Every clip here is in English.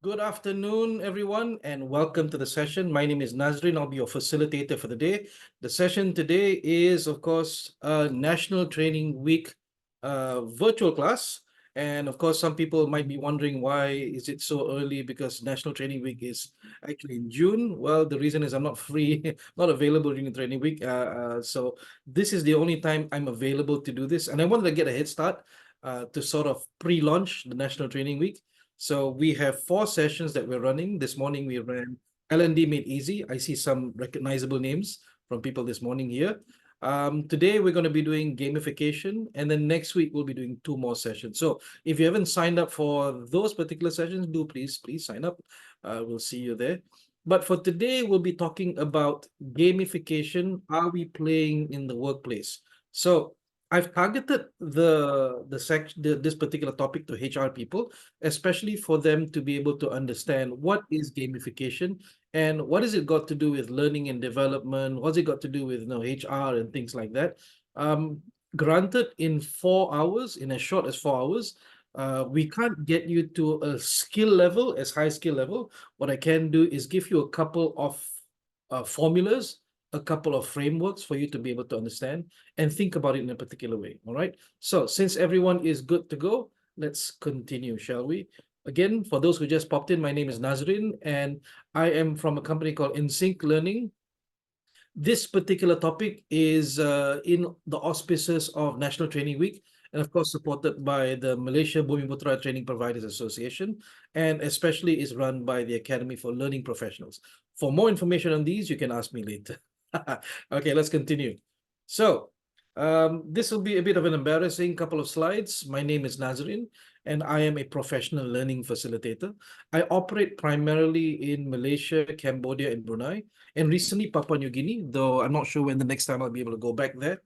Good afternoon, everyone, and welcome to the session. My name is Nazrin. I'll be your facilitator for the day. The session today is, of course, a National Training Week virtual class. And of course, some people might be wondering why is it so early because National Training Week is actually in June. Well, the reason is I'm not free, not available during the training week. So this is the only time I'm available to do this. And I wanted to get a head start to sort of pre-launch the National Training Week. So we have 4 sessions that we're running. This morning we ran L&D Made Easy. I see some recognizable names from people this morning here. Today we're going to be doing gamification, and then next week we'll be doing 2 more sessions. So if you haven't signed up for those particular sessions, do please sign up. We'll see you there. But for today, we'll be talking about gamification. Are we playing in the workplace? So I've targeted this particular topic to HR people, especially for them to be able to understand what is gamification and what has it got to do with learning and development, what's it got to do with HR and things like that. Granted, in 4 hours, in as short as 4 hours, we can't get you to a skill level, as high skill level. What I can do is give you a couple of formulas, a couple of frameworks for you to be able to understand and think about it in a particular way. All right. So since everyone is good to go, let's continue, shall we? Again, for those who just popped in, my name is Nazrin, and I am from a company called EnSync Learning. This particular topic is in the auspices of National Training Week, and of course supported by the Malaysia Bumiputra Training Providers Association, and especially is run by the Academy for Learning Professionals. For more information on these, you can ask me later. Okay, let's continue. So this will be a bit of an embarrassing couple of slides. My name is Nazrin, and I am a professional learning facilitator. I operate primarily in Malaysia, Cambodia, and Brunei, and recently Papua New Guinea, though I'm not sure when the next time I'll be able to go back there.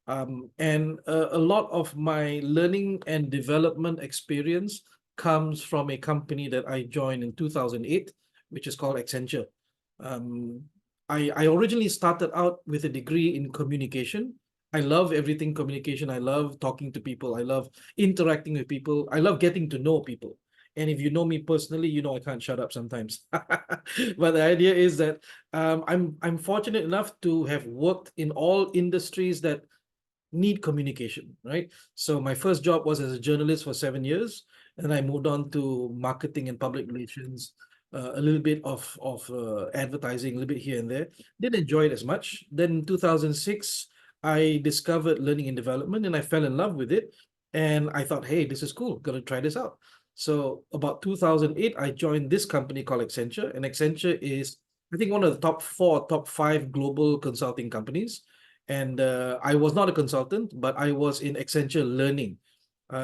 And a lot of my learning and development experience comes from a company that I joined in 2008, which is called Accenture. I originally started out with a degree in communication. I love everything communication. I love talking to people. I love interacting with people. I love getting to know people. And if you know me personally, you know I can't shut up sometimes. But the idea is that I'm fortunate enough to have worked in all industries that need communication, right? So my first job was as a journalist for 7 years, and I moved on to marketing and public relations, a little bit of advertising, a little bit here and there. Didn't enjoy it as much. Then in 2006, I discovered learning and development, and I fell in love with it. And I thought, hey, this is cool. Gonna try this out. So about 2008, I joined this company called Accenture, and Accenture is, I think, one of the top 4, top 5 global consulting companies. And I was not a consultant, but I was in Accenture Learning.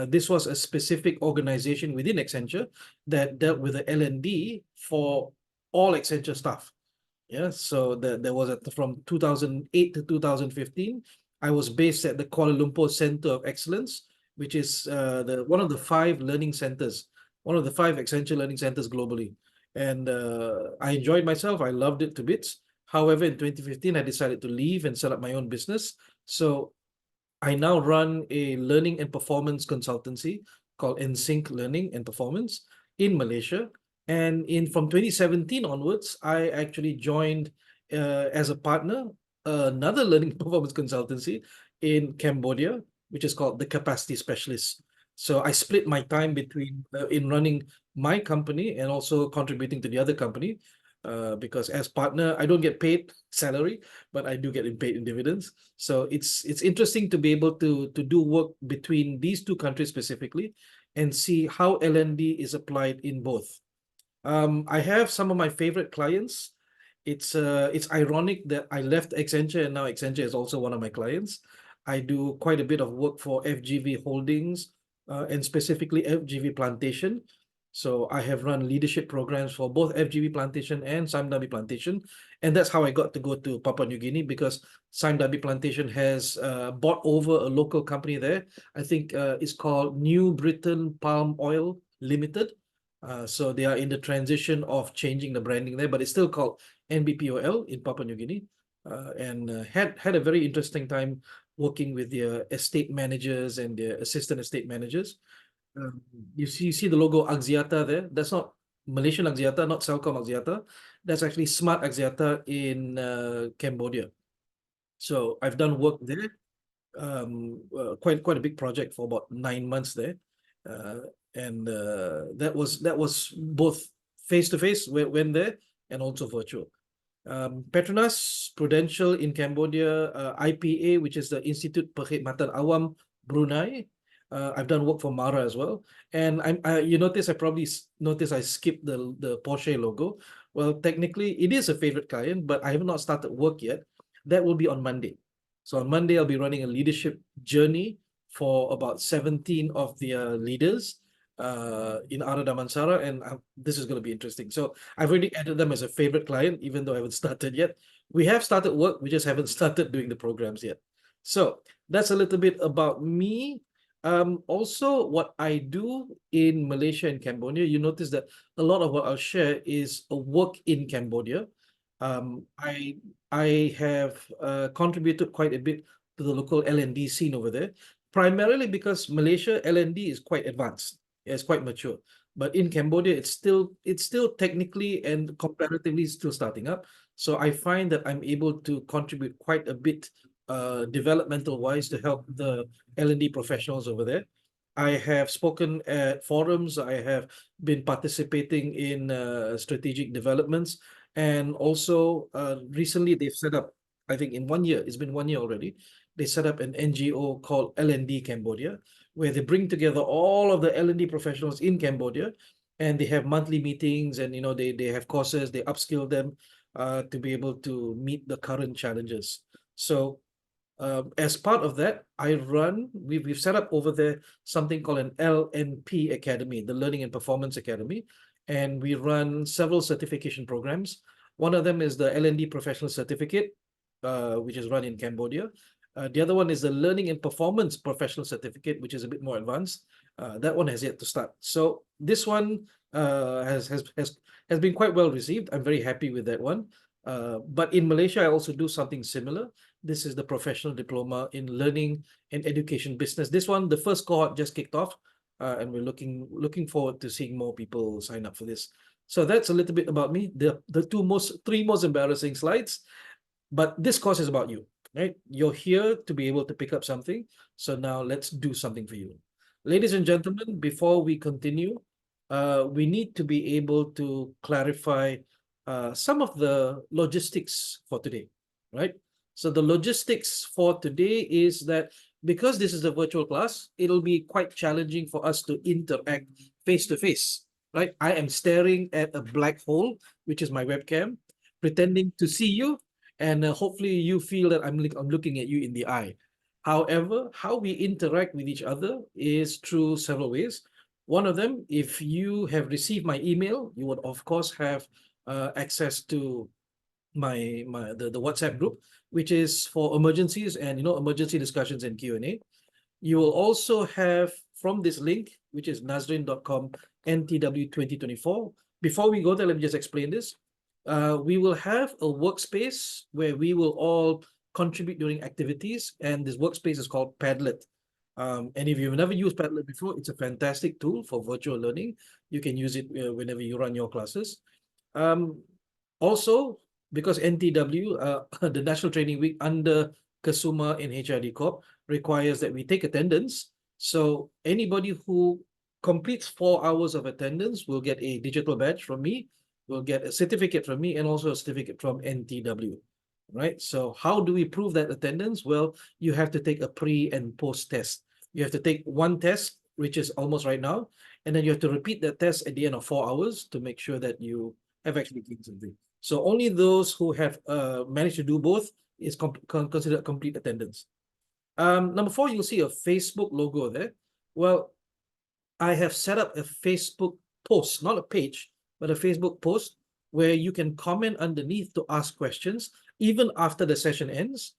This was a specific organization within Accenture that dealt with the L&D for all Accenture staff. Yeah, so there was from 2008 to 2015, I was based at the Kuala Lumpur Center of Excellence, which is one of the 5 learning centers, one of the 5 Accenture learning centers globally. And I enjoyed myself. I loved it to bits. However, in 2015, I decided to leave and set up my own business. So I now run a learning and performance consultancy called EnSync Learning and Performance in Malaysia. And from 2017 onwards, I actually joined as a partner another learning performance consultancy in Cambodia, which is called the Capacity Specialist. So I split my time between in running my company and also contributing to the other company. Because as partner, I don't get paid salary, but I do get paid in dividends. So it's interesting to be able to do work between these 2 countries specifically, and see how L&D is applied in both. I have some of my favorite clients. It's ironic that I left Accenture and now Accenture is also one of my clients. I do quite a bit of work for FGV Holdings and specifically FGV Plantation. So I have run leadership programs for both FGV Plantation and Sime Darby Plantation. And that's how I got to go to Papua New Guinea, because Sime Darby Plantation has bought over a local company there. I think it's called New Britain Palm Oil Limited. So they are in the transition of changing the branding there, but it's still called NBPOL in Papua New Guinea. And had a very interesting time working with the estate managers and the assistant estate managers. You see the logo Axiata there. That's not Malaysian Axiata, not Celcom Axiata. That's actually Smart Axiata in Cambodia. So I've done work there, quite a big project for about 9 months there, and that was both face to face when there and also virtual. Petronas Prudential in Cambodia, IPA, which is the Institute Perkhidmatan Awam Brunei. I've done work for Mara as well, and you notice I probably notice I skipped the Porsche logo. Well, technically it is a favorite client, but I have not started work yet. That will be on Monday. So on Monday I'll be running a leadership journey for about 17 of the leaders in Ara Damansara, and this is going to be interesting. So I've already added them as a favorite client, even though I haven't started yet. We have started work, we just haven't started doing the programs yet. So that's a little bit about me. Also, what I do in Malaysia and Cambodia, you notice that a lot of what I'll share is a work in Cambodia. Um, I I have contributed quite a bit to the local L&D scene over there, primarily because Malaysia L&D is quite advanced, it's quite mature. But in Cambodia, it's still technically and comparatively still starting up. So I find that I'm able to contribute quite a bit developmental wise to help the L&D professionals over there. I have spoken at forums. I have been participating in strategic developments, and also recently they've set up, I think in 1 year, it's been 1 year already, they set up an NGO called L&D Cambodia, where they bring together all of the L&D professionals in Cambodia, and they have monthly meetings, and they have courses, they upskill them to be able to meet the current challenges. So as part of that, we've set up over there something called an LNP Academy, the Learning and Performance Academy, and we run several certification programs. One of them is the LND Professional Certificate, which is run in Cambodia. The other one is the Learning and Performance Professional Certificate, which is a bit more advanced. That one has yet to start. So this one has been quite well received. I'm very happy with that one. But in Malaysia, I also do something similar. This is the Professional Diploma in Learning and Education Business. This one, the first cohort just kicked off, and we're looking forward to seeing more people sign up for this. So that's a little bit about me. The three most embarrassing slides, but this course is about you, right? You're here to be able to pick up something. So now let's do something for you. Ladies and gentlemen, before we continue, we need to be able to clarify some of the logistics for today, right? So the logistics for today is that because this is a virtual class, it'll be quite challenging for us to interact face to face, right? I am staring at a black hole, which is my webcam, pretending to see you, and hopefully you feel that I'm looking at you in the eye. However, how we interact with each other is through several ways. One of them, if you have received my email, you would of course have access to the WhatsApp group, which is for emergencies and emergency discussions and Q&A. You will also have from this link, which is nazrin.com NTW 2024. Before we go there, let me just explain this. We will have a workspace where we will all contribute during activities, and this workspace is called Padlet. And if you've never used Padlet before, it's a fantastic tool for virtual learning. You can use it whenever you run your classes. Also, because NTW, the National Training Week under Kasuma and HRD Corp, requires that we take attendance. So anybody who completes 4 hours of attendance will get a digital badge from me, will get a certificate from me, and also a certificate from NTW. Right? So how do we prove that attendance? Well, you have to take a pre and post test. You have to take one test, which is almost right now, and then you have to repeat that test at the end of 4 hours to make sure that you have actually gained something. So only those who have managed to do both is considered complete attendance. Number 4, you'll see a Facebook logo there. Well, I have set up a Facebook post, not a page, but a Facebook post where you can comment underneath to ask questions even after the session ends.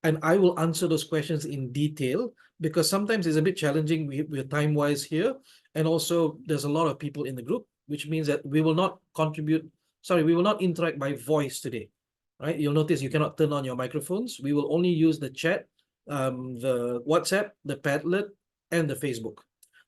And I will answer those questions in detail because sometimes it's a bit challenging with time-wise here. And also there's a lot of people in the group, which means that we will not interact by voice today, right? You'll notice you cannot turn on your microphones. We will only use the chat, the WhatsApp, the Padlet, and the Facebook.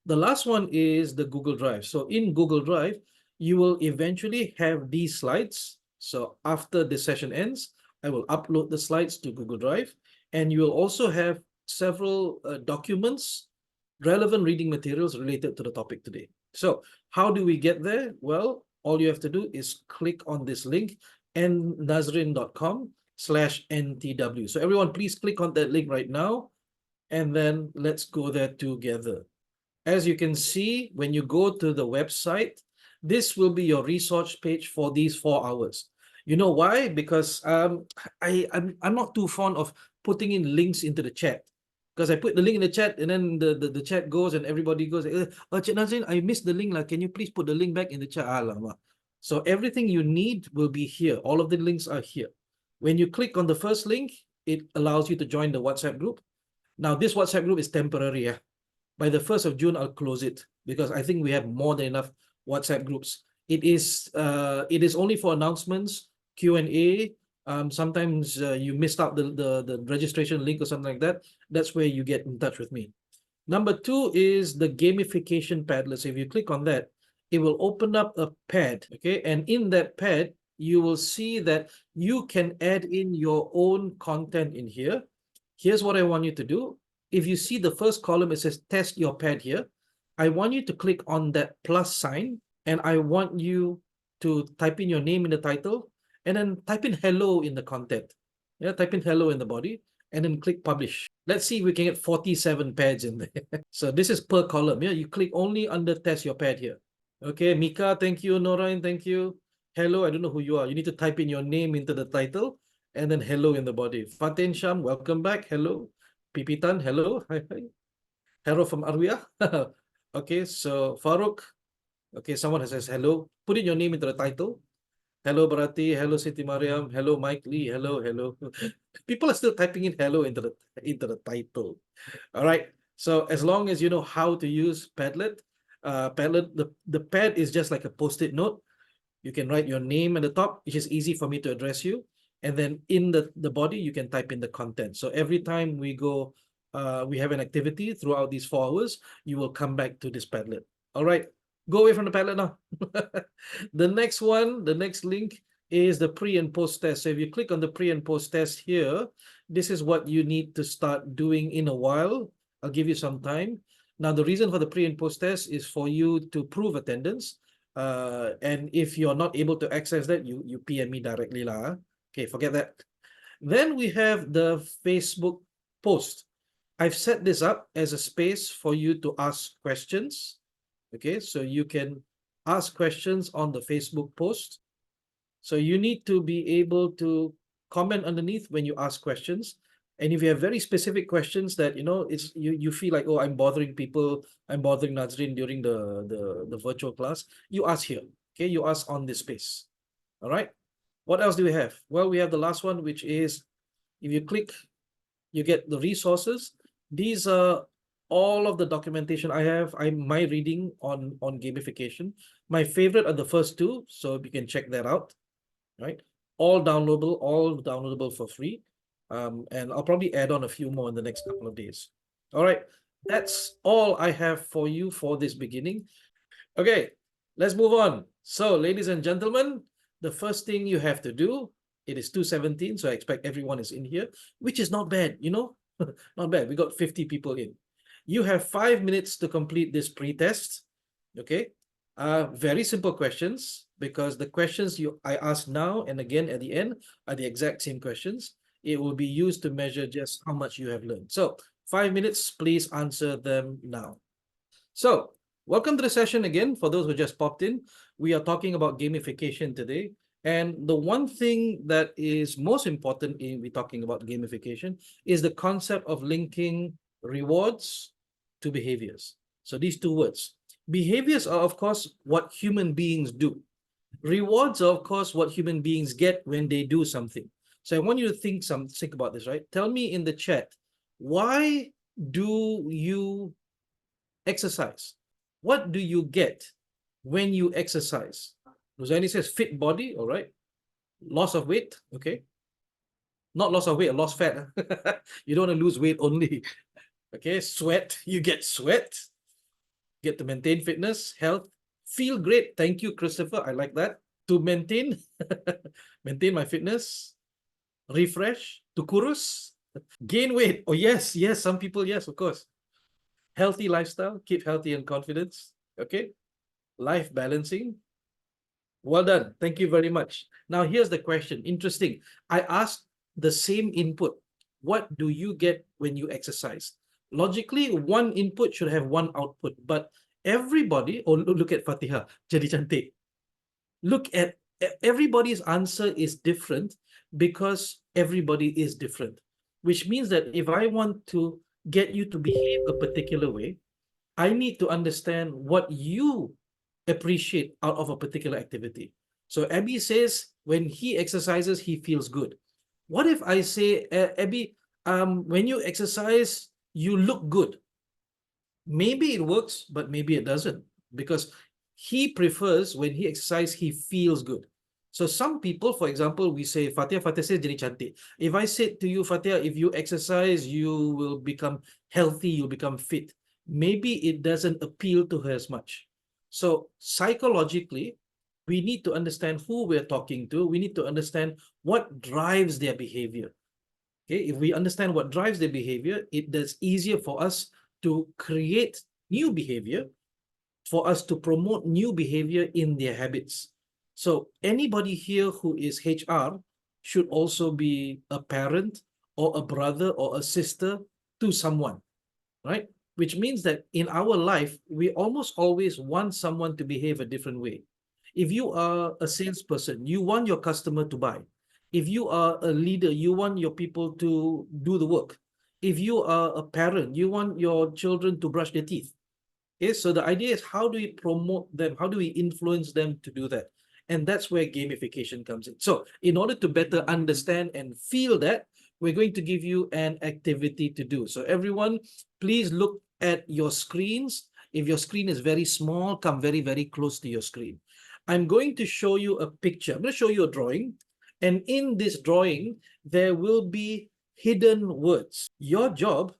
The last one is the Google Drive. So in Google Drive, you will eventually have these slides. So after this session ends, I will upload the slides to Google Drive, and you will also have several documents, relevant reading materials related to the topic today. So how do we get there? Well, all you have to do is click on this link, nnazrin.com/ntw. So everyone, please click on that link right now, and then let's go there together. As you can see, when you go to the website, this will be your resource page for these 4 hours. You know why? Because I'm not too fond of putting in links into the chat. Because I put the link in the chat and then the chat goes and everybody goes, Cik Nazrin, I missed the link. Can you please put the link back in the chat? Alamak. So everything you need will be here. All of the links are here. When you click on the first link, it allows you to join the WhatsApp group. Now, this WhatsApp group is temporary. Yeah? By the 1st of June, I'll close it because I think we have more than enough WhatsApp groups. It is only for announcements, Q&A. Sometimes you missed out the registration link or something like that. That's where you get in touch with me. Number 2 is the gamification Padlet. So if you click on that, it will open up a pad, okay? And in that pad, you will see that you can add in your own content in here. Here's what I want you to do. If you see the first column, it says test your pad here. I want you to click on that plus sign, and I want you to type in your name in the title, and then type in hello in the content. Yeah, type in hello in the body, and then click publish. Let's see if we can get 47 pads in there. So this is per column. Yeah, you click only under test your pad here. Okay, Mika, thank you. Norain, thank you. Hello, I don't know who you are. You need to type in your name into the title and then hello in the body. Fatin Sham, welcome back. Hello. Pipitan, hello. Hi, hi. Hello from Arwia. Okay, so Farouk. Okay, someone has says hello. Put in your name into the title. Hello, Barati. Hello, Siti Mariam. Hello, Mike Lee. Hello, hello. People are still typing in hello into the title. All right. So as long as you know how to use Padlet, the pad is just like a post-it note. You can write your name at the top, which is easy for me to address you. And then in the body, you can type in the content. So every time we go, we have an activity throughout these 4 hours, you will come back to this Padlet. All right. Go away from the Padlet now. The next one, the next link is the pre and post test. So if you click on the pre and post test here, this is what you need to start doing in a while. I'll give you some time. Now, the reason for the pre and post test is for you to prove attendance. And if you're not able to access that, you PM me directly lah. Okay, forget that. Then we have the Facebook post. I've set this up as a space for you to ask questions. Okay, so you can ask questions on the Facebook post. So you need to be able to comment underneath when you ask questions. And if you have very specific questions that it's you feel like, oh, I'm bothering people, I'm bothering Nazrin during the virtual class, you ask here. Okay, you ask on this space. All right. What else do we have? Well, we have the last one, which is if you click, you get the resources. These are all of the documentation I have. My reading on gamification. My favorite are the first two, so you can check that out. Right, all downloadable for free. And I'll probably add on a few more in the next couple of days. All right, that's all I have for you for this beginning. Okay, let's move on. So, ladies and gentlemen, the first thing you have to do, it is 2:17, so I expect everyone is in here, which is not bad, not bad. We got 50 people in. You have 5 minutes to complete this pre-test. Okay, very simple questions, because the questions I ask now and again at the end are the exact same questions. It will be used to measure just how much you have learned. So 5 minutes, please answer them now. So welcome to the session again. For those who just popped in, we are talking about gamification today. And the one thing that is most important in we talking about gamification is the concept of linking rewards to behaviors. So these two words. Behaviors are, of course, what human beings do. Rewards are, of course, what human beings get when they do something. So I want you to think about this, right? Tell me in the chat, why do you exercise? What do you get when you exercise? Rosaini says fit body, all right. Loss of weight, okay. Not loss of weight, loss fat. You don't want to lose weight only. Okay, sweat, you get sweat. Get to maintain fitness, health, Feel great. Thank you, Christopher. I like that. To maintain, maintain my fitness. Refresh. To kurus. Gain weight. Oh, yes, yes. Some people, yes, of course. Healthy lifestyle. Keep healthy and confidence. Okay. Life balancing. Well done. Thank you very much. Now, here's the question. Interesting. I asked the same input. What do you get when you exercise? Logically, one input should have one output, but everybody, oh, look at Fatiha, jadi cantik. Look at everybody's answer is different because everybody is different, which means that if I want to get you to behave a particular way, I need to understand what you appreciate out of a particular activity. So Abby says when he exercises, he feels good. What if I say, Abby, when you exercise, you look good? Maybe it works, but maybe it doesn't, because he prefers when he exercises, he feels good. So some people, for example, we say, Fatia says jadi cantik. If I said to you, Fatia, if you exercise, you will become healthy, you'll become fit. Maybe it doesn't appeal to her as much. So psychologically, we need to understand who we're talking to. We need to understand what drives their behavior. Okay, if we understand what drives their behavior, it is easier for us to create new behavior, for us to promote new behavior in their habits. So anybody here who is HR should also be a parent or a brother or a sister to someone, right? Which means that in our life, we almost always want someone to behave a different way. If you are a salesperson, you want your customer to buy. If you are a leader, you want your people to do the work. If you are a parent, you want your children to brush their teeth. Okay, so the idea is, how do we promote them? How do we influence them to do that? And that's where gamification comes in. So in order to better understand and feel that, we're going to give you an activity to do. So everyone, please look at your screens. If your screen is very small, come very, very close to your screen. I'm going to show you a picture. I'm going to show you a drawing. And in this drawing, there will be hidden words. Your job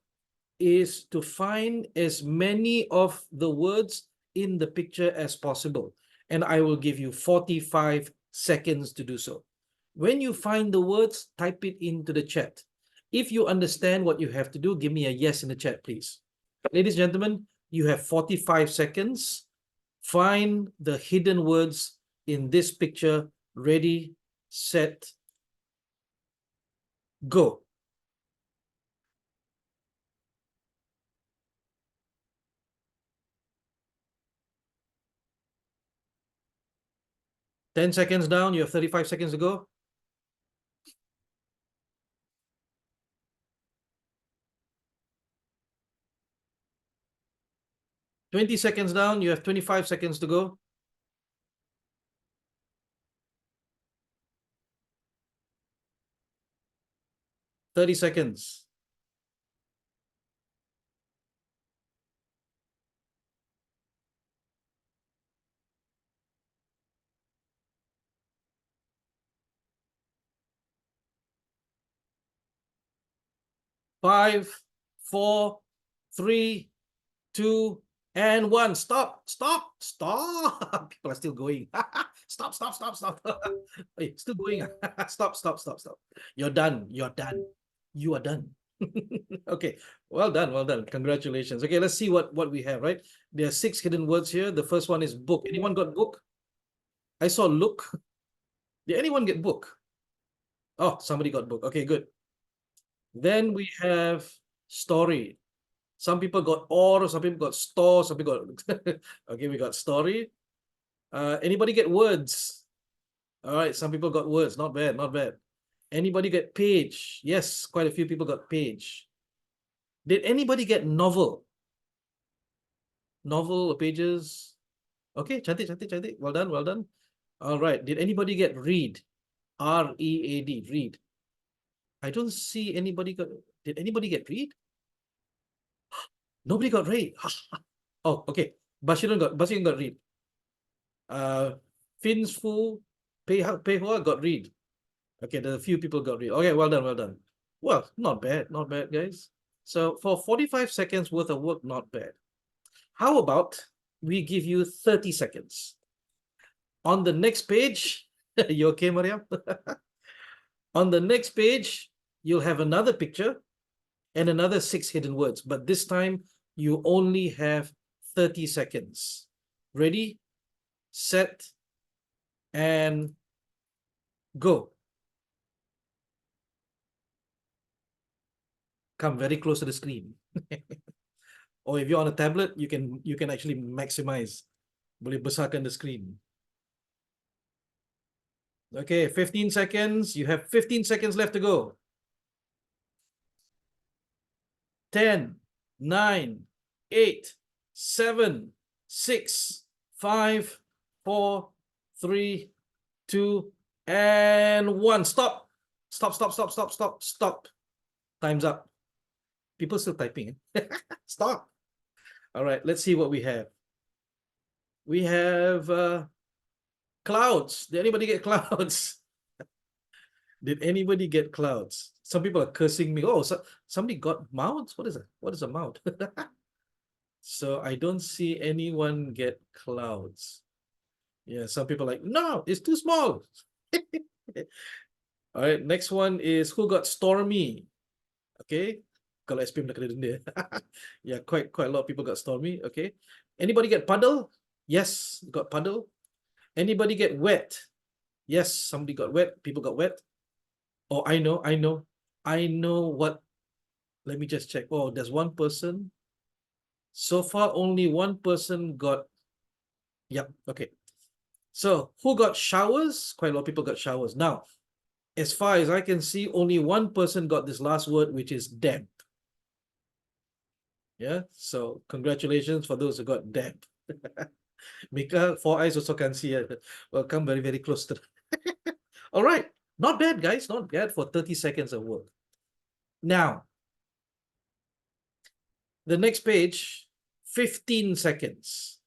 is to find as many of the words in the picture as possible. And I will give you 45 seconds to do so. When you find the words, type it into the chat. If you understand what you have to do, give me a yes in the chat, please. Ladies and gentlemen, you have 45 seconds. Find the hidden words in this picture. Ready, set, go. 10 seconds down, you have 35 seconds to go. 20 seconds down, you have 25 seconds to go. 30 seconds. 5, 4, 3, 2, and 1. Stop, stop, stop. People are still going. Stop, stop, stop, stop. Hey, still going. Stop, stop, stop, stop. You're done. You're done. You are done. Okay, well done, well done. Congratulations. Okay, let's see what we have, right? There are 6 hidden words here. The first one is book. Anyone got book? I saw look. Did anyone get book? Oh, somebody got book. Okay, good. Then we have story. Some people got or, some people got store, some people got okay, we got story. Anybody get words? All right, some people got words. Not bad, not bad. Anybody get page? Yes, quite a few people got page. Did anybody get novel? Novel or pages? Okay, cantik, cantik, cantik. Well done, well done. All right. Did anybody get read? R-E-A-D, read. I don't see anybody got. Did anybody get read? Nobody got read. Oh, okay. Bashirun got read. Fins Fu, Pei Hua got read. Okay, there's a few people got read. Okay, well done, well done. Well, not bad, guys. So for 45 seconds worth of work, not bad. How about we give you 30 seconds. On the next page, you okay, Mariam? On the next page, you'll have another picture and another 6 hidden words, but this time you only have 30 seconds. Ready, set, and go. Come very close to the screen. Or if you're on a tablet, you can actually maximize. Boleh besarkan the screen. Okay, 15 seconds. You have 15 seconds left to go. 10, 9, 8, 7, 6, 5, 4, 3, 2, and 1. Stop. Stop, stop, stop, stop, stop, stop. Time's up. People still typing. Stop. All right, let's see what we have. We have clouds. Did anybody get clouds? Did anybody get clouds? Some people are cursing me. Oh, so somebody got mouths? What is it? What is a mouth? So I don't see anyone get clouds. Yeah, some people are like, no, it's too small. All right, next one is who got stormy? Okay. Kalau SPM nak kena denda. Yeah, quite a lot of people got stormy. Okay. Anybody get puddle? Yes, got puddle. Anybody get wet? Yes, somebody got wet. People got wet. Oh, I know what. Let me just check. Oh, there's one person. So far, only one person got. Yep. Okay. So who got showers? Quite a lot of people got showers. Now, as far as I can see, only one person got this last word, which is damp. Yeah. So congratulations for those who got damp. Mika, 4 eyes also can see it. Well, come very, very close to. All right. Not bad, guys. Not bad for 30 seconds of work. Now, the next page, 15 seconds.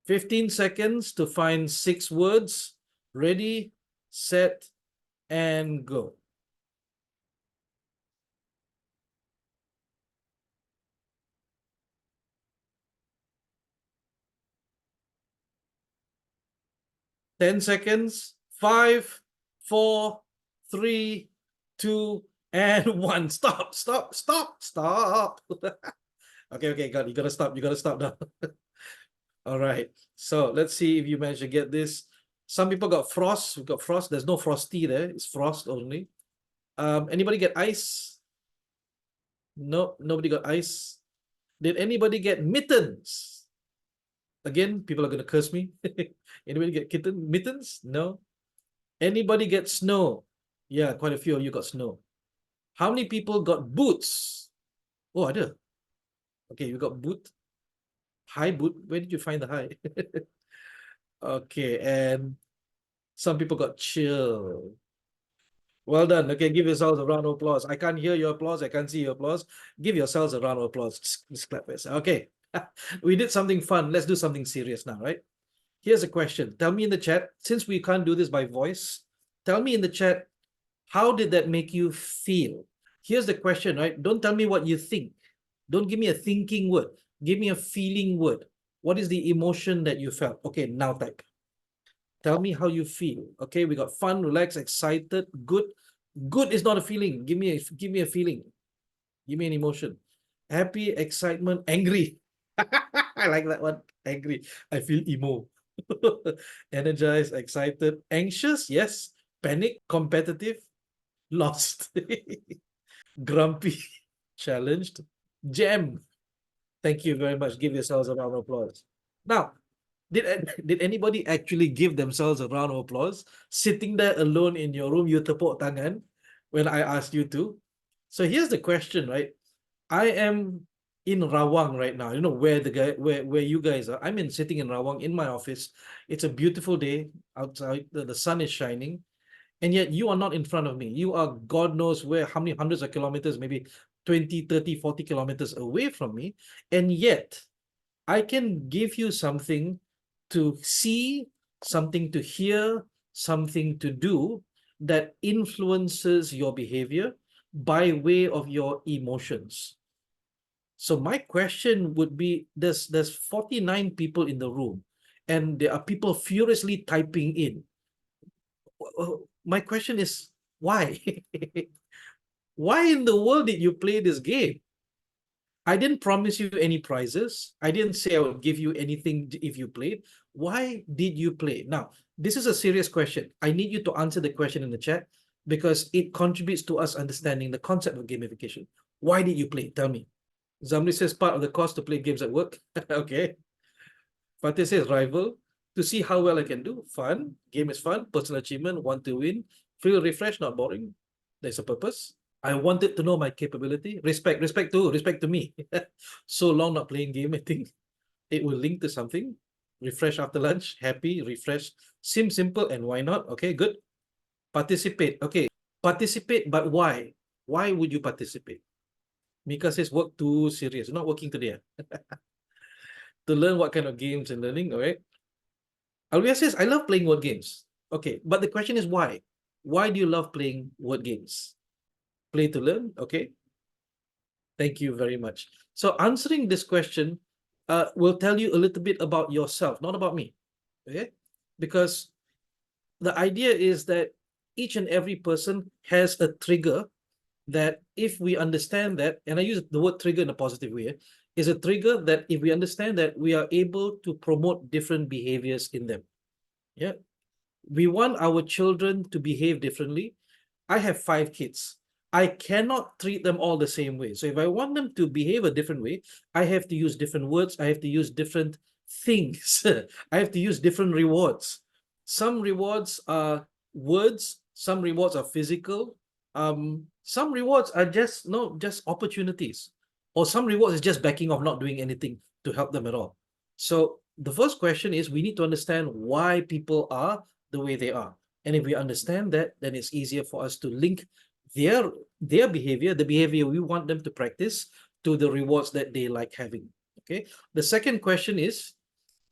15 seconds to find 6 words. Ready, set, and go. Ten seconds. 5, 4, 3, 2, and 1. Stop, stop, stop, stop. Okay, God, you gotta stop. You gotta stop now. All right. So let's see if you manage to get this. Some people got frost. We got frost. There's no frosty there. It's frost only. Anybody get ice? No, nobody got ice. Did anybody get mittens? Again, people are gonna curse me. Anybody get mittens? No. Anybody get snow? Yeah, quite a few of you got snow. How many people got boots? Oh, ada. Okay, you got boot. High boot. Where did you find the high? Okay, and some people got chill. Well done. Okay, give yourselves a round of applause. I can't hear your applause. I can't see your applause. Give yourselves a round of applause. Just clap this. Okay. We did something fun. Let's do something serious now, right? Here's a question. Tell me in the chat, since we can't do this by voice, tell me in the chat, how did that make you feel? Here's the question, right? Don't tell me what you think. Don't give me a thinking word. Give me a feeling word. What is the emotion that you felt? Okay, now type. Tell me how you feel. Okay, we got fun, relaxed, excited, good. Good is not a feeling. Give me a feeling. Give me an emotion. Happy, excitement, angry. I like that one. Angry. I feel emo. Energized, excited, anxious, yes. Panic, competitive, lost. Grumpy, challenged, jam. Thank you very much. Give yourselves a round of applause. Now, did anybody actually give themselves a round of applause? Sitting there alone in your room, you tepuk tangan when I asked you to. So here's the question, right? I am in Rawang right now. You know where where you guys are. I'm sitting in Rawang in my office. It's a beautiful day outside. The sun is shining. And yet you are not in front of me. You are God knows where, how many hundreds of kilometers, maybe 20, 30, 40 kilometers away from me. And yet I can give you something to see, something to hear, something to do that influences your behavior by way of your emotions. So my question would be, there's 49 people in the room, and there are people furiously typing in. My question is, why? Why in the world did you play this game? I didn't promise you any prizes. I didn't say I would give you anything if you played. Why did you play? Now, this is a serious question. I need you to answer the question in the chat because it contributes to us understanding the concept of gamification. Why did you play? Tell me. Zamri says part of the cost to play games at work. Okay. Fatih says rival. To see how well I can do. Fun. Game is fun. Personal achievement. Want to win. Feel refreshed, not boring. There's a purpose. I wanted to know my capability. Respect to me. So long not playing game, I think it will link to something. Refresh after lunch, happy, refresh. Seems simple, and why not? Okay, good. Participate. Okay, participate, but why? Why would you participate? Mika says work too serious. Not working today. To learn what kind of games and learning, all right? Alvia says, I love playing word games. Okay, but the question is why? Why do you love playing word games? Play to learn, okay? Thank you very much. So answering this question will tell you a little bit about yourself, not about me, okay? Because the idea is that each and every person has a trigger that if we understand that, and I use the word trigger in a positive way, is a trigger that if we understand that, we are able to promote different behaviors in them. Yeah. We want our children to behave differently. I have 5 kids. I cannot treat them all the same way. So if I want them to behave a different way, I have to use different words. I have to use different things. I have to use different rewards. Some rewards are words. Some rewards are physical. Some rewards are just opportunities. Or some rewards is just backing off, not doing anything to help them at all. So the first question is we need to understand why people are the way they are. And if we understand that, then it's easier for us to link their behavior, the behavior we want them to practice, to the rewards that they like having. Okay. The second question is,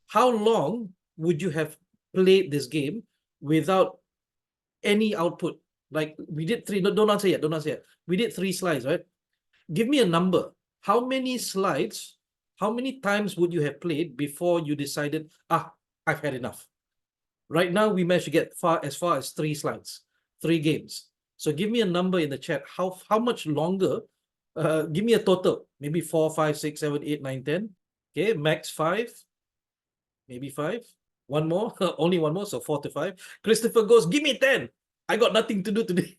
how long would you have played this game without any output? Like we did 3, no, don't answer yet, don't answer yet. We did 3 slides, right? Give me a number. How many slides, how many times would you have played before you decided, I've had enough? Right now, we managed to get as far as 3 slides, 3 games. So give me a number in the chat. How much longer? Give me a total. Maybe 4, 5, 6, 7, 8, 9, 10. Okay, max 5. Maybe 5. One more. Only one more. So 4 to 5. Christopher goes, give me 10. I got nothing to do today.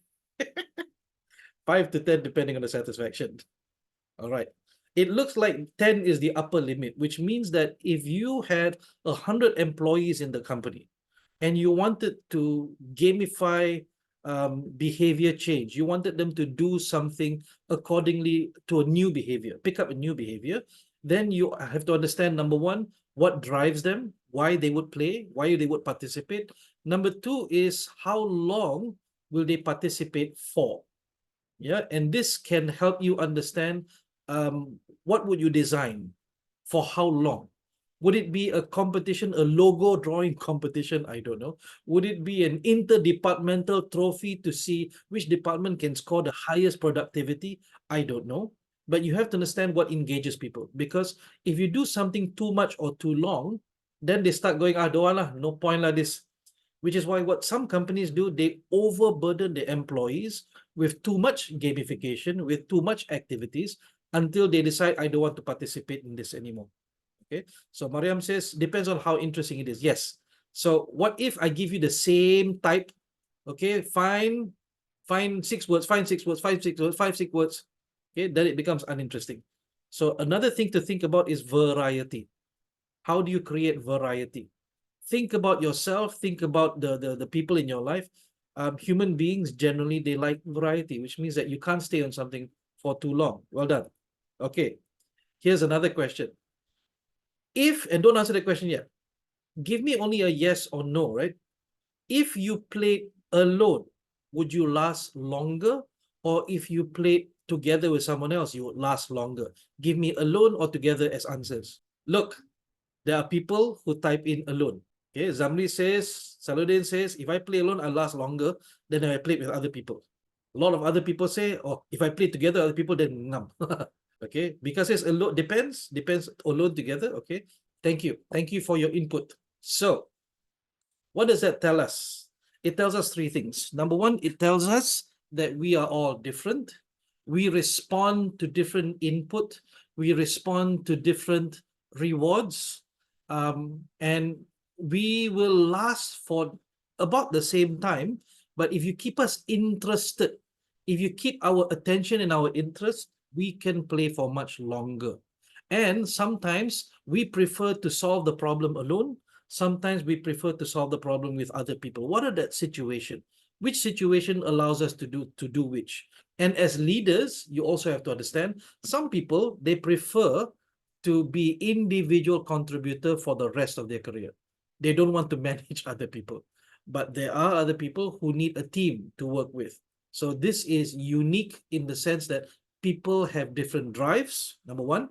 5 to 10, depending on the satisfaction. All right. It looks like 10 is the upper limit, which means that if you had 100 employees in the company, and you wanted to gamify behavior change, you wanted them to do something accordingly to a new behavior, pick up a new behavior, then you have to understand, number one, what drives them, why they would play, why they would participate. Number two is how long will they participate for? Yeah, and this can help you understand what would you design, for how long. Would it be a competition, a logo drawing competition? I don't know. Would it be an interdepartmental trophy to see which department can score the highest productivity? I don't know. But you have to understand what engages people. Because if you do something too much or too long, then they start going, don't want lah, no point lah this. Which is why what some companies do, they overburden their employees with too much gamification, with too much activities, until they decide, I don't want to participate in this anymore. Okay, so Mariam says, depends on how interesting it is. Yes. So what if I give you the same type? Okay, find 6 words, find 6 words, 5 6 words, 5 6 words. Okay, then it becomes uninteresting. So another thing to think about is variety. How do you create variety? Think about yourself, think about the people in your life. Human beings, generally, they like variety, which means that you can't stay on something for too long. Well done. Okay, here's another question. And don't answer the question yet. Give me only a yes or no, right? If you played alone, would you last longer? Or if you played together with someone else, you would last longer? Give me alone or together as answers. Look, there are people who type in alone. Okay, Zamri says, Saludin says, if I play alone, I last longer than if I play with other people. A lot of other people say, if I play together with other people, then ngam. Okay, because it's alone, depends alone together. Okay, thank you for your input. So what does that tell us? It tells us three things. Number one, it tells us that we are all different. We respond to different input. We respond to different rewards. And we will last for about the same time. But if you keep us interested, if you keep our attention and our interest, we can play for much longer. And sometimes we prefer to solve the problem alone. Sometimes we prefer to solve the problem with other people. What are that situation? Which situation allows us to do which? And as leaders, you also have to understand, some people, they prefer to be individual contributor for the rest of their career. They don't want to manage other people. But there are other people who need a team to work with. So this is unique in the sense that people have different drives, number one.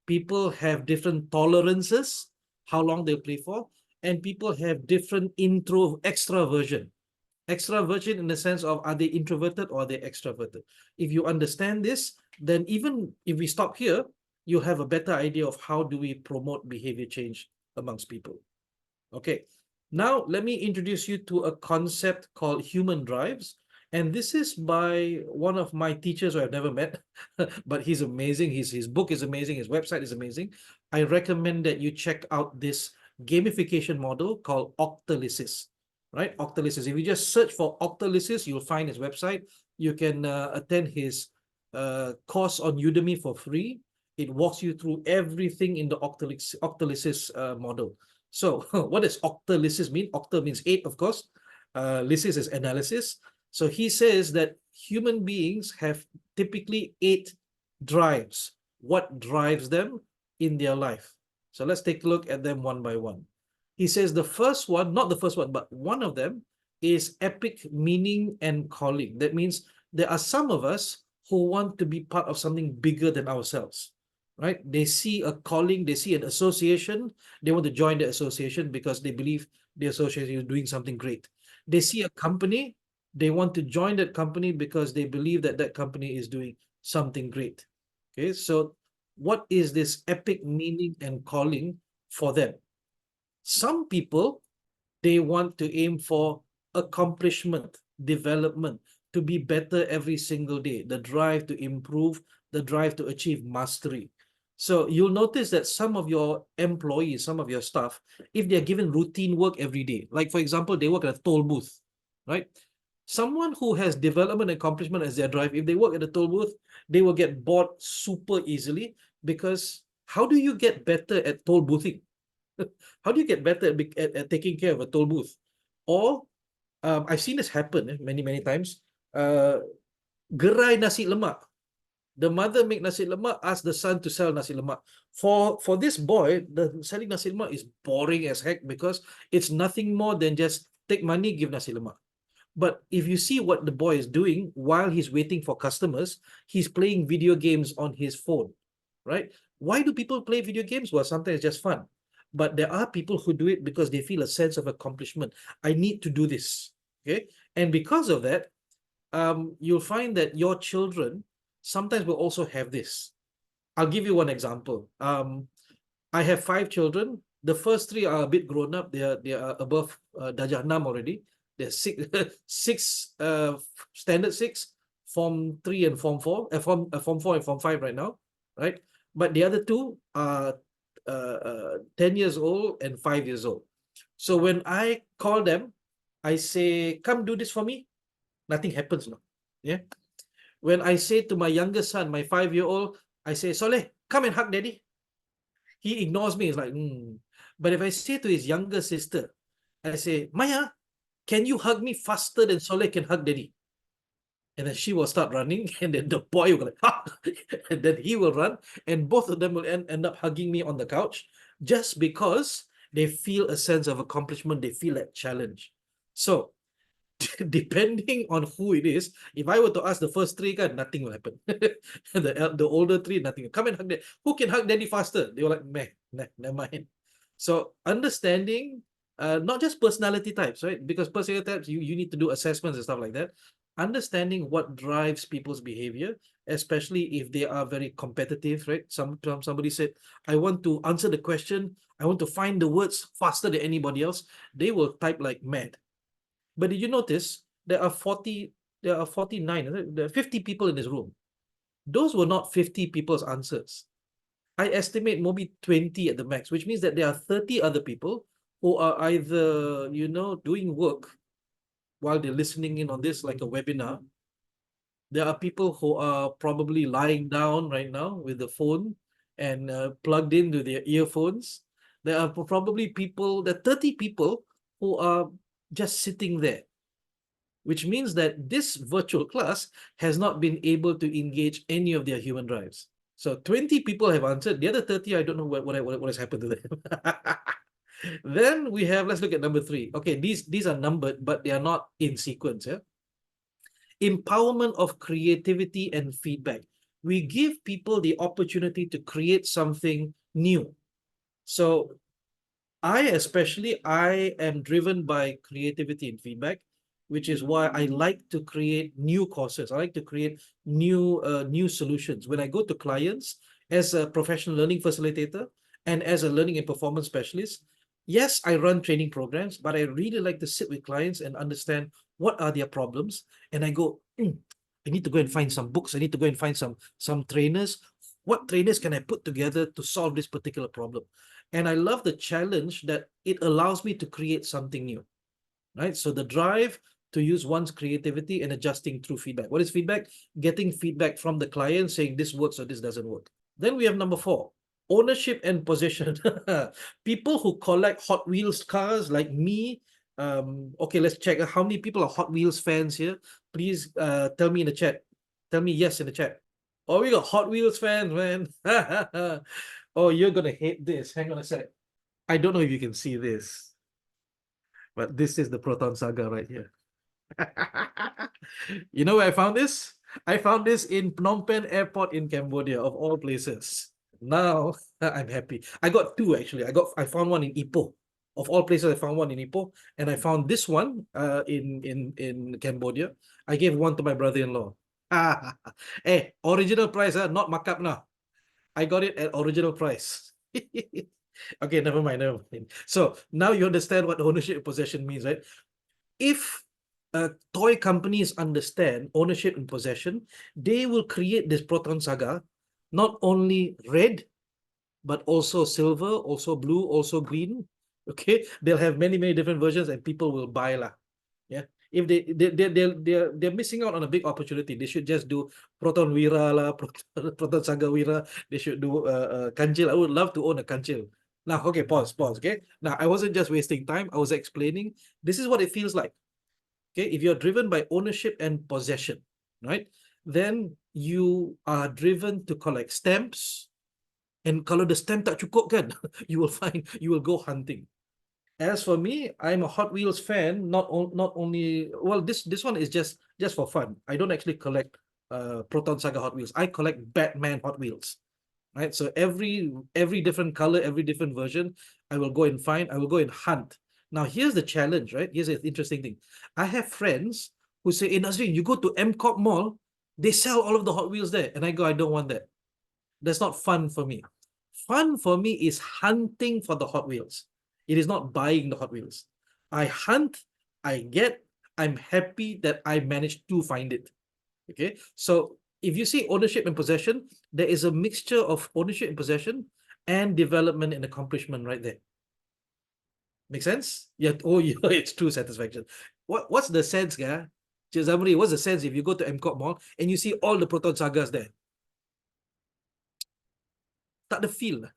People have different tolerances, how long they'll play for, and people have different extraversion. Extraversion in the sense of, are they introverted or are they extroverted? If you understand this, then even if we stop here, you have a better idea of how do we promote behavior change amongst people. Okay, now let me introduce you to a concept called human drives. And this is by one of my teachers who I've never met, but he's amazing. His book is amazing. His website is amazing. I recommend that you check out this gamification model called Octalysis, right? Octalysis. If you just search for Octalysis, you'll find his website. You can attend his course on Udemy for free. It walks you through everything in the Octalysis model. So what does octalysis mean? Octa means 8, of course. Lysis is analysis. So he says that human beings have typically 8 drives. What drives them in their life? So let's take a look at them one by one. He says the first one, not the first one, but one of them is epic meaning and calling. That means there are some of us who want to be part of something bigger than ourselves, right? They see a calling, they see an association, they want to join the association because they believe the association is doing something great. They see a company, they want to join that company because they believe that that company is doing something great. Okay, so what is this epic meaning and calling for them? Some people, they want to aim for accomplishment, development, to be better every single day, the drive to improve, the drive to achieve mastery. So you'll notice that some of your employees, some of your staff, if they're given routine work every day, like for example, they work at a toll booth, right? Someone who has development and accomplishment as their drive, if they work at a toll booth, they will get bored super easily, because how do you get better at toll boothing? How do you get better at taking care of a toll booth? Or I've seen this happen many times. Gerai nasi lemak. The mother make nasi lemak, ask the son to sell nasi lemak. For this boy, the selling nasi lemak is boring as heck, because it's nothing more than just take money, give nasi lemak. But if you see what the boy is doing while he's waiting for customers, he's playing video games on his phone, right? Why do people play video games? Well, sometimes it's just fun. But there are people who do it because they feel a sense of accomplishment. I need to do this, okay? And because of that, you'll find that your children sometimes will also have this. I'll give you one example. I have 5 children. The first 3 are a bit grown up. They are above Darjah 6 already. They're six standard 6, form 3 and form 4, form 4 and form 5 right now, right? But the other 2 are 10 years old and 5 years old. So when I call them, I say, come do this for me. Nothing happens now. Yeah. When I say to my younger son, my 5-year-old, I say, Soleh, come and hug daddy. He ignores me. He's like, But if I say to his younger sister, I say, Maya, can you hug me faster than Soleh can hug daddy? And then she will start running, and then the boy will go like, ha! And then he will run, and both of them will end up hugging me on the couch, just because they feel a sense of accomplishment, they feel that challenge. So depending on who it is, if I were to ask the first 3 guys, nothing will happen. the older 3, nothing. Come and hug daddy. Who can hug daddy faster? They were like, meh, nah, never mind. So understanding not just personality types, right? Because personality types, you need to do assessments and stuff like that. Understanding what drives people's behavior especially if they are very competitive, right? Somebody said, I want to answer the question, I want to find the words faster than anybody else. They will type like mad. But did you notice there are 49, there are 50 people in this room. Those were not 50 people's answers. I estimate maybe 20 at the max, which means that there are 30 other people who are either, doing work while they're listening in on this like a webinar. There are people who are probably lying down right now with the phone and plugged into their earphones. There are probably there are 30 people who are just sitting there, which means that this virtual class has not been able to engage any of their human drives. So 20 people have answered. The other 30, I don't know what has happened to them. Then we have, let's look at number 3. Okay, these are numbered, but they are not in sequence. Yeah? Empowerment of creativity and feedback. We give people the opportunity to create something new. So I am driven by creativity and feedback, which is why I like to create new courses. I like to create new solutions. When I go to clients as a professional learning facilitator and as a learning and performance specialist, yes, I run training programs, but I really like to sit with clients and understand what are their problems. And I go, I need to go and find some books. I need to go and find some trainers. What trainers can I put together to solve this particular problem? And I love the challenge that it allows me to create something new, right? So the drive to use one's creativity and adjusting through feedback. What is feedback? Getting feedback from the client saying this works or this doesn't work. Then we have number 4, ownership and possession. People who collect Hot Wheels cars like me. Okay, let's check. How many people are Hot Wheels fans here? Please tell me in the chat. Tell me yes in the chat. Oh, we got Hot Wheels fans, man. Oh, you're gonna hate this. Hang on a sec. I don't know if you can see this, but this is the Proton Saga right here. You know where I found this? I found this in Phnom Penh Airport in Cambodia, of all places. Now I'm happy. I got 2 actually. I found one in Ipoh. Of all places, I found one in Ipoh, and I found this one in Cambodia. I gave one to my brother-in-law. Hey, original price, not markup now. I got it at original price. Okay, never mind, never mind. So now you understand what ownership and possession means, right? If toy companies understand ownership and possession, they will create this Proton Saga, not only red, but also silver, also blue, also green. Okay, they'll have many different versions, and people will buy lah. Yeah, if they're missing out on a big opportunity. They should just do Proton Wira lah, Proton Saga Wira. They should do Kanchil. I would love to own a Kanchil. Now, okay, pause. Okay, now I wasn't just wasting time. I was explaining. This is what it feels like. Okay, if you're driven by ownership and possession, right? Then you are driven to collect stamps. And kalau the stamp tak cukup kan, you will go hunting. As for me, I'm a Hot Wheels fan. Not only, well, this one is just for fun. I don't actually collect Proton Saga Hot Wheels. I collect Batman Hot Wheels, right? So every different color, every different version, I will go and find. I will go and hunt. Now here's the challenge, right? Here's the interesting thing. I have friends who say, "Hey Nazrin, you go to MCOP Mall, they sell all of the Hot Wheels there," and I go, "I don't want that. That's not fun for me. Fun for me is hunting for the Hot Wheels. It is not buying the Hot Wheels. I hunt, I'm happy that I managed to find it." Okay, so if you see ownership and possession, there is a mixture of ownership and possession and development and accomplishment right there. Make sense? Yeah. Oh, yeah, it's true satisfaction. What's the sense, guy? Zamri, what's the sense if you go to MCOP Mall and you see all the Proton Sagas there? Tak ada feel.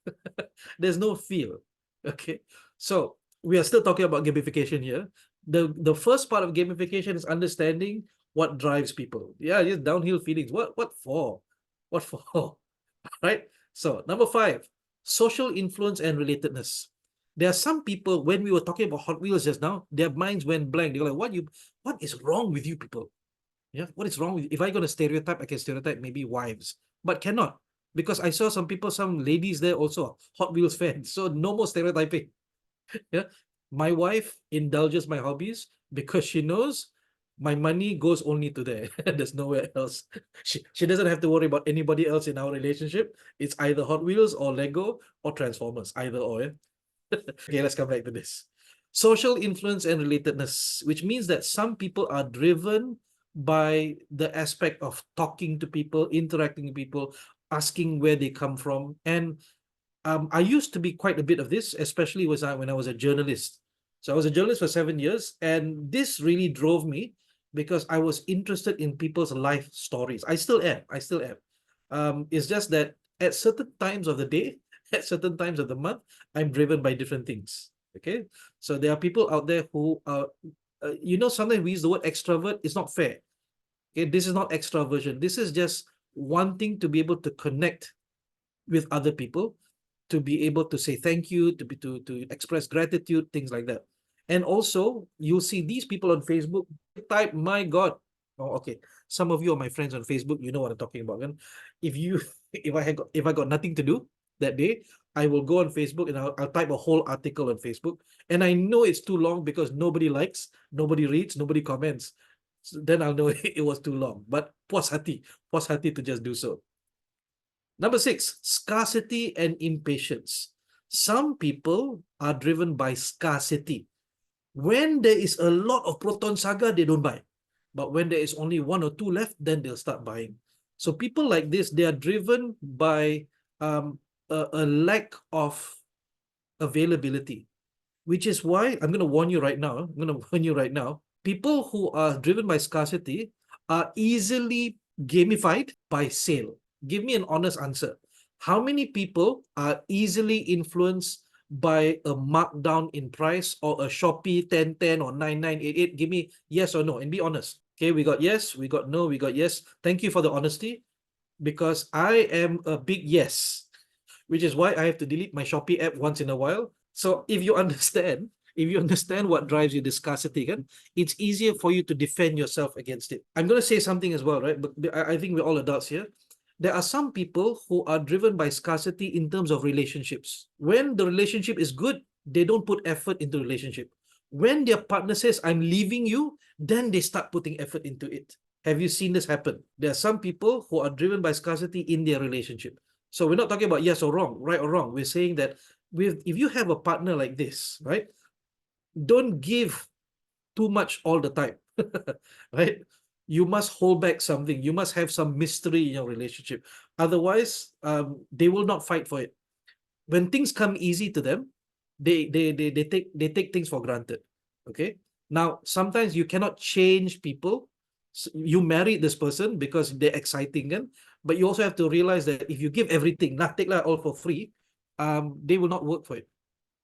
There's no feel. Okay. So we are still talking about gamification here. The first part of gamification is understanding what drives people. Yeah, just downhill feelings. What for? What for? Right? So number 5, social influence and relatedness. There are some people, when we were talking about Hot Wheels just now, their minds went blank. They're like, what is wrong with you people? Yeah, what is wrong with you? If I'm gonna stereotype, I can stereotype maybe wives, but cannot. Because I saw some people, some ladies there also, Hot Wheels fans. So no more stereotyping. Yeah. My wife indulges my hobbies because she knows My money goes only to there. There's nowhere else. She doesn't have to worry about anybody else in our relationship. It's either Hot Wheels or Lego or Transformers, either or. Yeah? Okay, let's come back to this. Social influence and relatedness, which means that some people are driven by the aspect of talking to people, interacting with people, asking where they come from. And I used to be quite a bit of this, especially when I was a journalist. So I was a journalist for 7 years, and this really drove me because I was interested in people's life stories. I still am. I still am. It's just that at certain times of the day, at certain times of the month, I'm driven by different things. Okay, so there are people out there who are, sometimes we use the word extrovert. It's not fair. Okay, this is not extraversion. This is just wanting to be able to connect with other people, to be able to say thank you, to express gratitude, things like that. And also, you'll see these people on Facebook type, my God. Oh, okay. Some of you are my friends on Facebook. You know what I'm talking about. Kan? If you, if I got nothing to do that day, I will go on Facebook and I'll type a whole article on Facebook. And I know it's too long because nobody likes, nobody reads, nobody comments. So then I'll know it was too long. But puas hati to just do so. Number 6, scarcity and impatience. Some people are driven by scarcity. When there is a lot of Proton Saga, they don't buy. But when there is only 1 or 2 left, then they'll start buying. So people like this, they are driven by a lack of availability, which is why I'm going to warn you right now. I'm going to warn you right now. People who are driven by scarcity are easily gamified by sale. Give me an honest answer. How many people are easily influenced by a markdown in price or a Shopee 1010 or 9988? Give me yes or no and be honest. Okay, we got yes, we got no, we got yes. Thank you for the honesty, because I am a big yes, which is why I have to delete my Shopee app once in a while. So if you understand, what drives you, the scarcity, it's easier for you to defend yourself against it. I'm going to say something as well, right? But I think we're all adults here. There are some people who are driven by scarcity in terms of relationships. When the relationship is good, they don't put effort into the relationship. When their partner says, I'm leaving you, then they start putting effort into it. Have you seen this happen? There are some people who are driven by scarcity in their relationship. So we're not talking about yes or wrong, right or wrong. We're saying that if you have a partner like this, right, don't give too much all the time, right? You must hold back something. You must have some mystery in your relationship. Otherwise, they will not fight for it. When things come easy to them, they take things for granted. Okay. Now, sometimes you cannot change people. You married this person because they're exciting, but you also have to realize that if you give everything, not take all for free, they will not work for it.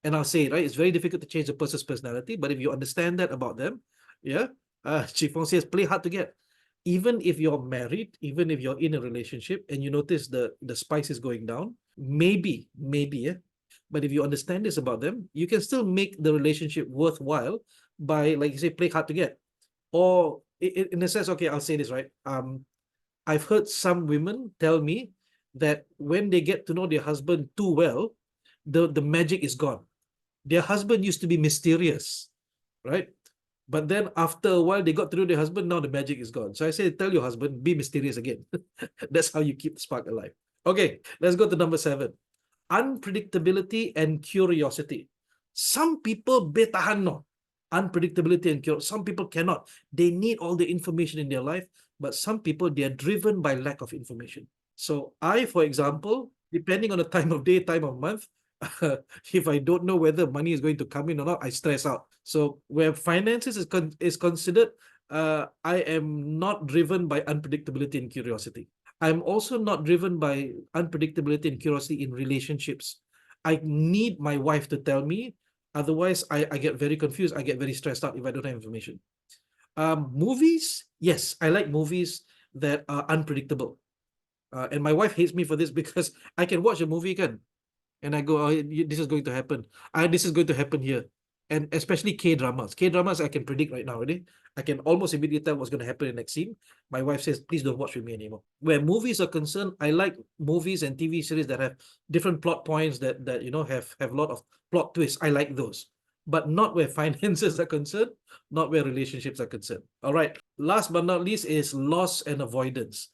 And I'll say, right, it's very difficult to change a person's personality, but if you understand that about them, yeah, Chifong says, play hard to get. Even if you're married, even if you're in a relationship and you notice the spice is going down, maybe, yeah. But if you understand this about them, you can still make the relationship worthwhile by, like you say, play hard to get. Or in a sense, okay, I'll say this, right? I've heard some women tell me that when they get to know their husband too well, the magic is gone. Their husband used to be mysterious, right? But then after a while, they got to know their husband. Now the magic is gone. So I say, tell your husband, be mysterious again. That's how you keep the spark alive. Okay, let's go to number 7. Unpredictability and curiosity. Some people betahan no. Unpredictability and curiosity. Some people cannot. They need all the information in their life, but some people, they are driven by lack of information. So I, for example, depending on the time of day, time of month, if I don't know whether money is going to come in or not, I stress out. So where finances is considered, I am not driven by unpredictability and curiosity. I'm also not driven by unpredictability and curiosity in relationships. I need my wife to tell me. Otherwise, I get very confused. I get very stressed out if I don't have information. Movies, yes, I like movies that are unpredictable. And my wife hates me for this because I can watch a movie, and I go, oh, this is going to happen. This is going to happen here. And especially K-dramas. K-dramas, I can predict right now already. I can almost immediately tell what's going to happen in the next scene. My wife says, please don't watch with me anymore. Where movies are concerned, I like movies and TV series that have different plot points that have a lot of plot twists. I like those. but not where finances are concerned, not where relationships are concerned. All right. Last but not least is loss and avoidance.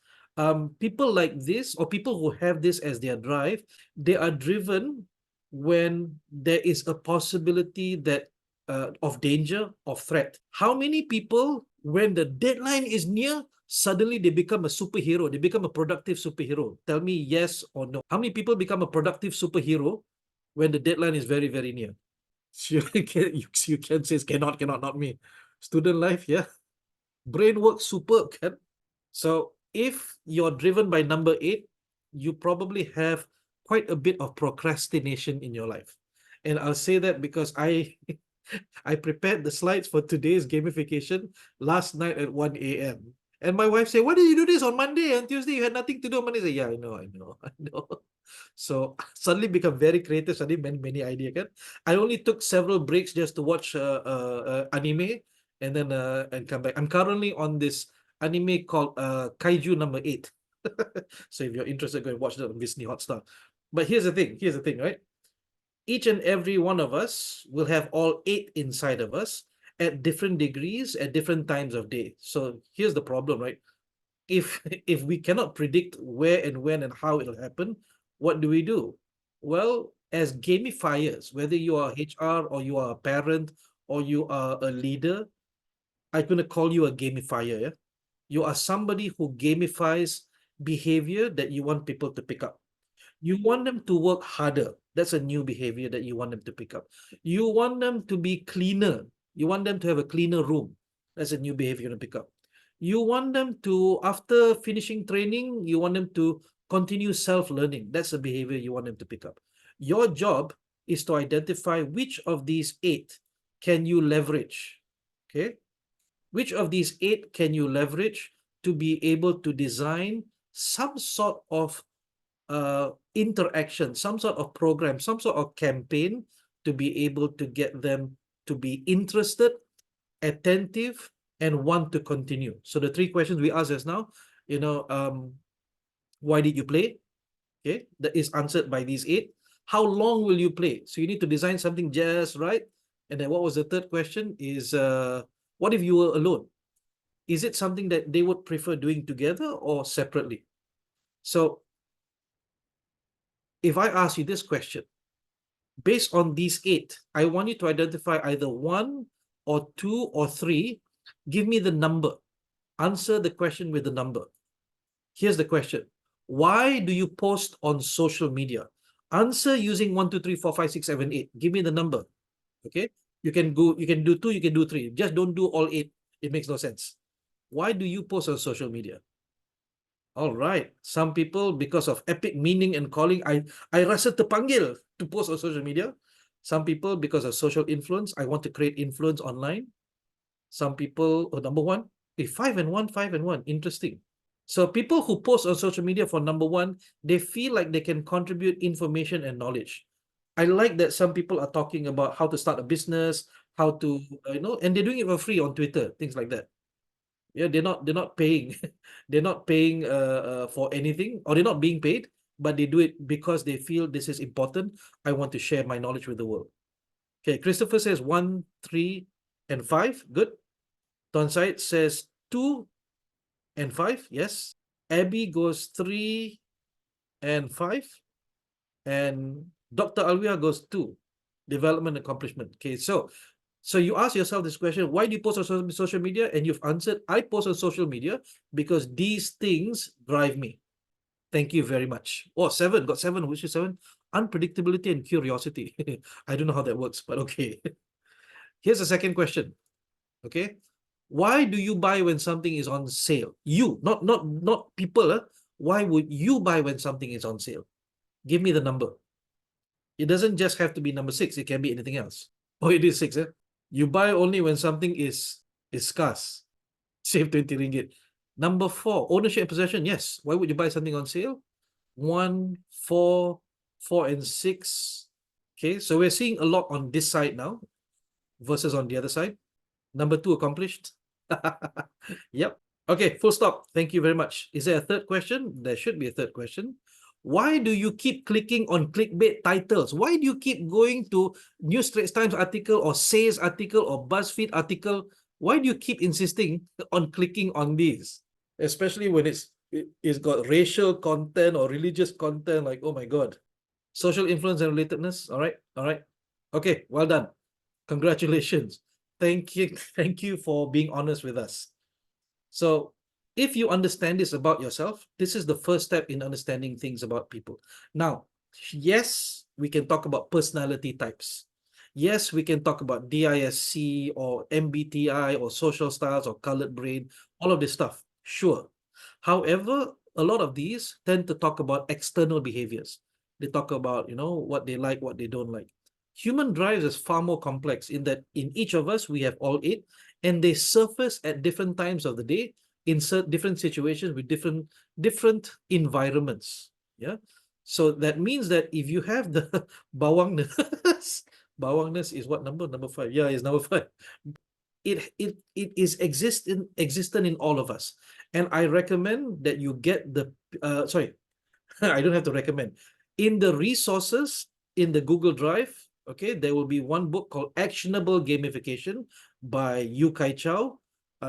People like this, or people who have this as their drive, they are driven when there is a possibility that of danger, of threat. How many people, when the deadline is near, suddenly they become a superhero, they become a productive superhero? Tell me yes or no. How many people become a productive superhero when the deadline is very, very near? You can say cannot, not me. Student life, yeah. Brain work superb, can. So if you're driven by number 8, you probably have quite a bit of procrastination in your life. And I'll say that because I I prepared the slides for today's gamification last night at 1 a.m. And my wife said, "Why did you do this on Monday and Tuesday? You had nothing to do on Monday." I said, "Yeah, I know, I know." So suddenly become very creative, suddenly many idea kan. I only took several breaks just to watch anime and then and come back. I'm currently on this anime called Kaiju number 8. So if you're interested, go and watch that on Disney Hotstar. But here's the thing, right? Each and every one of us will have all 8 inside of us at different degrees at different times of day. So here's the problem, right? If if we cannot predict where and when and how it'll happen, what do? Well, as gamifiers, whether you are HR or you are a parent or you are a leader, I'm going to call you a gamifier. Yeah? You are somebody who gamifies behavior that you want people to pick up. You want them to work harder. That's a new behavior that you want them to pick up. You want them to be cleaner. You want them to have a cleaner room. That's a new behavior to pick up. You want them to, after finishing training, you want them to continue self-learning. That's a behavior you want them to pick up. Your job is to identify which of these 8 can you leverage. Okay? Which of these 8 can you leverage to be able to design some sort of interaction, some sort of program, some sort of campaign to be able to get them to be interested, attentive, and want to continue. So the 3 questions we asked just now, why did you play? Okay, that is answered by these 8. How long will you play? So you need to design something just right. And then what was the 3rd question is, what if you were alone? Is it something that they would prefer doing together or separately? So if I ask you this question, based on these 8, I want you to identify either 1 or 2 or 3. Give me the number. Answer the question with the number. Here's the question. Why do you post on social media? Answer using 1, 2, 3, 4, 5, 6, 7, 8. Give me the number. Okay? You can do 2, you can do 3. Just don't do all 8. It makes no sense. Why do you post on social media? All right. Some people, because of epic meaning and calling, I rasa terpanggil to post on social media. Some people, because of social influence, I want to create influence online. Some people, number 1, 5 and 1, 5 and 1. Interesting. So people who post on social media for number 1, they feel like they can contribute information and knowledge. I like that some people are talking about how to start a business, how to, and they're doing it for free on Twitter, things like that. Yeah, they're not paying, they're not paying for anything, or they're not being paid, but they do it because they feel this is important. I want to share my knowledge with the world. Okay, Christopher says 1, 3, and 5. Good. Tonside says 2 and 5. Yes. Abby goes 3 and 5. And Dr. Alvia goes 2. Development accomplishment. Okay, so you ask yourself this question, why do you post on social media? And you've answered, I post on social media because these things drive me. Thank you very much. Oh, 7, got 7, which is 7. Unpredictability and curiosity. I don't know how that works, but okay. Here's the second question. Okay. Why do you buy when something is on sale? You, not people. Why would you buy when something is on sale? Give me the number. It doesn't just have to be number 6. It can be anything else. Oh, it is 6. You buy only when something is scarce. Save 20 ringgit. Number 4, ownership and possession. Yes. Why would you buy something on sale? 1, 4, 4 and 6. Okay, so we're seeing a lot on this side now versus on the other side. Number 2 accomplished. Yep. Okay, full stop. Thank you very much. Is there a 3rd question? There should be a 3rd question. Why do you keep clicking on clickbait titles? Why do you keep going to New Straits Times article or Say's article or BuzzFeed article? Why do you keep insisting on clicking on these? Especially when it's got racial content or religious content, like, oh my God. Social influence and relatedness. All right. All right. Okay. Well done. Congratulations. Thank you. Thank you for being honest with us. So if you understand this about yourself, this is the first step in understanding things about people. Now, yes, we can talk about personality types. Yes, we can talk about DISC or MBTI or social styles or colored brain, all of this stuff. Sure. However, a lot of these tend to talk about external behaviors. They talk about, what they like, what they don't like. Human drives is far more complex in that in each of us, we have all eight, and they surface at different times of the day in different situations with different environments. Yeah. So that means that if you have the bawangness, bawangness is what number? Number 5. Yeah, it's number 5. It is existent in all of us. And I recommend that you get the sorry, I don't have to recommend. In the resources in the Google Drive, okay, there will be one book called Actionable Gamification by Yu Kai Chow.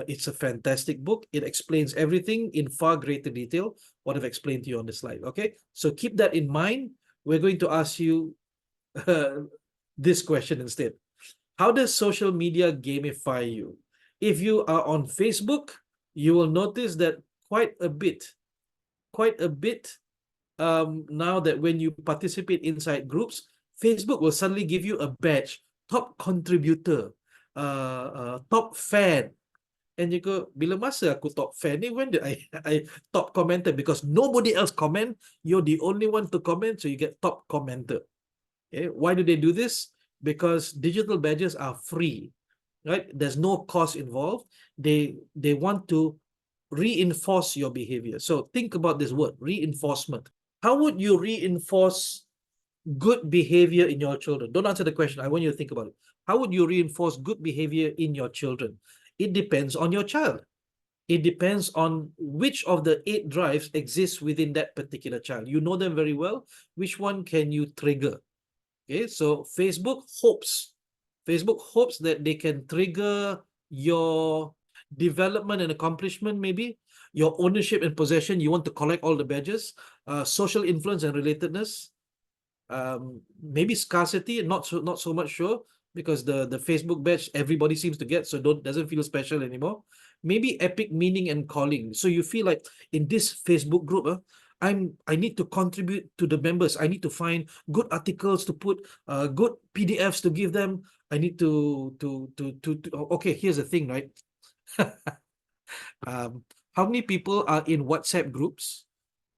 It's a fantastic book. It explains everything in far greater detail, what I've explained to you on the slide. Okay, so keep that in mind. We're going to ask you this question instead. How does social media gamify you? If you are on Facebook, you will notice that quite a bit now that when you participate inside groups, Facebook will suddenly give you a badge, top contributor, top fan. And you go, bila masa aku top fan ni, when did I top commenter? Because nobody else comment, you're the only one to comment, so you get top commenter. Okay, why do they do this? Because digital badges are free, right? There's no cost involved. They want to reinforce your behavior. So think about this word, reinforcement. How would you reinforce good behavior in your children? Don't answer the question. I want you to think about it. How would you reinforce good behavior in your children? It depends on your child. It depends on which of the 8 drives exists within that particular child. You know them very well. Which one can you trigger? Okay, so Facebook hopes that they can trigger your development and accomplishment, maybe your ownership and possession. You want to collect all the badges, social influence and relatedness, maybe scarcity, not so much sure, because the Facebook badge everybody seems to get, so doesn't feel special anymore. Maybe epic meaning and calling. So you feel like in this Facebook group, I need to contribute to the members. I need to find good articles to put, good PDFs to give them. I need to okay, here's the thing, right? How many people are in WhatsApp groups?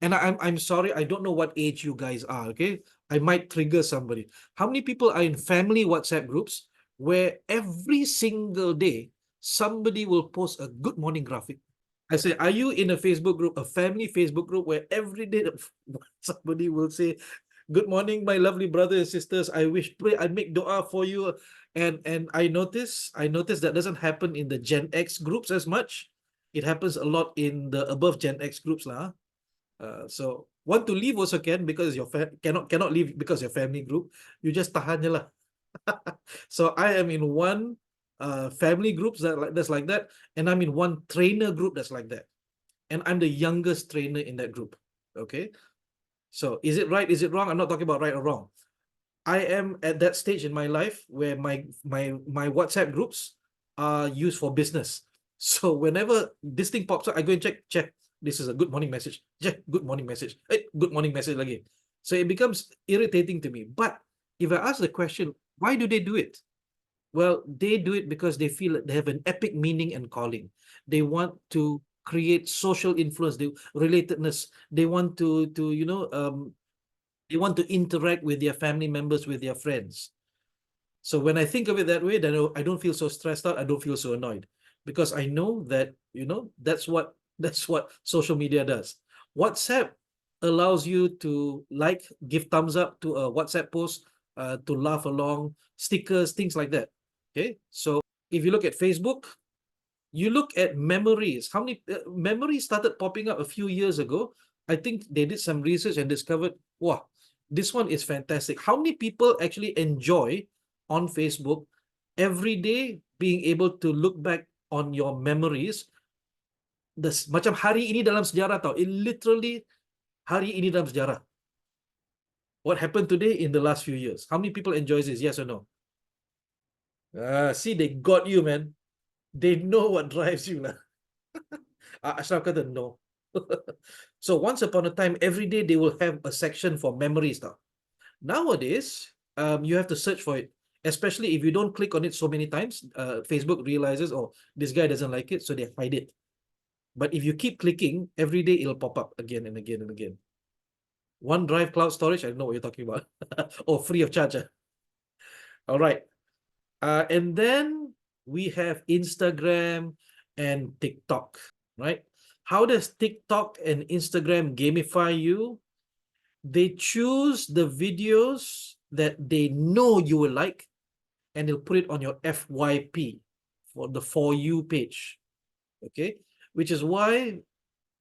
And I'm sorry, I don't know what age you guys are, okay? I might trigger somebody. How many people are in family WhatsApp groups where every single day somebody will post a good morning graphic? I say, are you in a Facebook group, a family Facebook group, where every day somebody will say, "Good morning, my lovely brothers and sisters. I make dua for you." And I notice that doesn't happen in the Gen X groups as much. It happens a lot in the above Gen X groups, lah. So want to leave also can, because your cannot leave because your family group. You just tahan je lah. So I am in one family groups that's like that, and I'm in one trainer group that's like that, and I'm the youngest trainer in that group. Okay, so is it right? Is it wrong? I'm not talking about right or wrong. I am at that stage in my life where my WhatsApp groups are used for business. So whenever this thing pops up, I go and check. This is a good morning message. Check, good morning message. Hey, good morning message again. So it becomes irritating to me. But if I ask the question, why do they do it? Well, they do it because they feel that they have an epic meaning and calling. They want to create social influence, relatedness. They want to they want to interact with their family members, with their friends. So when I think of it that way, then I don't feel so stressed out. I don't feel so annoyed, because I know that, that's what social media does. WhatsApp allows you to give thumbs up to a WhatsApp post, to laugh along, stickers, things like that. Okay, so if you look at Facebook, you look at memories. How many memories started popping up a few years ago? I think they did some research and discovered, wow, this one is fantastic. How many people actually enjoy on Facebook every day being able to look back on your memories? Macam hari ini dalam sejarah tau. It literally hari ini dalam sejarah. What happened today in the last few years? How many people enjoys this? Yes or no? See, they got you, man. They know what drives you. Ashraf kata no. So once upon a time, every day they will have a section for memories now. Nowadays, you have to search for it. Especially if you don't click on it so many times, Facebook realizes, oh, this guy doesn't like it, so they hide it. But if you keep clicking, every day it'll pop up again and again and again. OneDrive cloud storage, I don't know what you're talking about. Oh, free of charge. All right. And then we have Instagram and TikTok, right? How does TikTok and Instagram gamify you? They choose the videos that they know you will like, and they'll put it on your FYP, for the For You page. Okay, which is why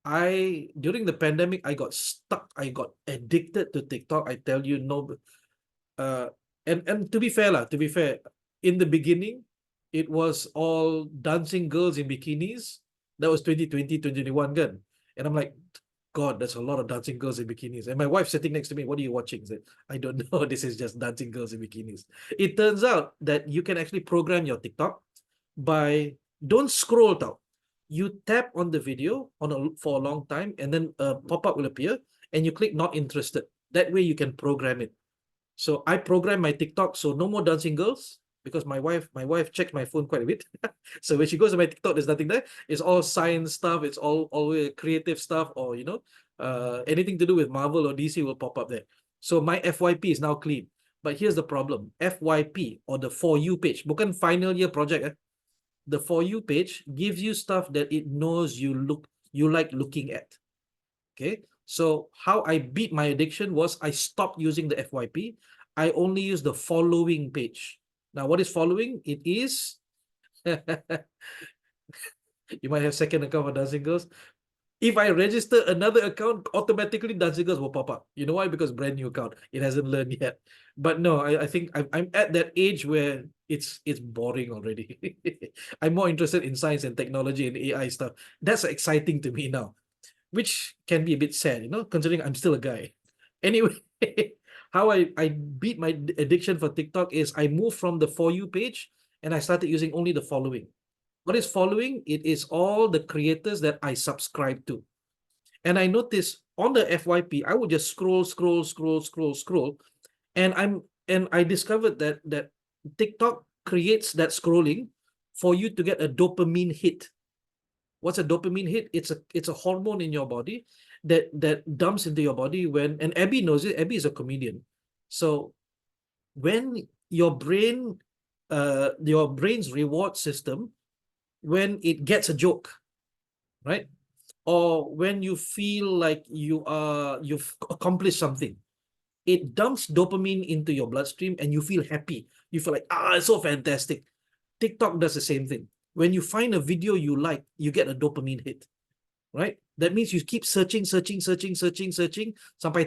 during the pandemic, I got stuck. I got addicted to TikTok. I tell you, no. And to be fair, in the beginning, it was all dancing girls in bikinis. That was 2020, 2021 kan. And I'm like, God, that's a lot of dancing girls in bikinis. And my wife sitting next to me, what are you watching? I said, I don't know. This is just dancing girls in bikinis. It turns out that you can actually program your TikTok by, don't scroll down. You tap on the video for a long time, and then a pop-up will appear, and you click not interested. That way you can program it. So I program my TikTok, so no more dancing girls, because my wife checks my phone quite a bit. So when she goes to my TikTok, there's nothing there. It's all science stuff. It's all creative stuff, or anything to do with Marvel or DC will pop up there. So my FYP is now clean. But here's the problem: FYP, or the For You page, bukan final year project. The For You page gives you stuff that it knows you like looking at. Okay. So how I beat my addiction was I stopped using the FYP. I only use the following page. Now, what is following? It is, you might have second account for Dancing Girls. If I register another account, automatically Dancing Girls will pop up. You know why? Because brand new account. It hasn't learned yet. But no, I think I'm at that age where it's boring already. I'm more interested in science and technology and AI stuff. That's exciting to me now, which can be a bit sad, considering I'm still a guy. Anyway, how I beat my addiction for TikTok is I moved from the For You page and I started using only the following. What is following? It is all the creators that I subscribe to. And I noticed on the FYP, I would just scroll, and I discovered that TikTok creates that scrolling for you to get a dopamine hit. What's a dopamine hit? It's a hormone in your body that dumps into your body and Abby knows it. Abby is a comedian. So when your brain's reward system, when it gets a joke, right? Or when you feel like you've accomplished something, it dumps dopamine into your bloodstream and you feel happy. You feel like, it's so fantastic. TikTok does the same thing. When you find a video you like, you get a dopamine hit, right? That means you keep searching sampai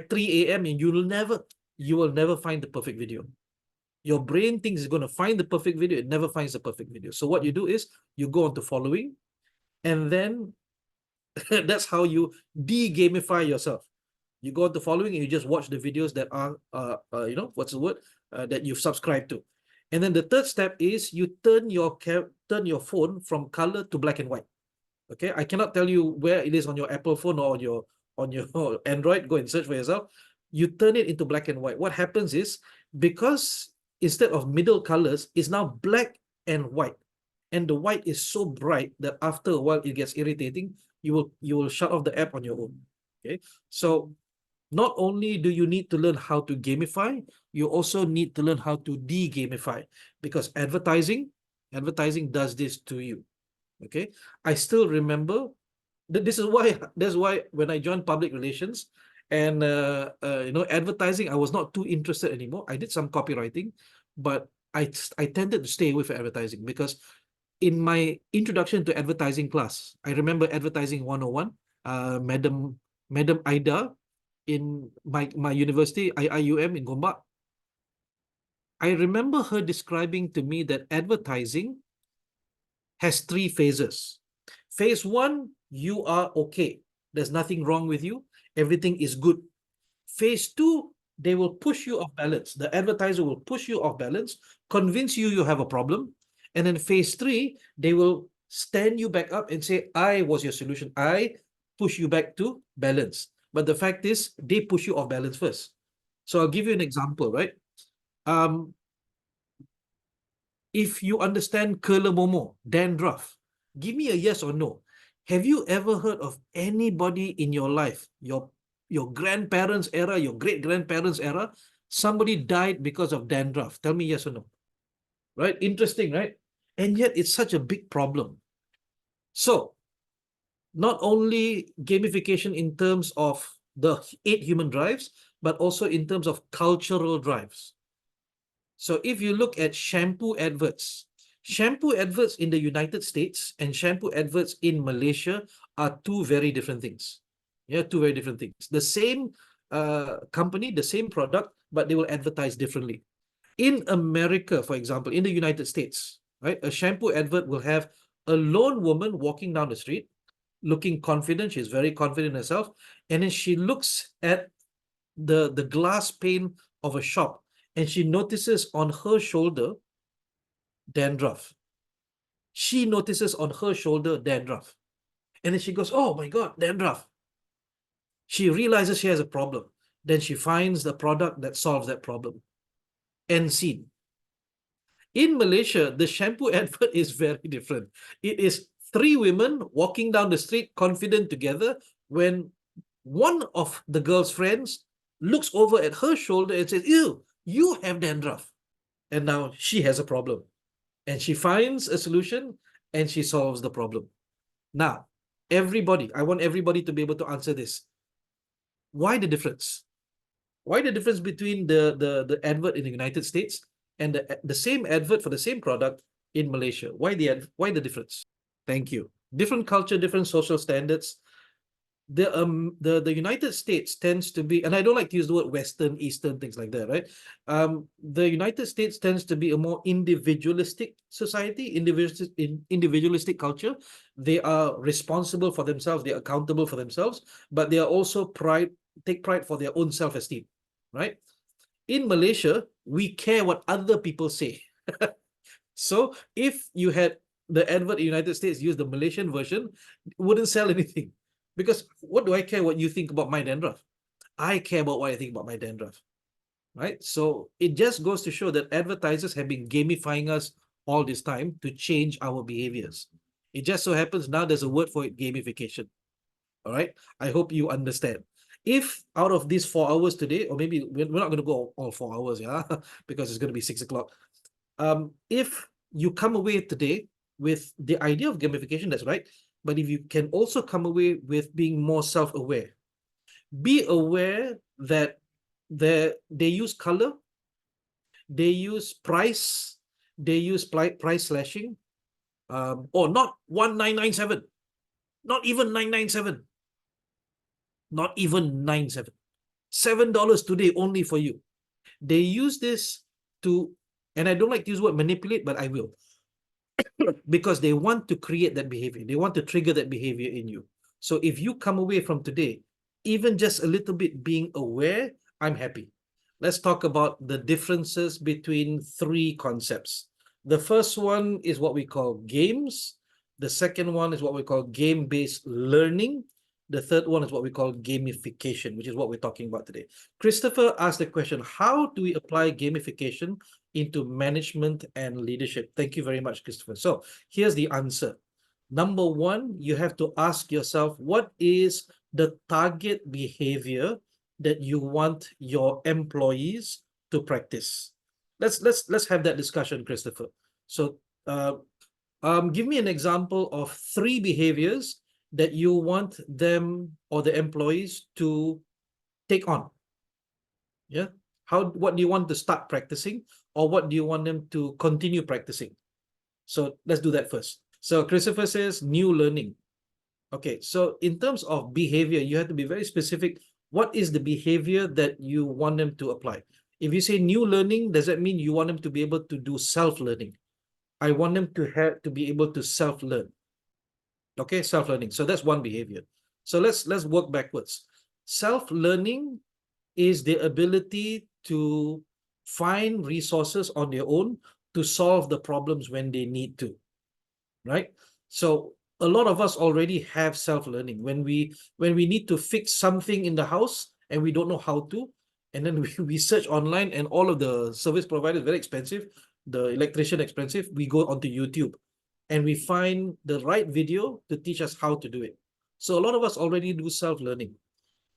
3 a.m. and you will never find the perfect video. Your brain thinks it's going to find the perfect video. It never finds the perfect video. So what you do is you go on to following, and then that's how you de-gamify yourself. You go on to following and you just watch the videos that are, that you've subscribed to. And then the third step is you turn your phone from color to black and white. Okay, I cannot tell you where it is on your Apple phone or on your Android. Go and search for yourself. You turn it into black and white. What happens is, because instead of middle colors, it's now black and white, and the white is so bright that after a while it gets irritating. You will shut off the app on your own. Okay, so not only do you need to learn how to gamify, you also need to learn how to de-gamify, because advertising does this to you. Okay, I still remember that's why when I joined public relations and advertising, I was not too interested anymore. I did some copywriting, but I tended to stay away from advertising, because in my introduction to advertising class, I remember advertising 101, Madam Madam Aida in my university, IIUM in Gombak. I remember her describing to me that advertising has 3 phases. Phase 1, you are okay. There's nothing wrong with you. Everything is good. Phase 2, they will push you off balance. The advertiser will push you off balance, convince you you have a problem. And then phase 3, they will stand you back up and say, I was your solution. I push you back to balance. But the fact is, they push you off balance first. So I'll give you an example, right? Um, if you understand curler momo, dandruff, give me a yes or no. Have you ever heard of anybody in your life, your grandparents' era, your great-grandparents' era, somebody died because of dandruff? Tell me yes or no. Right? Interesting, right? And yet it's such a big problem. So, not only gamification in terms of the 8 human drives, but also in terms of cultural drives. So if you look at shampoo adverts in the United States and shampoo adverts in Malaysia are 2 very different things. Yeah, 2 very different things. The same company, the same product, but they will advertise differently. In America, for example, in the United States, right, a shampoo advert will have a lone woman walking down the street, looking confident. She's very confident in herself, and then she looks at the glass pane of a shop, and she notices on her shoulder dandruff. She notices on her shoulder dandruff. And then she goes, oh my God, dandruff. She realizes she has a problem. Then she finds the product that solves that problem. End scene. In Malaysia, the shampoo advert is very different. It is 3 women walking down the street, confident together, when one of the girl's friends looks over at her shoulder and says, ew, you have dandruff. And now she has a problem. And she finds a solution and she solves the problem. Now, I want everybody to be able to answer this. Why the difference? Why the difference between the advert in the United States and the same advert for the same product in Malaysia? Why the difference? Thank you. Different culture, different social standards. The United States tends to be, and I don't like to use the word Western, Eastern, things like that, right? The United States tends to be a more individualistic society, individualistic culture. They are responsible for themselves, they're accountable for themselves, but they are also take pride for their own self-esteem, right? In Malaysia, we care what other people say. So if you had the advert in the United States use the Malaysian version, it wouldn't sell anything. Because what do I care what you think about my dandruff? I care about what I think about my dandruff, right? So it just goes to show that advertisers have been gamifying us all this time to change our behaviors. It just so happens now there's a word for it, gamification. All right. I hope you understand. If out of these 4 hours today, or maybe we're not going to go all 4 hours, yeah, because it's going to be 6 o'clock. If you come away today with the idea of gamification, that's right. But if you can also come away with being more self-aware, be aware that they use color, they use price, they use price slashing, or not 1997, not even 997, not even 97, $7 today only for you. They use this to, and I don't like to use the word manipulate, but I will. Because they want to create that behavior. They want to trigger that behavior in you. So if you come away from today, even just a little bit being aware, I'm happy. Let's talk about the differences between 3 concepts. The first one is what we call games. The second one is what we call game-based learning. The third one is what we call gamification, which is what we're talking about today. Christopher asked the question, how do we apply gamification into management and leadership? Thank you very much, Christopher. So here's the answer. Number 1, you have to ask yourself, what is the target behavior that you want your employees to practice? Let's have that discussion, Christopher. So give me an example of 3 behaviors that you want them or the employees to take on. Yeah. What do you want to start practicing, or what do you want them to continue practicing? So let's do that first. So Christopher says new learning. Okay, so in terms of behavior, you have to be very specific. What is the behavior that you want them to apply? If you say new learning, does that mean you want them to be able to do self-learning? I want them to have to be able to self-learn. Okay, self-learning. So that's one behavior. So let's work backwards. Self-learning is the ability to find resources on their own to solve the problems when they need to, right? So a lot of us already have self-learning. When we need to fix something in the house and we don't know how to, and then we search online, and all of the service providers very expensive, the electrician expensive, we go onto YouTube and we find the right video to teach us how to do it. So a lot of us already do self-learning.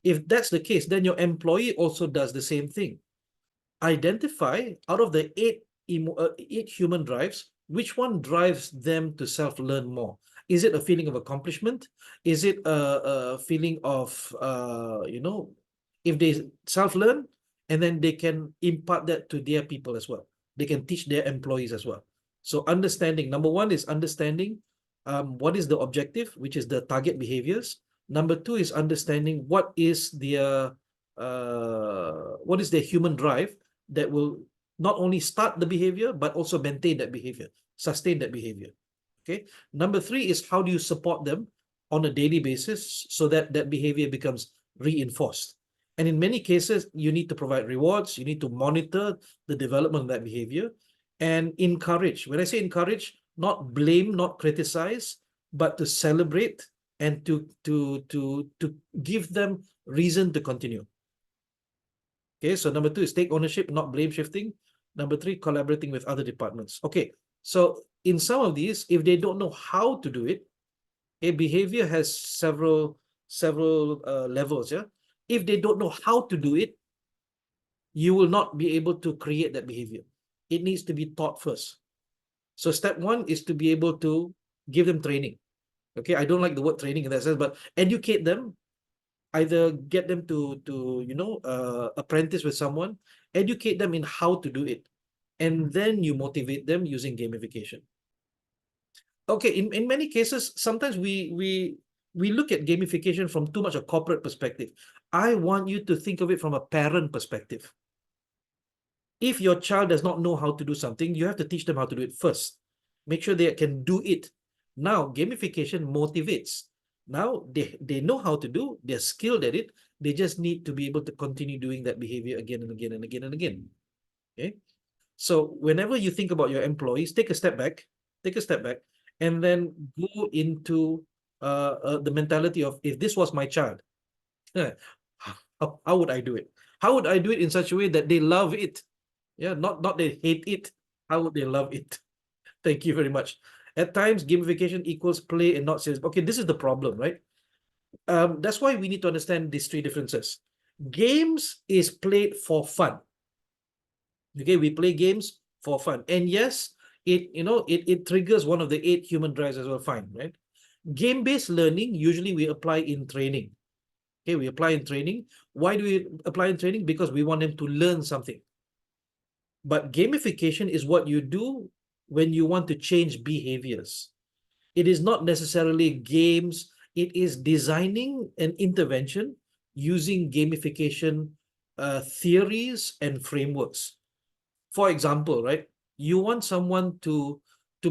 If that's the case, then your employee also does the same thing. Identify out of the eight human drives, which one drives them to self-learn more. Is it a feeling of accomplishment? Is it a feeling of if they self-learn, and then they can impart that to their people as well, they can teach their employees as well. So understanding, number one is understanding what is the objective, which is the target behaviors. Number two is understanding what is their human drive that will not only start the behavior, but also maintain that behavior, sustain that behavior. Okay. Number three is how do you support them on a daily basis so that that behavior becomes reinforced. And in many cases, you need to provide rewards, you need to monitor the development of that behavior and encourage. When I say encourage, not blame, not criticize, but to celebrate and to give them reason to continue. Okay, so number two is take ownership, not blame shifting. Number three, collaborating with other departments. Okay, so in some of these, if they don't know how to do it, a behavior has several levels. Yeah, if they don't know how to do it, you will not be able to create that behavior. It needs to be taught first. So step one is to be able to give them training. Okay, I don't like the word training in that sense, but educate them. Either get them to apprentice with someone, educate them in how to do it, and then you motivate them using gamification. Okay, in many cases, sometimes we look at gamification from too much a corporate perspective. I want you to think of it from a parent perspective. If your child does not know how to do something, you have to teach them how to do it first. Make sure they can do it. Now, gamification motivates. Now they know how to do, they're skilled at it. They just need to be able to continue doing that behavior again and again and again and again. Okay. So whenever you think about your employees, take a step back, and then go into the mentality of, if this was my child, how would I do it? How would I do it in such a way that they love it? Yeah, not they hate it. How would they love it? Thank you very much. At times, gamification equals play and not sales. Okay, this is the problem, right? That's why we need to understand these three differences. Games is played for fun. Okay, we play games for fun. And yes, it triggers one of the 8 human drives as well, fine, right? Game-based learning, usually we apply in training. Okay, we apply in training. Why do we apply in training? Because we want them to learn something. But gamification is what you do when you want to change behaviors. It is not necessarily games. It is designing an intervention using gamification theories and frameworks. For example, right? You want someone to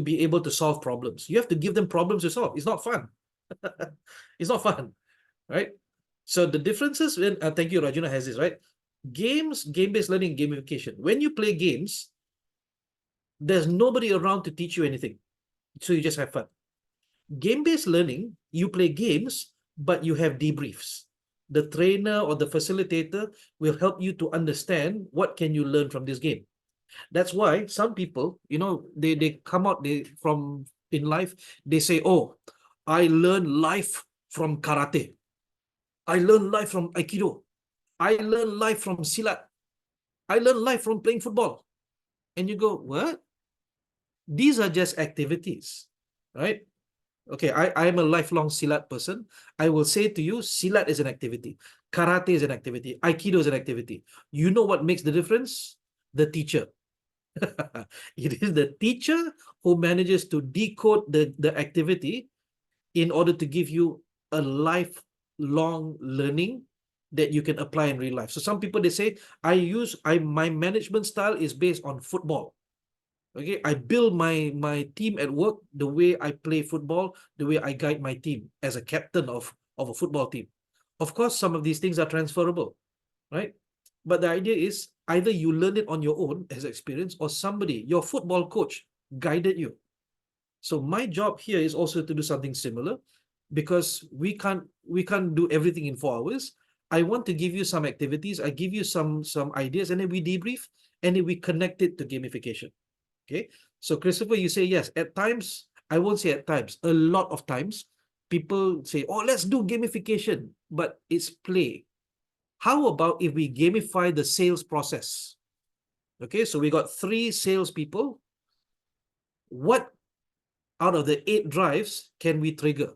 be able to solve problems. You have to give them problems to solve. It's not fun. It's not fun, right? So the differences when thank you, Rajuna has this, right? Games, game-based learning, gamification. When you play games, there's nobody around to teach you anything. So you just have fun. Game-based learning, you play games, but you have debriefs. The trainer or the facilitator will help you to understand what can you learn from this game. That's why some people, they come out from in life, they say, oh, I learned life from karate. I learned life from Aikido. I learned life from Silat. I learned life from playing football. And you go, what? These are just activities, right? Okay, I'm a lifelong Silat person. I will say to you, Silat is an activity. Karate is an activity. Aikido is an activity. You know what makes the difference? The teacher. It is the teacher who manages to decode the activity in order to give you a lifelong learning that you can apply in real life. So some people, they say, my management style is based on football. Okay, I build my team at work the way I play football, the way I guide my team as a captain of a football team. Of course, some of these things are transferable, right? But the idea is either you learn it on your own as experience, or somebody, your football coach, guided you. So my job here is also to do something similar, because we can't do everything in 4 hours. I want to give you some activities, I give you some ideas, and then we debrief, and then we connect it to gamification. Okay. So Christopher, you say yes. At times, I won't say at times, a lot of times, people say, oh, let's do gamification, but it's play. How about if we gamify the sales process? Okay, so we got 3 salespeople. What out of the 8 drives can we trigger?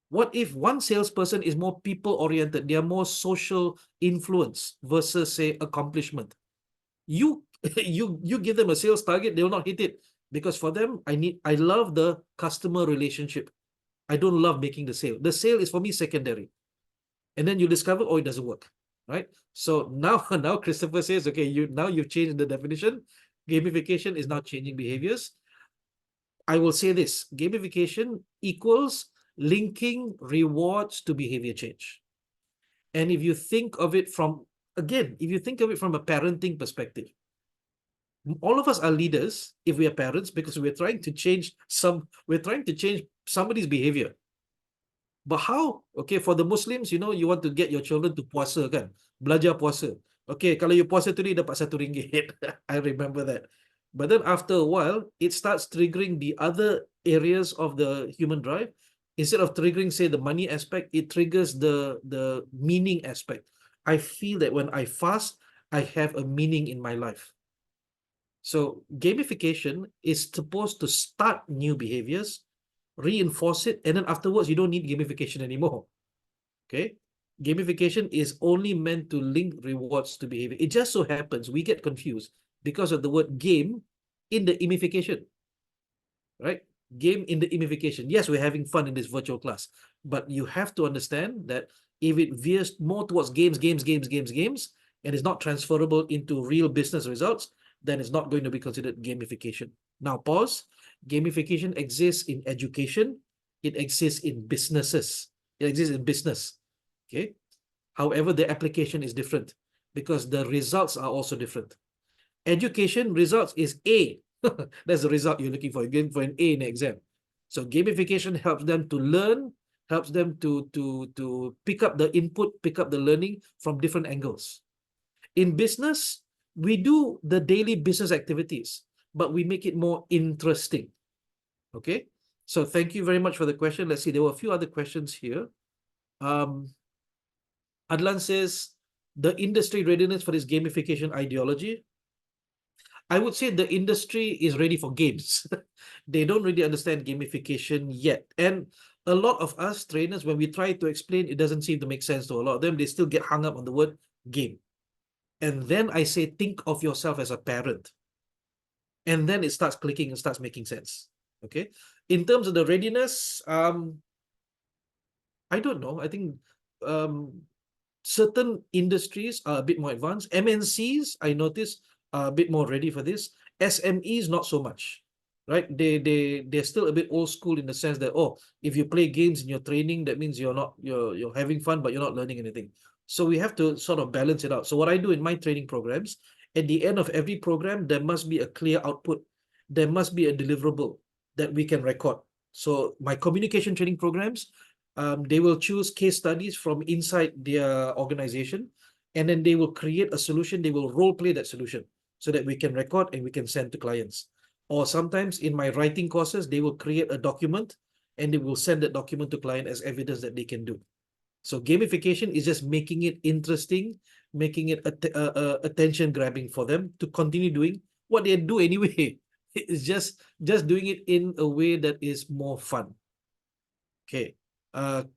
What if one salesperson is more people-oriented, they are more social influence versus, say, accomplishment? You you give them a sales target, they will not hit it, because for them, I love the customer relationship. I don't love making the sale. The sale is for me secondary. And then you discover, oh, it doesn't work, right? So now now Christopher says, okay, you've changed the definition. Gamification is now changing behaviors. I will say this: gamification equals linking rewards to behavior change. And if you think of it from, again, if you think of it from a parenting perspective, all of us are leaders if we are parents, because we're trying to change somebody's behavior. But how? Okay, for the Muslims, you want to get your children to puasa, kan? Belajar puasa. Okay, kalau you puasa today, dapat RM1. I remember that. But then after a while, it starts triggering the other areas of the human drive. Instead of triggering, say, the money aspect, it triggers the meaning aspect. I feel that when I fast, I have a meaning in my life. So gamification is supposed to start new behaviors, reinforce it, and then afterwards you don't need gamification anymore. Okay? Gamification is only meant to link rewards to behavior. It just so happens we get confused because of the word game in the gamification. Right? Game in the gamification. Yes, we're having fun in this virtual class, but you have to understand that if it veers more towards games, and is not transferable into real business results, then it's not going to be considered gamification. Now, pause. Gamification exists in education. It exists in businesses. It exists in business. Okay. However, the application is different because the results are also different. Education results is A. That's the result you're looking for. You're going for an A in the exam. So gamification helps them to learn, helps them to pick up the input, pick up the learning from different angles. In business, we do the daily business activities, but we make it more interesting. Okay. So thank you very much for the question. Let's see. There were a few other questions here. Adlan says, the industry readiness for this gamification ideology. I would say the industry is ready for games. They don't really understand gamification yet. And a lot of us trainers, when we try to explain, it doesn't seem to make sense to a lot of them. They still get hung up on the word game. And then I say, think of yourself as a parent. And then it starts clicking and starts making sense. Okay. In terms of the readiness, I don't know. I think certain industries are a bit more advanced. MNCs, I notice, are a bit more ready for this. SMEs, not so much. Right? They're still a bit old school in the sense that, oh, if you play games in your training, that means you're having fun, but you're not learning anything. So we have to sort of balance it out. So what I do in my training programs, at the end of every program, there must be a clear output. There must be a deliverable that we can record. So my communication training programs, they will choose case studies from inside their organization, and then they will create a solution. They will role play that solution so that we can record and we can send to clients. Or sometimes in my writing courses, they will create a document and they will send that document to client as evidence that they can do. So gamification is just making it interesting, making it attention grabbing for them to continue doing what they do anyway. It's just doing it in a way that is more fun. Okay.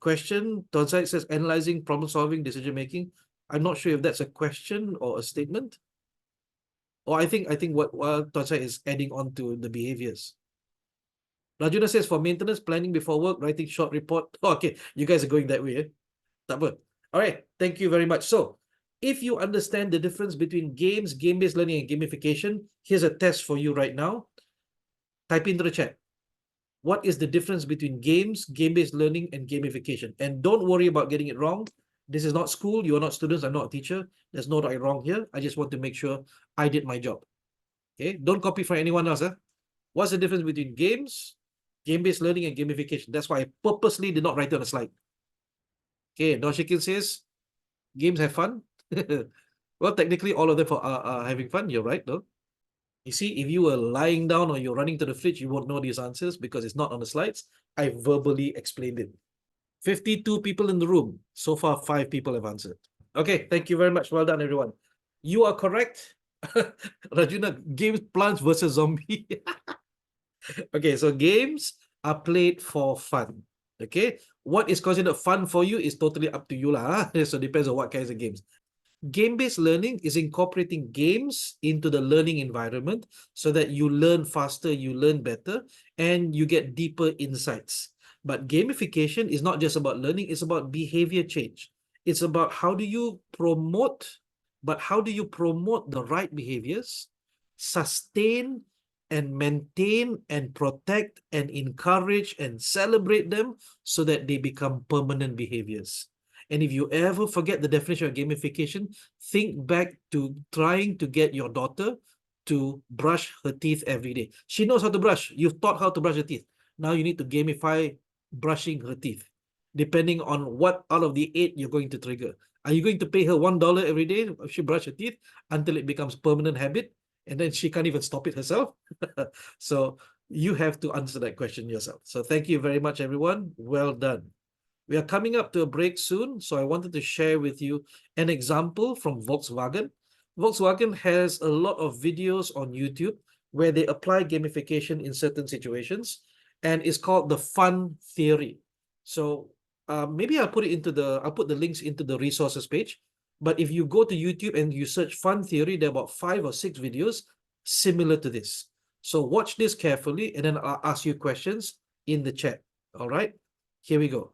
Question, Tonsai says, analyzing, problem solving, decision making. I'm not sure if that's a question or a statement. Or I think what Tonsai is adding on to the behaviors. Rajuna says for maintenance, planning before work, writing short report. Okay, you guys are going that way. Tak apa. All right, thank you very much. So, if you understand the difference between games, game-based learning, and gamification, here's a test for you right now. Type into the chat. What is the difference between games, game-based learning, and gamification? And don't worry about getting it wrong. This is not school. You are not students. I'm not a teacher. There's no right or wrong here. I just want to make sure I did my job. Okay, don't copy from anyone else. What's the difference between games, game-based learning, and gamification? That's why I purposely did not write it on a slide. Okay, Noshikin says, games have fun. Well, technically, all of them are having fun. You're right, though. You see, if you were lying down or you're running to the fridge, you won't know these answers because it's not on the slides. I verbally explained it. 52 people in the room. So far, 5 people have answered. Okay, thank you very much. Well done, everyone. You are correct. Rajuna, games, plants versus zombie. Okay, so games are played for fun. Okay, what is considered fun for you is totally up to you lah. So it depends on what kinds of games. Game-based learning is incorporating games into the learning environment so that you learn faster, you learn better, and you get deeper insights. But gamification is not just about learning, it's about behavior change. It's about how do you promote the right behaviors, sustain and maintain and protect and encourage and celebrate them so that they become permanent behaviors. And if you ever forget the definition of gamification, think back to trying to get your daughter to brush her teeth every day. She knows how to brush. You've taught her to brush her teeth. Now you need to gamify brushing her teeth, depending on what out of the 8 you're going to trigger. Are you going to pay her $1 every day if she brushes her teeth until it becomes permanent habit? And then she can't even stop it herself. So you have to answer that question yourself. So thank you very much, everyone. Well done. We are coming up to a break soon, so I wanted to share with you an example from Volkswagen. Volkswagen has a lot of videos on YouTube where they apply gamification in certain situations, and it's called the fun theory. So maybe I'll put the links into the resources page. But if you go to YouTube and you search fun theory, there are about 5 or 6 videos similar to this. So watch this carefully, and then I'll ask you questions in the chat. All right, here we go.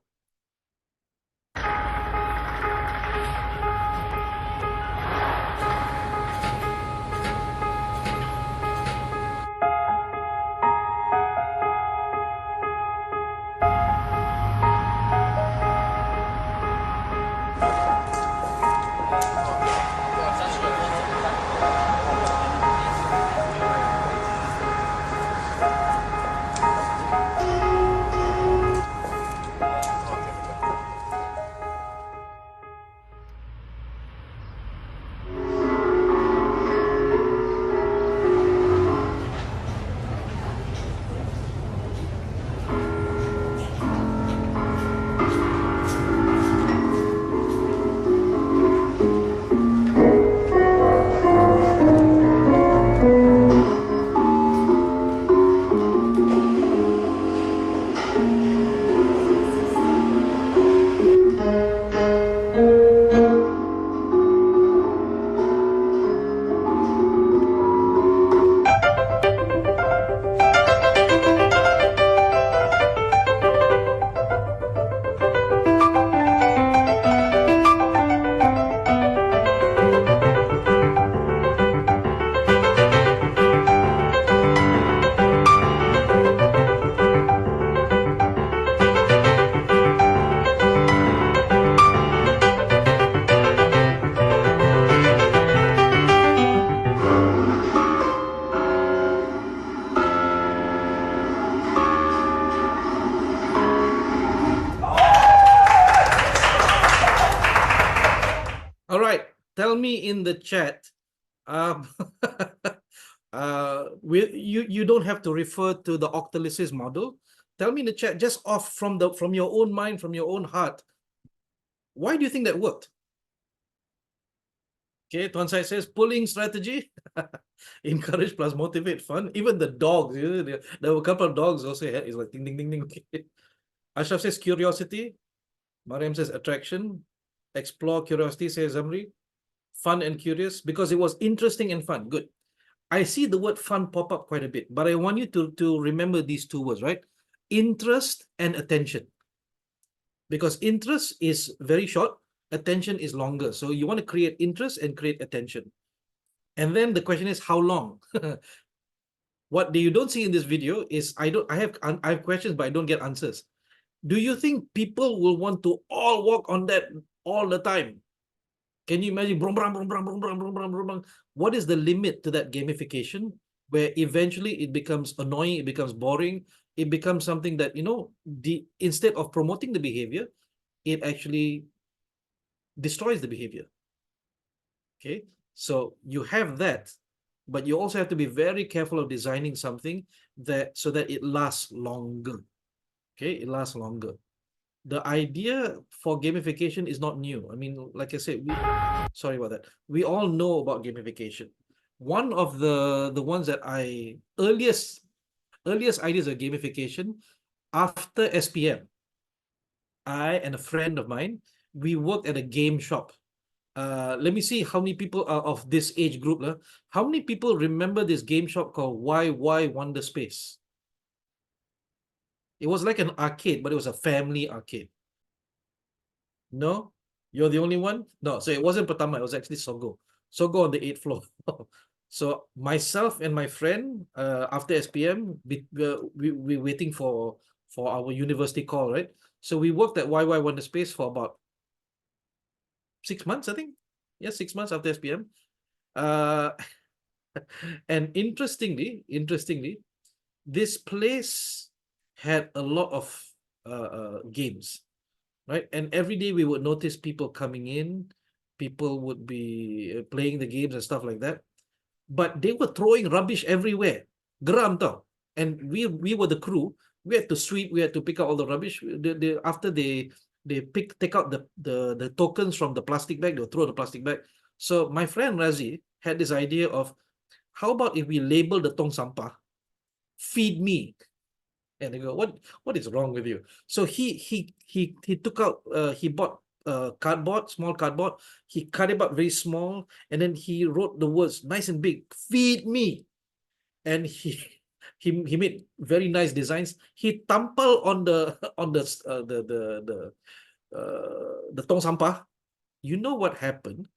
All right, tell me in the chat. You don't have to refer to the Octalysis model. Tell me in the chat, just off from your own mind, from your own heart. Why do you think that worked? Okay, Tuan Sai says pulling strategy, encourage plus motivate, fun. Even the dogs, there were a couple of dogs also. It's like ding ding ding ding. Okay. Ashraf says curiosity. Mariam says attraction. Explore curiosity, says Zamri. Fun and curious because it was interesting and fun. Good. I see the word fun pop up quite a bit, but I want you to remember these 2 words, right? interest and attention. Because interest is very short, attention is longer. So you want to create interest and create attention. And then the question is how long? What you don't see in this video is I have questions, but I don't get answers. Do you think people will want to all work on that all the time? Can you imagine? Brum, brum, brum, brum, brum, brum, brum, brum, brum, brum. What is the limit to that gamification where eventually it becomes annoying, it becomes boring, it becomes something that, instead of promoting the behavior, it actually destroys the behavior. Okay, so you have that, but you also have to be very careful of designing something that so that it lasts longer. Okay, it lasts longer. The idea for gamification is not new. I mean, like I said, sorry about that. We all know about gamification. One of the ones that earliest ideas of gamification after SPM, I and a friend of mine, we worked at a game shop. Let me see how many people are of this age group. How many people remember this game shop called YY Wonder Space? It was like an arcade, but it was a family arcade. No? You're the only one? No, so it wasn't Pertama, it was actually Sogo. Sogo on the 8th floor. So myself and my friend, after SPM, we waiting for our university call, right? So we worked at YY Wonder Space for about 6 months, I think. Yeah, 6 months after SPM. And interestingly, this place had a lot of games, right? And every day we would notice people coming in, people would be playing the games and stuff like that. But they were throwing rubbish everywhere. Geram tau. And we were the crew. We had to sweep, we had to pick up all the rubbish. After they take out the tokens from the plastic bag, they'll throw the plastic bag. So my friend Razi had this idea of, how about if we label the tong sampah, feed me? And they go, what is wrong with you? So he took out, he bought cardboard, small cardboard. He cut it up very small, and then he wrote the words nice and big, feed me. And he made very nice designs. He tampal on the tong sampah. You know what happened?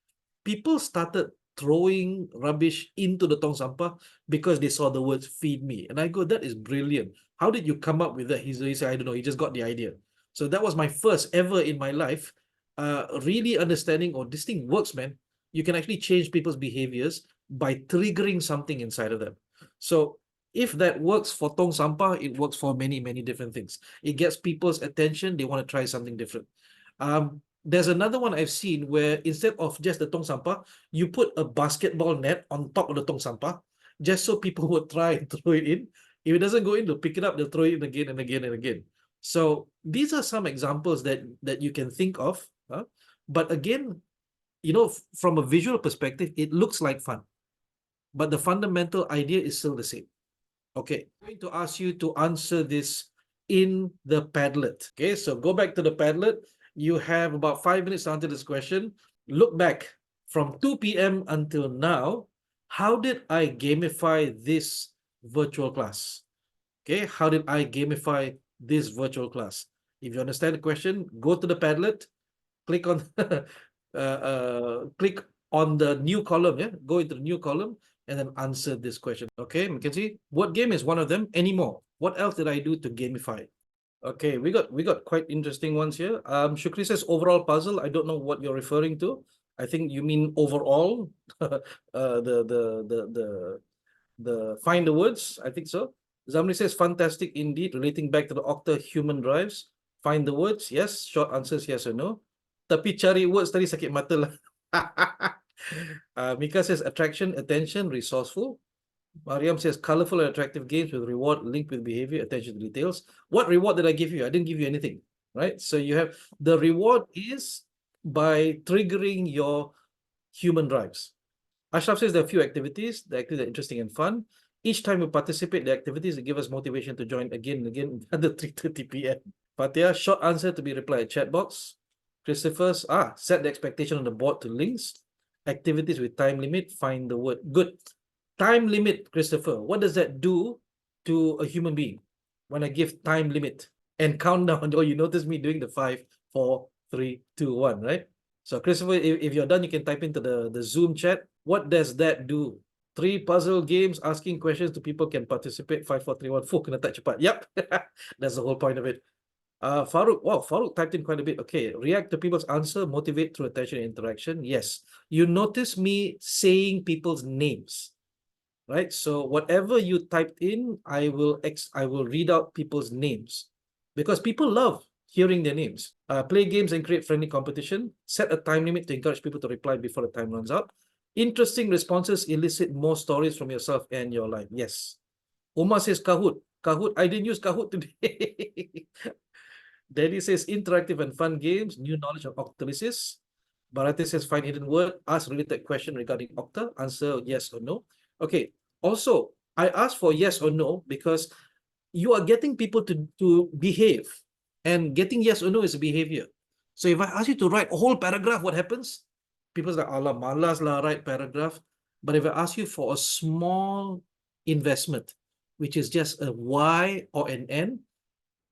People started throwing rubbish into the tong sampah because they saw the words feed me. And I go, that is brilliant. How did you come up with that? He said, I don't know, he just got the idea. So that was my first ever in my life, really understanding, oh, this thing works, man. You can actually change people's behaviors by triggering something inside of them. So if that works for tong sampah, it works for many, many different things. It gets people's attention. They want to try something different. There's another one I've seen where instead of just the tong sampah, you put a basketball net on top of the tong sampah, just so people would try and throw it in. If it doesn't go in, they'll pick it up, they'll throw it in again and again and again. So these are some examples that you can think of. But again, from a visual perspective, it looks like fun. But the fundamental idea is still the same. Okay, I'm going to ask you to answer this in the Padlet. Okay, so go back to the Padlet. You have about 5 minutes to answer this question. Look back from 2 p.m. until now. How did I gamify this virtual class? Okay, how did I gamify this virtual class? If you understand the question, go to the Padlet, click on click on the new column. Yeah, go into the new column and then answer this question. Okay, Mackenzie, what game is one of them anymore? What else did I do to gamify? Okay, we got quite interesting ones here. Shukri says overall puzzle. I don't know what you're referring to. I think you mean overall. The find the words. I think so. Zamri says fantastic indeed. Relating back to the Octa human drives. Find the words. Yes. Short answers yes or no. Tapi cari words tadi sakit mata lah. Mika says attraction, attention, resourceful. Mariam says colorful and attractive games with reward linked with behavior, attention to details. What reward did I give you? I didn't give you anything, right? So you have the reward is by triggering your human drives. Ashraf says there are a few activities. The activities are interesting and fun. Each time we participate, the activities give us motivation to join again and again under 3:30 p.m. Fatia, short answer to be replied chat box. Christopher's, set the expectation on the board to links. Activities with time limit, find the word. Good. Time limit, Christopher. What does that do to a human being? when I give time limit and countdown. Oh, you notice me doing the 5, 4, 3, 2, 1, right? So Christopher, if you're done, you can type into the Zoom chat. What does that do? 3 puzzle games, asking questions to people can participate. 5, 4, 3, 1. Fuh, kena type cepat. Yep. That's the whole point of it. Farouk, wow, Farouk typed in quite a bit. Okay, react to people's answer, motivate through attention and interaction. Yes. You notice me saying people's names, right? So whatever you typed in, I will read out people's names because people love hearing their names. Play games and create friendly competition. Set a time limit to encourage people to reply before the time runs out. Interesting responses elicit more stories from yourself and your life. Yes. Umar says Kahoot. Kahoot, I didn't use Kahoot today. Daddy says interactive and fun games, new knowledge of octalysis. Bharati says find hidden word, ask related question regarding octa, answer yes or no. Okay, also, I asked for yes or no because you are getting people to behave, and getting yes or no is a behavior. So if I ask you to write a whole paragraph, what happens? People's like, Allah, malas lah, write paragraph. But if I ask you for a small investment, which is just a Y or an N,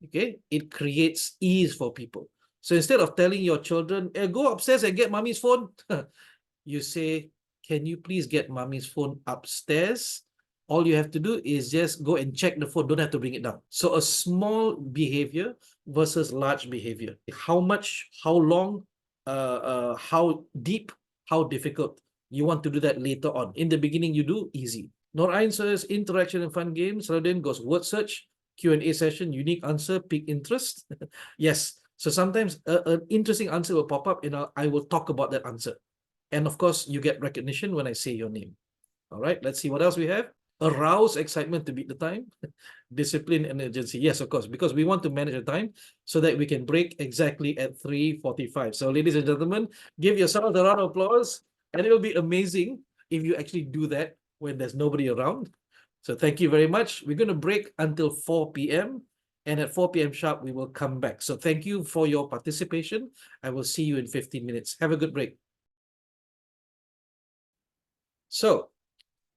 okay, it creates ease for people. So instead of telling your children, go upstairs and get mommy's phone, you say, can you please get mommy's phone upstairs? All you have to do is just go and check the phone, don't have to bring it down. So a small behavior versus large behavior. How much, how long, how deep, how difficult. You want to do that later on. In the beginning, you do easy. Norain says interaction and fun games. Saladin goes word search. Q&A session, unique answer, pique interest. Yes. So sometimes an interesting answer will pop up and I will talk about that answer. And of course, you get recognition when I say your name. All right, let's see what else we have. Arouse excitement to beat the time. Discipline and urgency. Yes, of course, because we want to manage the time so that we can break exactly at 3:45. So ladies and gentlemen, give yourself a round of applause. And it will be amazing if you actually do that when there's nobody around. So thank you very much. We're going to break until 4 p.m. And at 4 p.m. sharp, we will come back. So thank you for your participation. I will see you in 15 minutes. Have a good break. So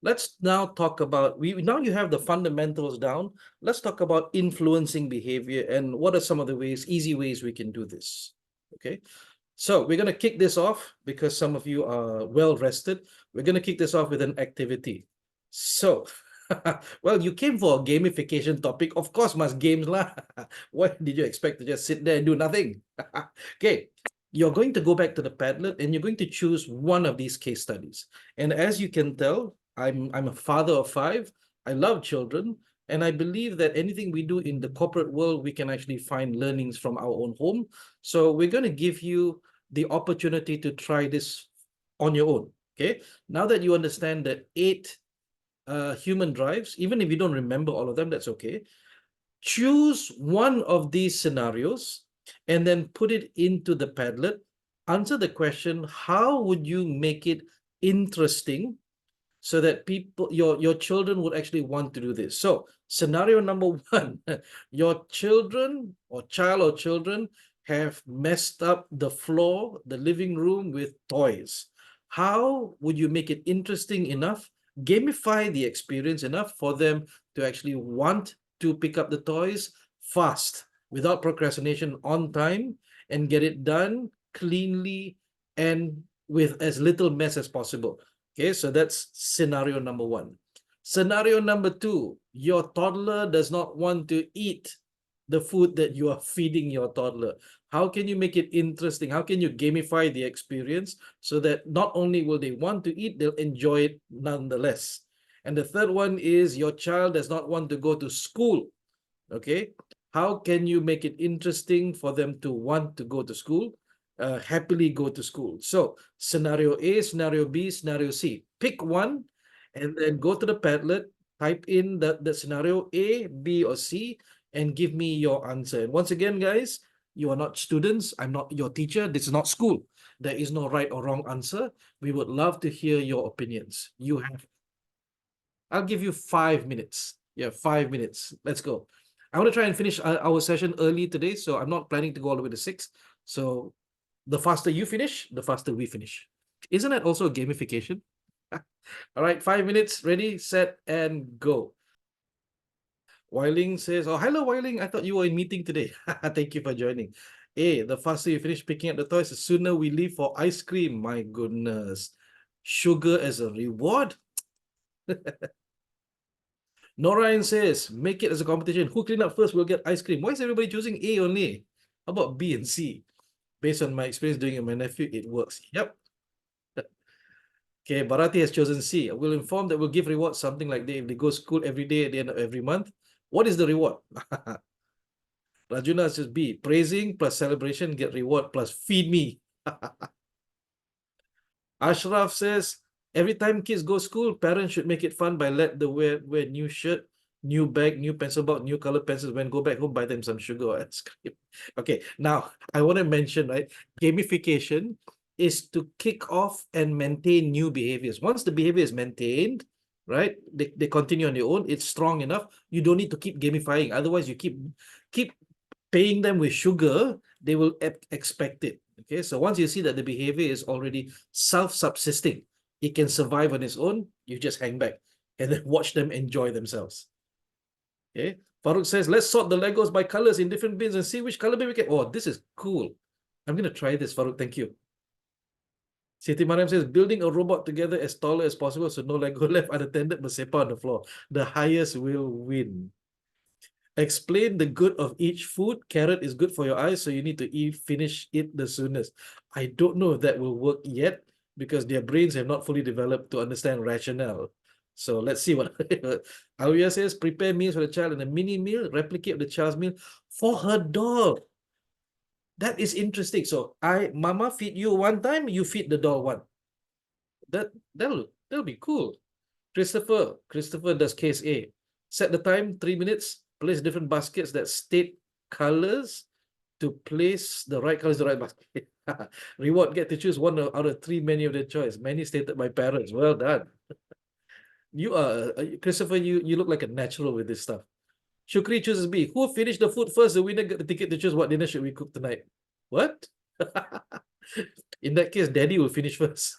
let's now talk about, now you have the fundamentals down. Let's talk about influencing behavior and what are some of the ways, easy ways we can do this. Okay. So we're going to kick this off because some of you are well rested. We're going to kick this off with an activity. So, well, you came for a gamification topic. Of course, must games lah. What did you expect to just sit there and do nothing? Okay, you're going to go back to the Padlet and you're going to choose one of these case studies. And as you can tell, I'm a father of 5. I love children. And I believe that anything we do in the corporate world, we can actually find learnings from our own home. So we're going to give you the opportunity to try this on your own. Okay. Now that you understand the 8 human drives, even if you don't remember all of them, that's okay. Choose one of these scenarios and then put it into the Padlet. Answer the question, how would you make it interesting so that people, your children would actually want to do this? So scenario number 1, your children or child or children have messed up the floor, the living room with toys. How would you make it interesting enough, gamify the experience enough for them to actually want to pick up the toys fast, without procrastination, on time, and get it done cleanly and with as little mess as possible? Okay, so that's scenario number 1. Scenario number 2, your toddler does not want to eat the food that you are feeding your toddler. How can you make it interesting? How can you gamify the experience so that not only will they want to eat, they'll enjoy it nonetheless? And the third one is your child does not want to go to school. Okay, how can you make it interesting for them to want to go to school? Happily go to school. So scenario A, scenario B, scenario C. Pick one and then go to the Padlet, type in the scenario A, B, or C, and give me your answer. And once again, guys, you are not students. I'm not your teacher. This is not school. There is no right or wrong answer. We would love to hear your opinions. I'll give you 5 minutes. Yeah, 5 minutes. Let's go. I want to try and finish our session early today, so I'm not planning to go all the way to 6. So the faster you finish, the faster we finish. Isn't that also a gamification? All right, 5 minutes. Ready, set, and go. Weiling says, oh, hello, Weiling. I thought you were in meeting today. Thank you for joining. A, the faster you finish picking up the toys, the sooner we leave for ice cream. My goodness. Sugar as a reward? Norian says, make it as a competition. Who clean up first will get ice cream. Why is everybody choosing A only? How about B and C? Based on my experience doing it with my nephew, it works. Yep. Okay, Bharati has chosen C. We'll inform that we'll give rewards, something like that if they go school every day at the end of every month. What is the reward? Rajuna says B. Praising plus celebration, get reward plus feed me. Ashraf says, every time kids go school, parents should make it fun by let the wear new shirt, new bag, new pencil box, new color pencils. When go back home, buy them some sugar or ice cream. Okay, now I want to mention, right, gamification is to kick off and maintain new behaviors. Once the behavior is maintained, right, they continue on their own, it's strong enough, you don't need to keep gamifying. Otherwise, you keep paying them with sugar, they will expect it. Okay, so once you see that the behavior is already self-subsisting, it can survive on its own, you just hang back and then watch them enjoy themselves. Okay, Farooq says, let's sort the Legos by colors in different bins and see which color bin we get. Oh, this is cool. I'm going to try this, Farooq. Thank you. Siti Mariam says, building a robot together as taller as possible so no Lego left unattended but sepa on the floor. The highest will win. Explain the good of each food. Carrot is good for your eyes, so you need to finish it the soonest. I don't know if that will work yet because their brains have not fully developed to understand rationale. So let's see what Alia says. Prepare meals for the child and a mini meal, replicate the child's meal for her doll. That is interesting. So Mama feed you one time, you feed the doll one. That'll be cool. Christopher does case A. Set the time, 3 minutes, place different baskets that state colors to place the right colors, the right basket. Reward, get to choose one out of 3 many of their choice. Many stated by parents. Well done. You are, Christopher, you look like a natural with this stuff. Shukri chooses B. Who finished the food first? The winner get the ticket to choose what dinner should we cook tonight. What? In that case, Daddy will finish first.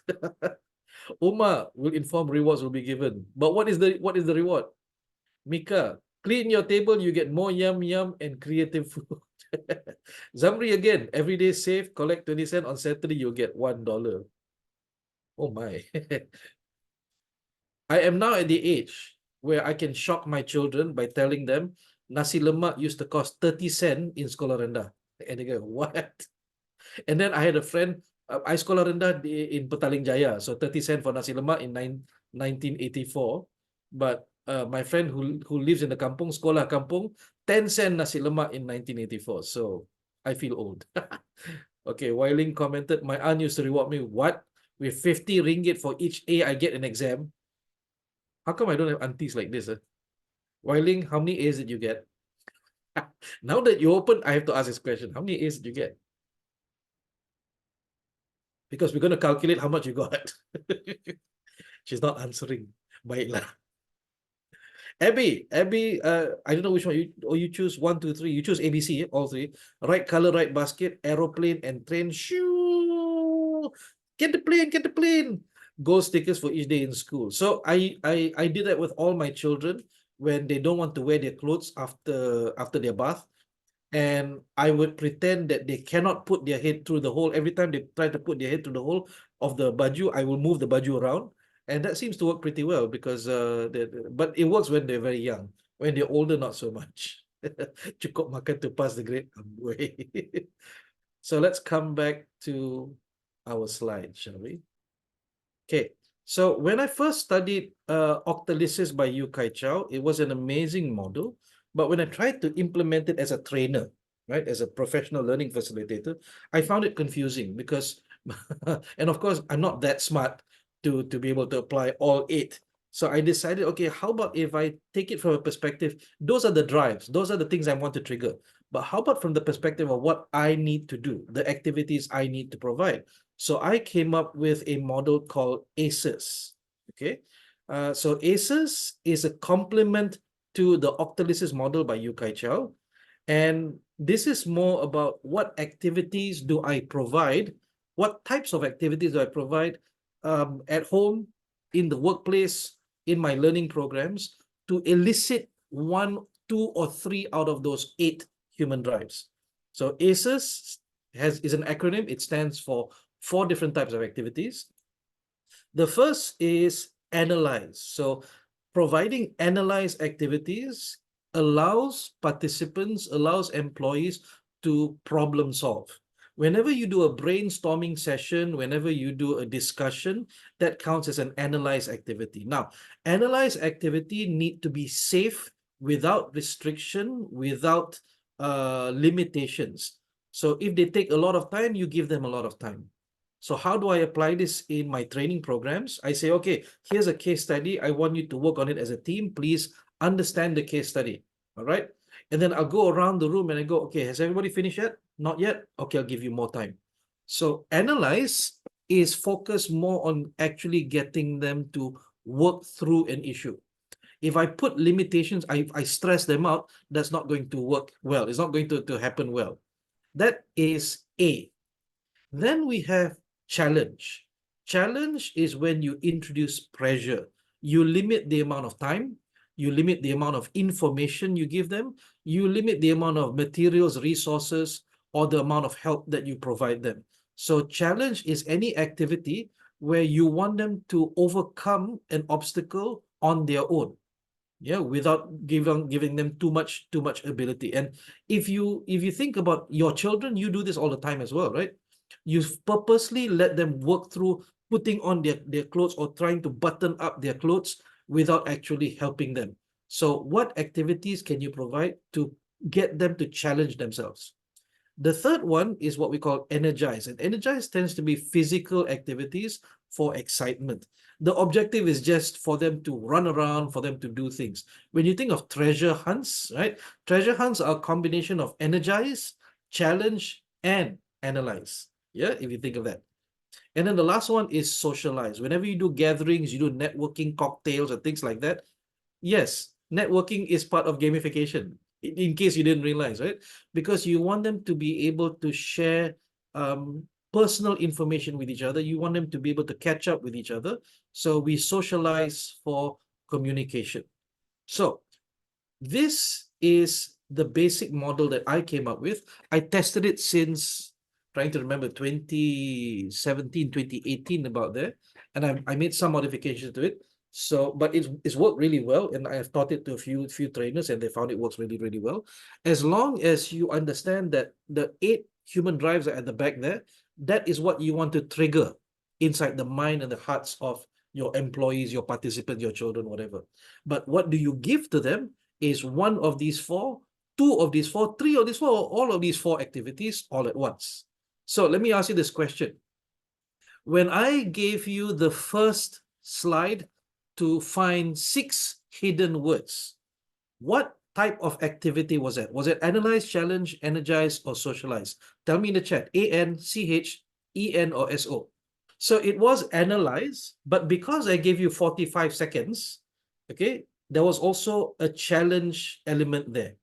Uma will inform rewards will be given. But what is the reward? Mika, clean your table, you get more yum and creative food. Zamri again, everyday save, collect 20 cents. On Saturday, you'll get $1. Oh my. I am now at the age where I can shock my children by telling them nasi lemak used to cost 30 cents in sekolah rendah. And they go, what? And then I had a friend, I sekolah rendah in Petaling Jaya, so 30 cents for nasi lemak in 1984. But my friend who lives in the kampung, sekolah kampung, 10 cents nasi lemak in 1984. So I feel old. Okay, Weiling commented, my aunt used to reward me, what? With 50 ringgit for each A I get an exam. How come I don't have aunties like this? Weiling, how many A's did you get? Now that you open, I have to ask this question. How many A's did you get? Because we're going to calculate how much you got. She's not answering. Baiklah. Abby, I don't know which one you choose 1, 2, 3. You choose ABC, all three. Right color, right basket, aeroplane, and train. Shoo! Get the plane. Gold stickers for each day in school. So I did that with all my children when they don't want to wear their clothes after their bath. And I would pretend that they cannot put their head through the hole. Every time they try to put their head through the hole of the baju, I will move the baju around. And that seems to work pretty well because, but it works when they're very young. When they're older, not so much. Cukup makan to pass the grade. So let's come back to our slide, shall we? Okay, so when I first studied Octalysis by Yu Kai Chow, it was an amazing model. But when I tried to implement it as a trainer, right, as a professional learning facilitator, I found it confusing because, and of course, I'm not that smart to be able to apply all 8. So I decided, okay, how about if I take it from a perspective, those are the drives, those are the things I want to trigger. But how about from the perspective of what I need to do, the activities I need to provide? So I came up with a model called ACEs. Okay, so ACEs is a complement to the Octalysis model by Yu Kai Chow. And this is more about what activities do I provide, what types of activities do I provide at home, in the workplace, in my learning programs to elicit one 2 or 3 out of those 8 human drives. So ACEs is an acronym. It stands for 4 different types of activities. The first is Analyse. So providing Analyse activities allows participants, allows employees to problem solve. Whenever you do a brainstorming session, whenever you do a discussion, that counts as an Analyse activity. Now, Analyse activity need to be safe, without restriction, without limitations. So if they take a lot of time, you give them a lot of time. So how do I apply this in my training programs? I say, okay, here's a case study. I want you to work on it as a team. Please understand the case study. All right. And then I'll go around the room and I go, okay, has everybody finished yet? Not yet. Okay, I'll give you more time. So Analyse is focused more on actually getting them to work through an issue. If I put limitations, I stress them out, that's not going to work well. It's not going to happen well. That is A. Then we have challenge. Challenge is when you introduce pressure. You limit the amount of time, you limit the amount of information you give them, you limit the amount of materials, resources, or the amount of help that you provide them. So challenge is any activity where you want them to overcome an obstacle on their own, yeah, without giving them too much ability. And if you think about your children, you do this all the time as well, right? You purposely let them work through putting on their clothes or trying to button up their clothes without actually helping them. So what activities can you provide to get them to challenge themselves? The third one is what we call Energize. And Energize tends to be physical activities for excitement. The objective is just for them to run around, for them to do things. When you think of treasure hunts, right? Treasure hunts are a combination of Energize, challenge, and Analyze. Yeah, if you think of that. And then the last one is Socialize. Whenever you do gatherings, you do networking, cocktails, and things like that. Yes, networking is part of gamification, in case you didn't realize, right? Because you want them to be able to share personal information with each other. You want them to be able to catch up with each other. So we socialize for communication. So this is the basic model that I came up with. I tested it since, trying to remember, 2017, 2018, about there. And I made some modifications to it. So, but it's worked really well, and I have taught it to a few trainers, and they found it works really, really well. As long as you understand that the 8 human drives are at the back there, that is what you want to trigger inside the mind and the hearts of your employees, your participants, your children, whatever. But what do you give to them is one of these 4, 2 of these 4, 3 of these 4, or all of these 4 activities all at once. So let me ask you this question. When I gave you the first slide to find 6 hidden words, what type of activity was that? Was it Analyze, Challenge, Energize, or Socialize? Tell me in the chat. ANCHEN or SO. So it was Analyze, but because I gave you 45 seconds, okay, there was also a challenge element there.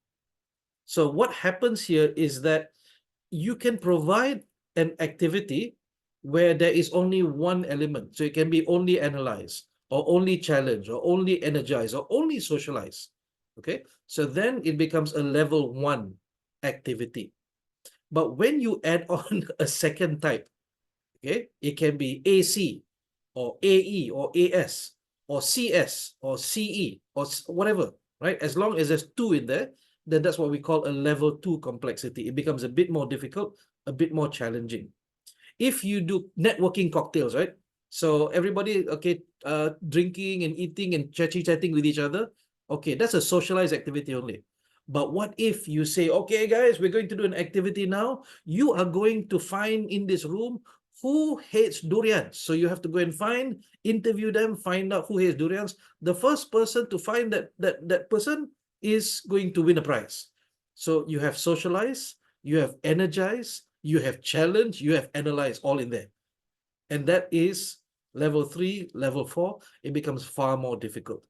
So what happens here is that you can provide an activity where there is only one element. So it can be only Analyze, or only Challenge, or only Energize, or only Socialize. Okay, so then it becomes a level 1 activity. But when you add on a second type, okay, it can be AC, or AE, or AS, or CS, or CE, or whatever, right? As long as there's 2 in there, then that's what we call a level 2 complexity. It becomes a bit more difficult, a bit more challenging. If you do networking cocktails, right? So everybody, okay, drinking and eating and chatting with each other, okay, that's a socialized activity only. But what if you say, okay, guys, we're going to do an activity now. You are going to find in this room who hates durians. So you have to go and interview them, find out who hates durians. The first person to find that person is going to win a prize. So you have Socialize, you have Energize, you have Challenge, you have Analyze, all in there. And that is level 3, level 4. It becomes far more difficult.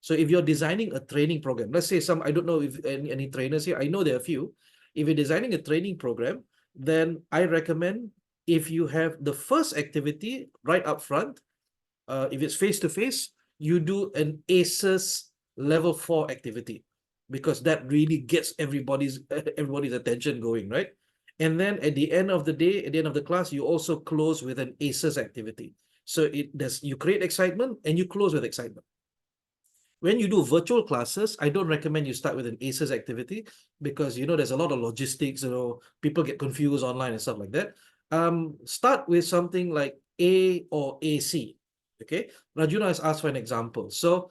So if you're designing a training program, let's say I don't know if any trainers here, I know there are a few. If you're designing a training program, then I recommend, if you have the first activity right up front, if it's face-to-face, you do an ACES level 4 activity. because that really gets everybody's attention going, right? And then at the end of the day, at the end of the class, you also close with an ACEs activity. So you create excitement and you close with excitement. When you do virtual classes, I don't recommend you start with an ACEs activity because there's a lot of logistics, people get confused online and stuff like that. Start with something like A or AC. Okay. Rajuna has asked for an example. So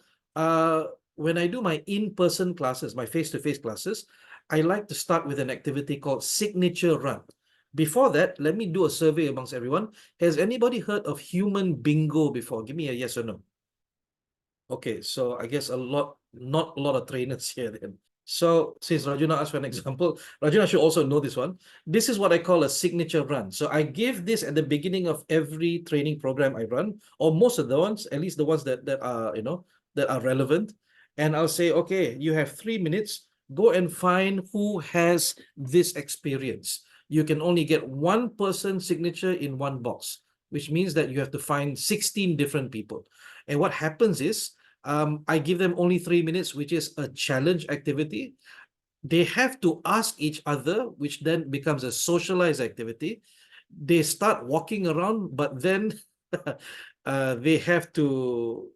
when I do my in-person classes, my face-to-face classes, I like to start with an activity called signature run. Before that, let me do a survey amongst everyone. Has anybody heard of human bingo before? Give me a yes or no. Okay, so I guess not a lot of trainers here then. So since Rajuna asked for an example, Rajuna should also know this one. This is what I call a signature run. So I give this at the beginning of every training program I run, or most of the ones, at least the ones that are that are relevant. And I'll say, okay, you have 3 minutes. Go and find who has this experience. You can only get one person signature in one box, which means that you have to find 16 different people. And what happens is, I give them only 3 minutes, which is a challenge activity. They have to ask each other, which then becomes a socialized activity. They start walking around, but then they have to,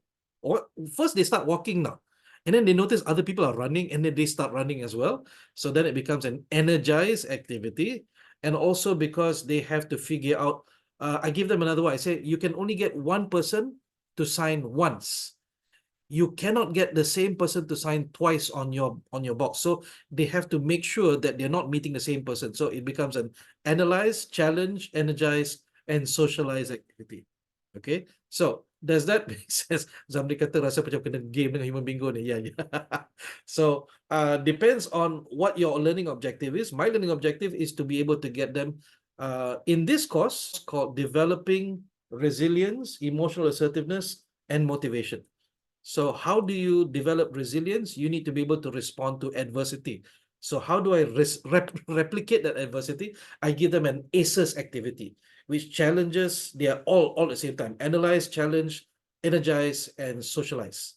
first they start walking now. And then they notice other people are running, and then they start running as well. So then it becomes an energized activity. And also because they have to figure out, I give them another one. I say, you can only get one person to sign once. You cannot get the same person to sign twice on your box. So they have to make sure that they're not meeting the same person. So it becomes an analyze, challenge, energize, and socialize activity. Okay. So does that make sense? Zamri kata rasa macam kena game dengan human bingo ni. Yeah, yeah. So depends on what your learning objective is. My learning objective is to be able to get them in this course called Developing Resilience, Emotional Assertiveness, and Motivation. So how do you develop resilience? You need to be able to respond to adversity. So how do I replicate that adversity? I give them an ACEs activity, which challenges, they are all at the same time. Analyze, challenge, energize, and socialize.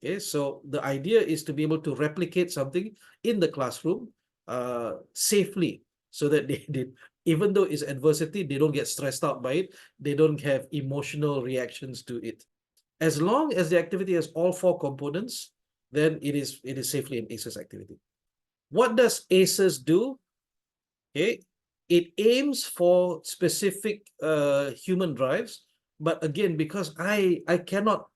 Okay, so the idea is to be able to replicate something in the classroom safely, so that they, even though it's adversity, they don't get stressed out by it. They don't have emotional reactions to it. As long as the activity has all four components, then it is safely an ACEs activity. What does ACEs do? Okay, it aims for specific human drives, but again, because I cannot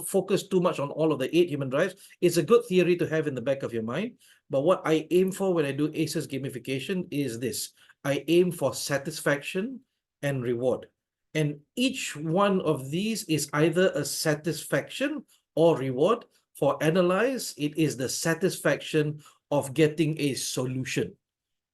focus too much on all of the 8 human drives. It's a good theory to have in the back of your mind. But what I aim for when I do ACEs gamification is this: I aim for satisfaction and reward. And each one of these is either a satisfaction or reward. For Analyse, it is the satisfaction of getting a solution.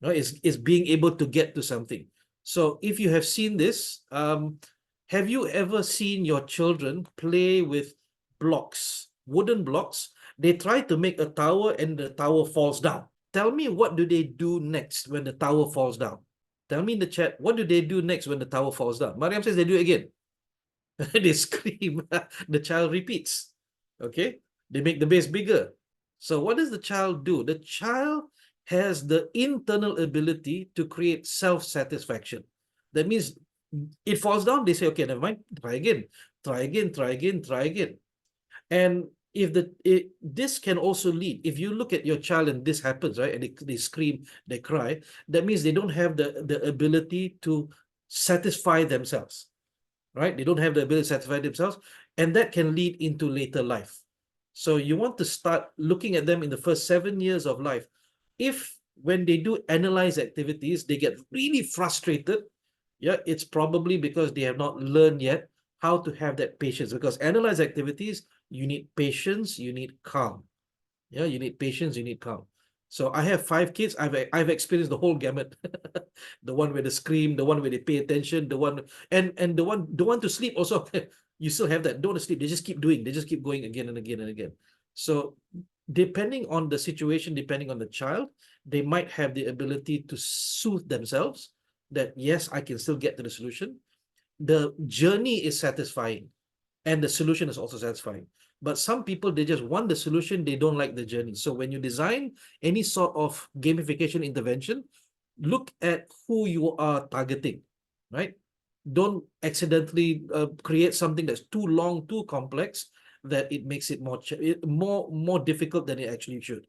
No, is being able to get to something. So if you have seen this, have you ever seen your children play with blocks, wooden blocks? They try to make a tower and the tower falls down. Tell me, what do they do next when the tower falls down? Tell me in the chat, what do they do next when the tower falls down? Mariam says they do it again. They scream. The child repeats. Okay, they make the base bigger. So what does the child do? The child has the internal ability to create self-satisfaction. That means it falls down, they say, okay, never mind, try again, try again, try again, try again. And if this can also lead, if you look at your child and this happens, right, and they scream, they cry, that means they don't have the ability to satisfy themselves, right? They don't have the ability to satisfy themselves, and that can lead into later life. So you want to start looking at them in the first 7 years of life. If when they do Analyse activities, they get really frustrated, yeah, it's probably because they have not learned yet how to have that patience. Because Analyse activities, you need patience, you need calm. Yeah, you need patience, you need calm. So I have 5 kids. I've experienced the whole gamut. The one where they scream, the one where they pay attention, the one and the one to sleep also. You still have that. Don't want to sleep. They just keep doing. They just keep going again and again and again. So depending on the situation, depending on the child, they might have the ability to soothe themselves that yes, I can still get to the solution. The journey is satisfying, and the solution is also satisfying. But some people, they just want the solution, they don't like the journey. So when you design any sort of gamification intervention, look at who you are targeting, right? Don't accidentally create something that's too long, too complex, that it makes it more difficult than it actually should.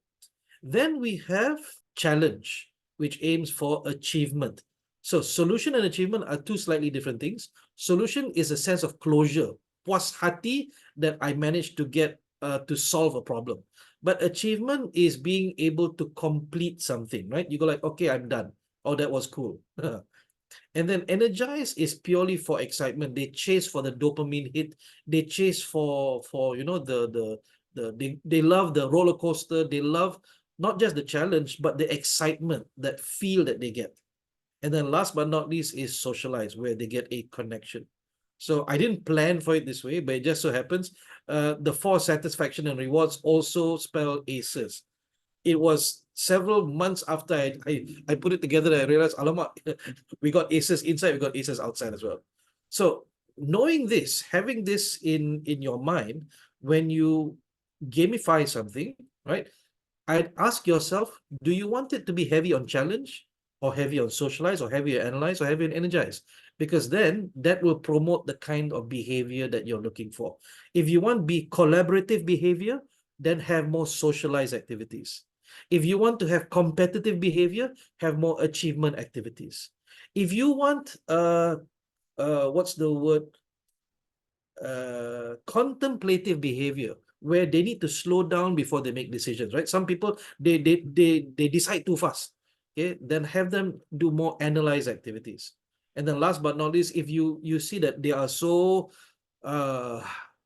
Then we have challenge, which aims for achievement. So solution and achievement are two slightly different things. Solution is a sense of closure, puas hati, that I managed to get to solve a problem. But achievement is being able to complete something, right? You go like, okay, I'm done. Oh, that was cool. And then Energize is purely for excitement. They chase for the dopamine hit. They chase for they love the roller coaster. They love not just the challenge, but the excitement, that feel that they get. And then last but not least is Socialise, where they get a connection. So I didn't plan for it this way, but it just so happens the four satisfaction and rewards also spell ACEs. It was several months after I put it together that I realized, alamak, we got aces inside, we got aces outside as well. So knowing this, having this in your mind, when you gamify something, right? I'd ask yourself, do you want it to be heavy on challenge, or heavy on Socialize, or heavy on Analyze, or heavy on Energize? Because then that will promote the kind of behavior that you're looking for. If you want be collaborative behavior, then have more socialized activities. If you want to have competitive behavior, have more achievement activities. If you want what's the word? Contemplative behavior, where they need to slow down before they make decisions, right? Some people, they decide too fast. Okay, then have them do more analyze activities. And then last but not least, if you see that they are uh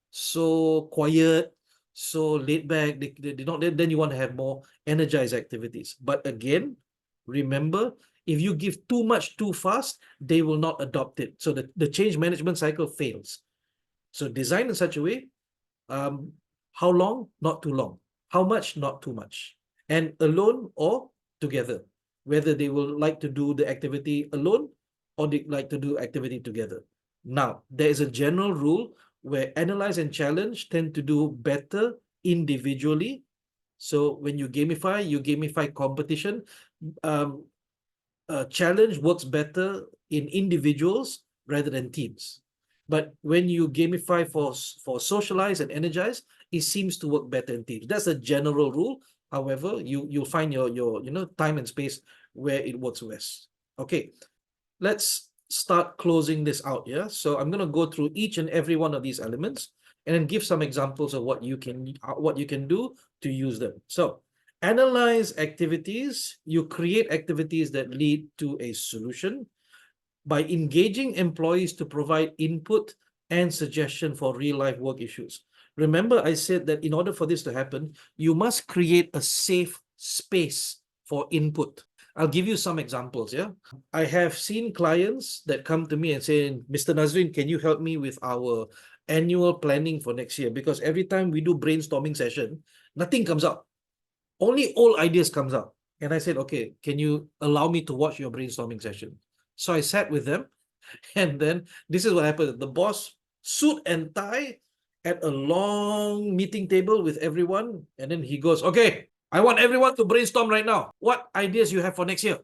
so quiet, so laid back, they don't, then you want to have more energized activities. But again, remember, if you give too much too fast, they will not adopt it. So the change management cycle fails. So design in such a way, how long? Not too long. How much? Not too much. And alone or together, whether they will like to do the activity alone or they like to do activity together. Now, there is a general rule where analyze and challenge tend to do better individually. So when you gamify competition. Um, challenge works better in individuals rather than teams. But when you gamify for Socialize and Energize, it seems to work better in teams. That's a general rule. However, you'll find your time and space where it works best. Okay, let's start closing this out. Yeah, so I'm gonna go through each and every one of these elements and then give some examples of what you can do to use them. So analyze activities. You create activities that lead to a solution by engaging employees to provide input and suggestion for real-life work issues. Remember, I said that in order for this to happen, you must create a safe space for input. I'll give you some examples. Yeah, I have seen clients that come to me and say, Mr. Nazrin, can you help me with our annual planning for next year? Because every time we do brainstorming session, nothing comes out. Only old ideas comes out. And I said, okay, can you allow me to watch your brainstorming session? So I sat with them, and then this is what happened. The boss, suit and tie, at a long meeting table with everyone, and then he goes, okay, I want everyone to brainstorm right now. What ideas you have for next year?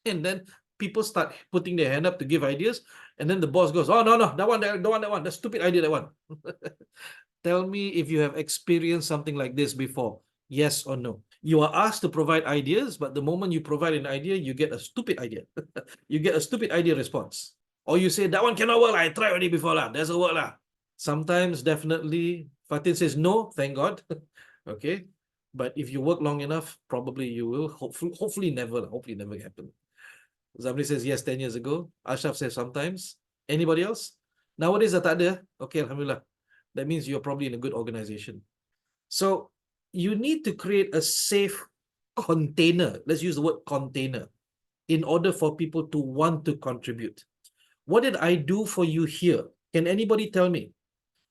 And then people start putting their hand up to give ideas, and then the boss goes, oh, no, that one, that one, that stupid idea, that one. Tell me if you have experienced something like this before. Yes or no? You are asked to provide ideas, but the moment you provide an idea, you get a stupid idea. You get a stupid idea response. Or you say, that one cannot work, I tried already before, doesn't work. Sometimes, definitely, Fatin says no, thank God. Okay. But if you work long enough, probably you will. Hopefully never happen. Zamri says yes, 10 years ago. Ashraf says sometimes. Anybody else? Nowadays, tak ada. Okay, Alhamdulillah. That means you're probably in a good organization. So you need to create a safe container. Let's use the word container in order for people to want to contribute. What did I do for you here? Can anybody tell me?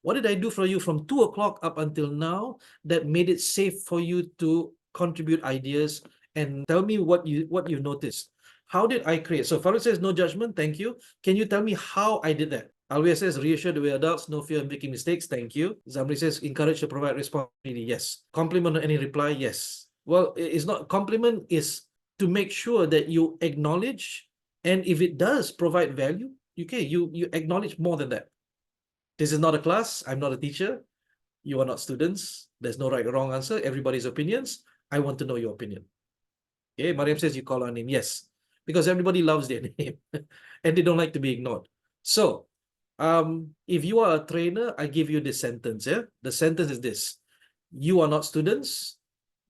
What did I do for you from 2 o'clock up until now that made it safe for you to contribute ideas? And tell me what you've noticed. How did I create? So Farouk says no judgment. Thank you. Can you tell me how I did that? Alvia says, reassure the adults, no fear of making mistakes. Thank you. Zamri says, encourage to provide responsibility. Yes. Compliment on any reply. Yes. Well, it's not compliment, is to make sure that you acknowledge, and if it does provide value, okay, you acknowledge more than that. This is not a class. I'm not a teacher. You are not students. There's no right or wrong answer. Everybody's opinions. I want to know your opinion. Okay, Mariam says you call our name. Yes, because everybody loves their name and they don't like to be ignored. So, if you are a trainer, I give you this sentence. Yeah, the sentence is this: you are not students.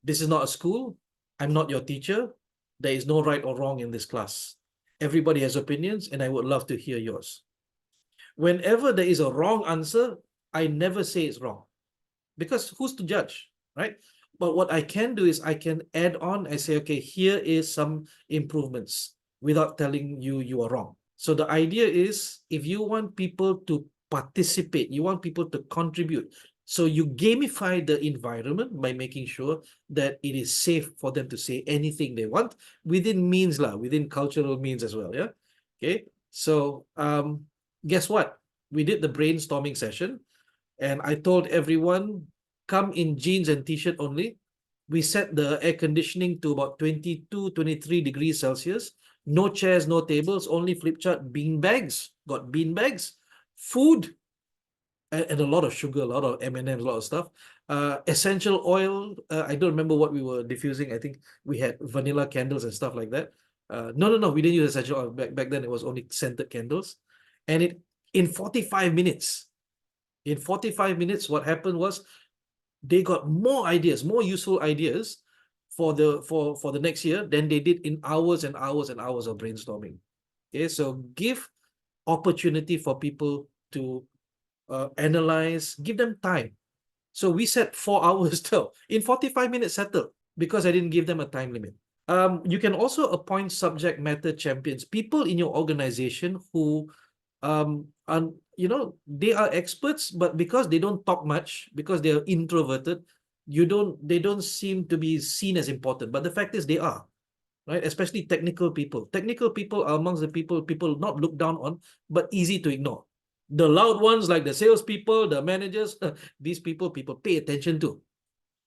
This is not a school. I'm not your teacher. There is no right or wrong in this class. Everybody has opinions, and I would love to hear yours. Whenever there is a wrong answer, I never say it's wrong, because who's to judge, right? But what I can do is I can add on. I say, okay, here is some improvements without telling you you are wrong. So the idea is, if you want people to participate, you want people to contribute. So you gamify the environment by making sure that it is safe for them to say anything they want within means, within cultural means as well. Yeah. Okay. So guess what? We did the brainstorming session, and I told everyone, come in jeans and t-shirt only. We set the air conditioning to about 22, 23 degrees Celsius. No chairs, no tables, only flip chart bean bags. Got bean bags, food, and a lot of sugar, a lot of M&Ms, a lot of stuff. Essential oil. I don't remember what we were diffusing. I think we had vanilla candles and stuff like that. No. We didn't use essential oil. Back then, it was only scented candles. And in 45 minutes, what happened was they got more ideas, more useful ideas for the next year than they did in hours and hours and hours of brainstorming. Okay, so give opportunity for people to analyze, give them time. So we set 4 hours still in 45 minutes settled, because I didn't give them a time limit. You can also appoint subject matter champions, people in your organization who and they are experts, but because they don't talk much, because they are introverted, they don't seem to be seen as important, but the fact is they are, right? Especially technical people. Technical people are amongst the people not looked down on, but easy to ignore. The loud ones, like the salespeople, the managers, these people pay attention to.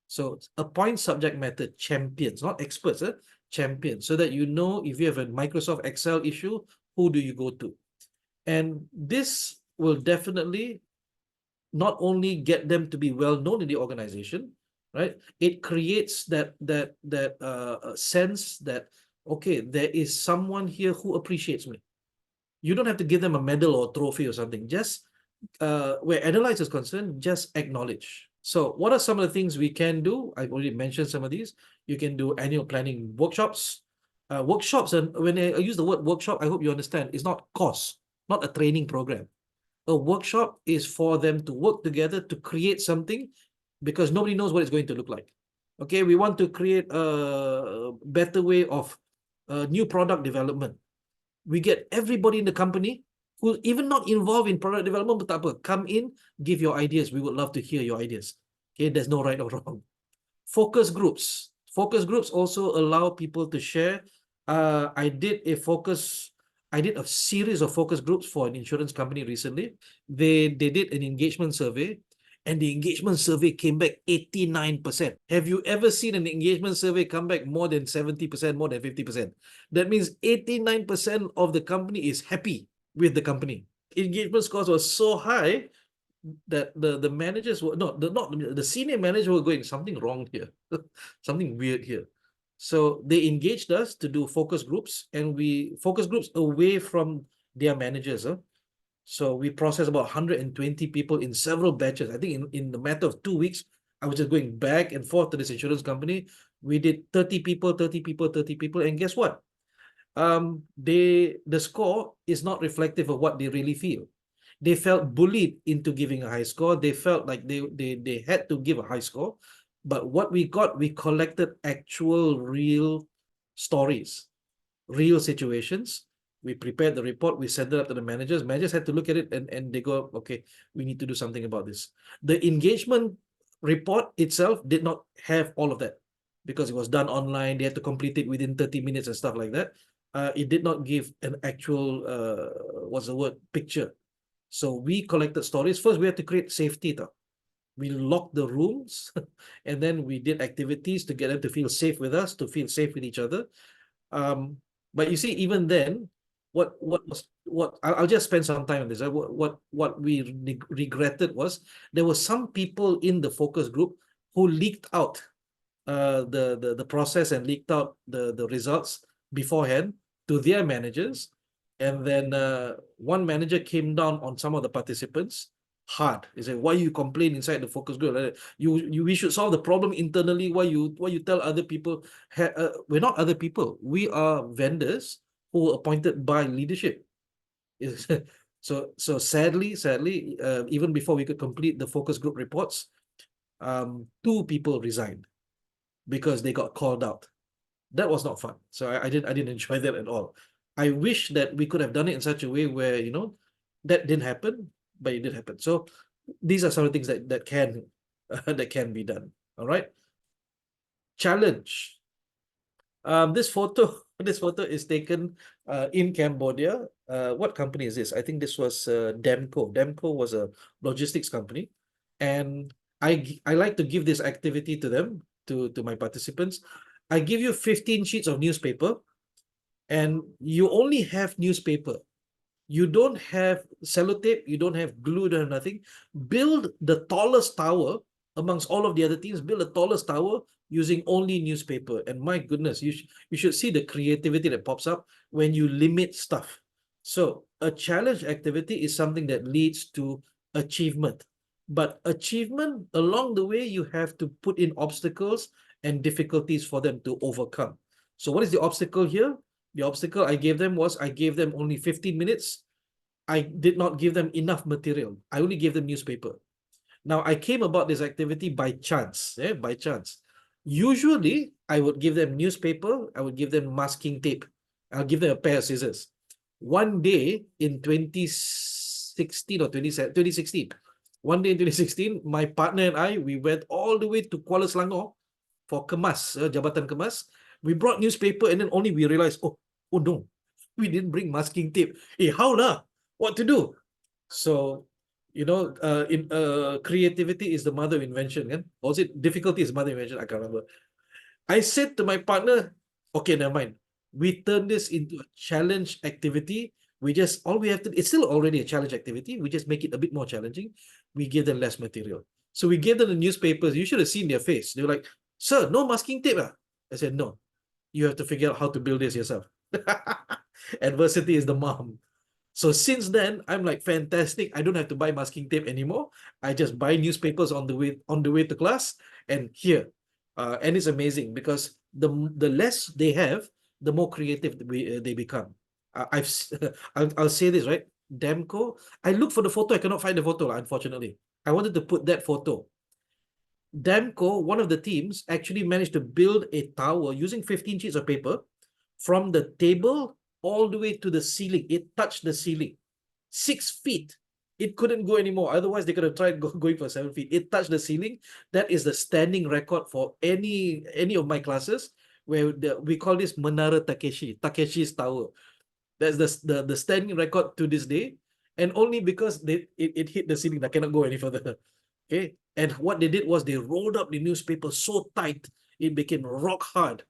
So appoint subject matter champions, not experts, champions, so that you know if you have a Microsoft Excel issue, who do you go to? And this will definitely not only get them to be well known in the organization, right? It creates that sense that, okay, there is someone here who appreciates me. You don't have to give them a medal or trophy or something. Just where Analyse is concerned, just acknowledge. So what are some of the things we can do? I've already mentioned some of these. You can do annual planning workshops. Workshops, and when I use the word workshop, I hope you understand, it's not course, not a training program. A workshop is for them to work together to create something, because nobody knows what it's going to look like. Okay, we want to create a better way of new product development. We get everybody in the company who's even not involved in product development, but tak apa, come in, give your ideas. We would love to hear your ideas. Okay, there's no right or wrong. Focus groups. Focus groups also allow people to share. I did a series of focus groups for an insurance company recently. They did an engagement survey, and the engagement survey came back 89%. Have you ever seen an engagement survey come back more than 70%, more than 50%? That means 89% of the company is happy with the company. Engagement scores were so high that the managers were not the senior manager were going, something wrong here, something weird here. So they engaged us to do focus groups, and we focus groups away from their managers. So we processed about 120 people in several batches. I think in the matter of 2 weeks, I was just going back and forth to this insurance company. We did 30 people, 30 people, 30 people, and guess what? The score is not reflective of what they really feel. They felt bullied into giving a high score. They felt like they had to give a high score. But what we got, we collected actual real stories, real situations. We prepared the report, we sent it up to the managers. Managers had to look at it, and they go, okay, we need to do something about this. The engagement report itself did not have all of that, because it was done online. They had to complete it within 30 minutes and stuff like that. It did not give an actual, what's the word, picture So we collected stories. First, we had to create safety. We locked the rooms and then we did activities to get them to feel safe with us, to feel safe with each other. But you see, even then, I'll just spend some time on this. What we regretted was there were some people in the focus group who leaked out the process and leaked out the results beforehand to their managers. And then one manager came down on some of the participants hard. He said, "Why you complain inside the focus group? We should solve the problem internally. Why you tell other people? We're not other people. We are vendors who are appointed by leadership." So sadly, even before we could complete the focus group reports, two people resigned because they got called out. That was not fun. So I didn't enjoy that at all. I wish that we could have done it in such a way where, that didn't happen, but it did happen. So these are some of the things that can that can be done. All right. Challenge. This photo this photo is taken in Cambodia. What company is this? I think this was Demco. Demco was a logistics company, and I like to give this activity to them, to my participants. I give you 15 sheets of newspaper, and you only have newspaper. You don't have sellotape, you don't have glue, you don't have nothing. Build the tallest tower amongst all of the other teams. Build the tallest tower using only newspaper. And my goodness, you should see the creativity that pops up when you limit stuff. So a challenge activity is something that leads to achievement. But achievement, along the way, you have to put in obstacles and difficulties for them to overcome. So what is the obstacle here? The obstacle I gave them was I gave them only 15 minutes. I did not give them enough material. I only gave them newspaper. Now, I came about this activity by chance, by chance. Usually, I would give them newspaper, I would give them masking tape. I'll give them a pair of scissors. One day in 2016 or 2016, one day in 2016, my partner and I, we went all the way to Kuala Selangor for Kemas, Jabatan Kemas. We brought newspaper and then only we realized, oh no, we didn't bring masking tape. Hey, how lah? What to do? So, creativity is the mother of invention, kan? Or is it difficulty is the mother of invention? I can't remember. I said to my partner, okay, never mind. We turn this into a challenge activity. All we have to, it's still already a challenge activity. We just make it a bit more challenging. We give them less material. So we gave them the newspapers. You should have seen their face. They were like, "Sir, no masking tape." I said, "No, you have to figure out how to build this yourself." Adversity is the mom. So since then, I'm like, fantastic. I don't have to buy masking tape anymore. I just buy newspapers on the way to class, and here. And it's amazing because the less they have, the more creative they become. I'll say this, right? Demco. I look for the photo. I cannot find the photo, unfortunately. I wanted to put that photo. Demco, one of the teams, actually managed to build a tower using 15 sheets of paper from the table all the way to the ceiling. It touched the ceiling. 6 feet. It couldn't go anymore. Otherwise, they could have tried going for 7 feet. It touched the ceiling. That is the standing record for any of my classes, where we call this Menara Takeshi's Tower. That's the standing record to this day. And only because it hit the ceiling, I cannot go any further. Okay. And what they did was they rolled up the newspaper so tight, it became rock hard.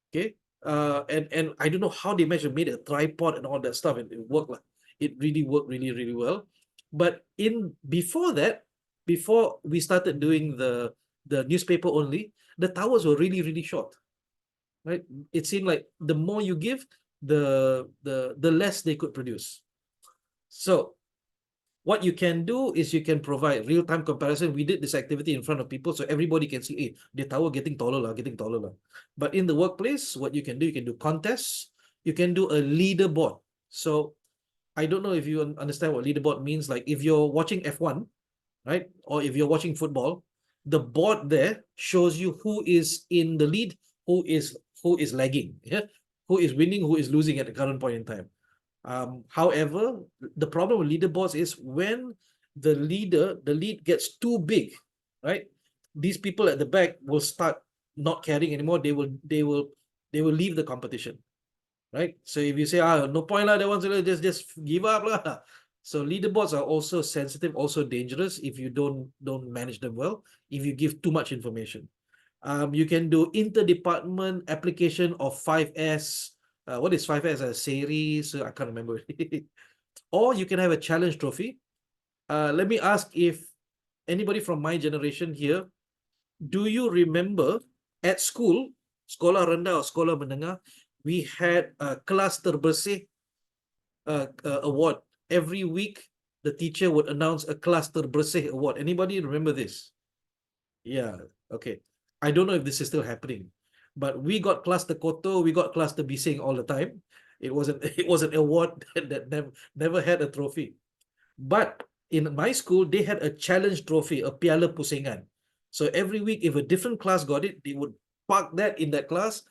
Okay. And I don't know how they managed to make a tripod and all that stuff, and it worked. It really worked really, really well. But before that, before we started doing the newspaper only, the towers were really, really short. Right? It seemed like the more you give, the less they could produce. So what you can do is you can provide real-time comparison. We did this activity in front of people, so everybody can see, hey, the tower getting taller, getting taller. But in the workplace, what you can do contests, you can do a leaderboard. So I don't know if you understand what leaderboard means. Like if you're watching F1, right? Or if you're watching football, the board there shows you who is in the lead, who is lagging, who is winning, who is losing at the current point in time. However, the problem with leaderboards is when the lead gets too big, right? These people at the back will start not caring anymore. They will leave the competition, right? So if you say, no point lah, they want to just give up lah. So leaderboards are also sensitive, also dangerous if you don't manage them well, if you give too much information. You can do interdepartment application of 5S. What is 5S? A series? I can't remember. Or you can have a challenge trophy. Let me ask if anybody from my generation here, do you remember at school, sekolah rendah or sekolah menengah, we had a kelas terbersih award. Every week, the teacher would announce a kelas terbersih award. Anybody remember this? Yeah, okay. I don't know if this is still happening, but we got kelas terkotor, we got kelas terbising all the time. It was an award that never had a trophy. But in my school, they had a challenge trophy, a piala pusingan. So every week, if a different class got it, they would park that in that class.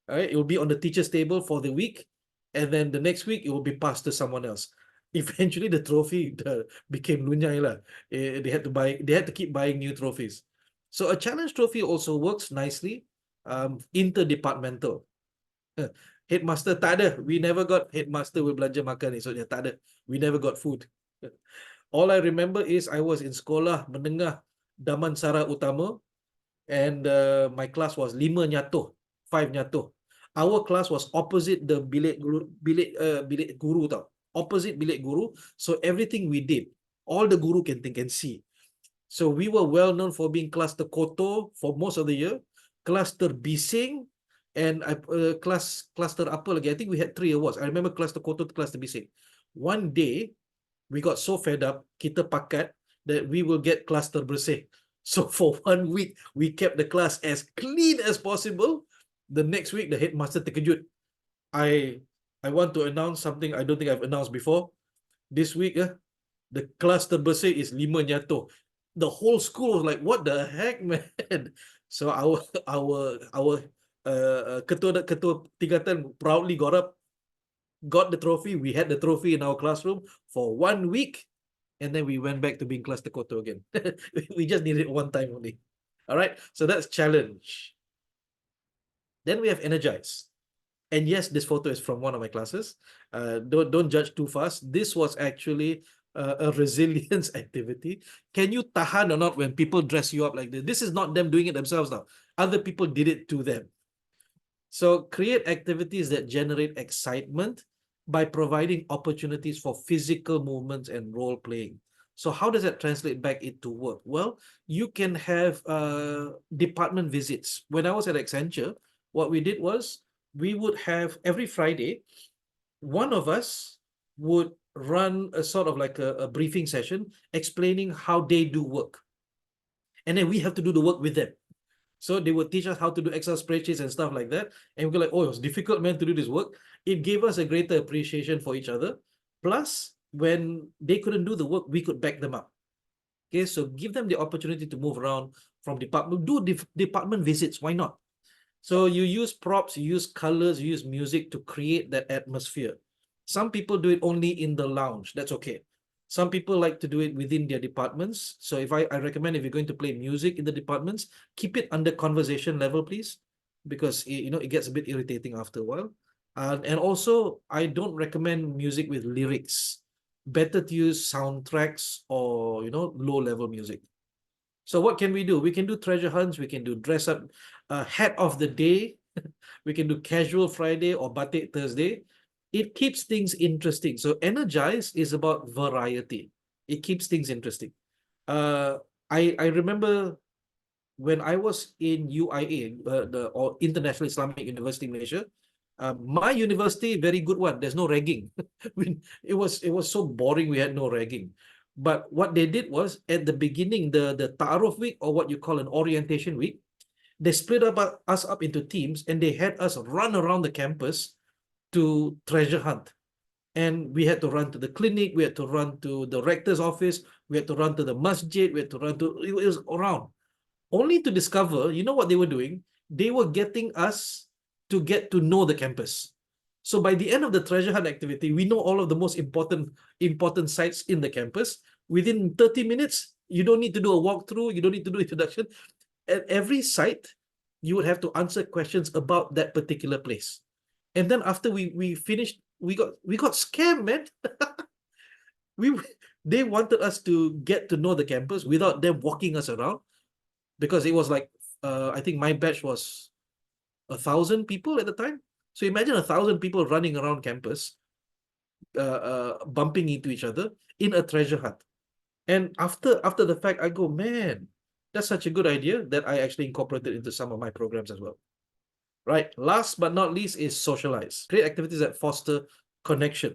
All right, it will be on the teacher's table for the week, and then the next week it will be passed to someone else. Eventually, the trophy became lunyai lah. They had to buy. They had to keep buying new trophies. So a challenge trophy also works nicely. Interdepartmental. Headmaster tak ada. We never got headmaster will belanja makan esoknya. Tak ada. We never got food. All I remember is I was in sekolah menengah Damansara Utama, and my class was 5 nyatuh, 5 nyatuh. Our class was opposite the bilik guru tau. Opposite bilik guru. So everything we did, all the guru can think and see. So we were well known for being kelas terkotor for most of the year, kelas terbising, and kelas apa lagi? I think we had 3 awards. I remember kelas terkotor, kelas terbising. One day, we got so fed up, kita pakat that we will get kelas terbersih. So for 1 week, we kept the class as clean as possible. The next week, the headmaster terkejut. I want to announce something I don't think I've announced before. This week, the class terbersih is 5 nyatuh. The whole school was like, what the heck, man? So our ketua tingkatan proudly got the trophy. We had the trophy in our classroom for 1 week, and then we went back to being class terkotor again. We just needed it one time only. All right, so that's challenge. Then we have Energize. And yes, this photo is from one of my classes. Don't judge too fast. This was actually a resilience activity. Can you tahan or not when people dress you up like this? This is not them doing it themselves now. Other people did it to them. So create activities that generate excitement by providing opportunities for physical movements and role playing. So how does that translate back into work? Well, you can have department visits. When I was at Accenture, what we did was we would have every Friday, one of us would run a sort of like a briefing session explaining how they do work. And then we have to do the work with them. So they would teach us how to do Excel spreadsheets and stuff like that. And we're like, oh, it was difficult, man, to do this work. It gave us a greater appreciation for each other. Plus, when they couldn't do the work, we could back them up. Okay, so give them the opportunity to move around from department, do department visits, why not? So you use props, you use colors, you use music to create that atmosphere. Some people do it only in the lounge, that's okay. Some people like to do it within their departments. So if I recommend, if you're going to play music in the departments, keep it under conversation level, please, because it gets a bit irritating after a while. And also, I don't recommend music with lyrics. Better to use soundtracks or low-level music. So what can we do? We can do treasure hunts. We can do dress up, hat of the day. We can do casual Friday or batik Thursday. It keeps things interesting. So Energize is about variety. It keeps things interesting. I remember when I was in UIA, or International Islamic University Malaysia. My university, very good one. There's no ragging. It was so boring. We had no ragging. But what they did was at the beginning, the Ta'aruf week, or what you call an orientation week, they split us up into teams, and they had us run around the campus to treasure hunt. And we had to run to the clinic, we had to run to the rector's office, we had to run to the masjid, we had to run to, it was around. Only to discover, you know what they were doing? They were getting us to get to know the campus. So by the end of the treasure hunt activity, we know all of the most important sites in the campus. Within 30 minutes, you don't need to do a walkthrough, you don't need to do introduction. At every site, you would have to answer questions about that particular place. And then after we finished, we got scammed, man. they wanted us to get to know the campus without them walking us around, because it was like I think my batch was 1,000 people at the time. So imagine 1,000 people running around campus, bumping into each other in a treasure hunt. And after the fact, I go, man, that's such a good idea that I actually incorporated into some of my programs as well. Right. Last but not least is socialize. Create activities that foster connection.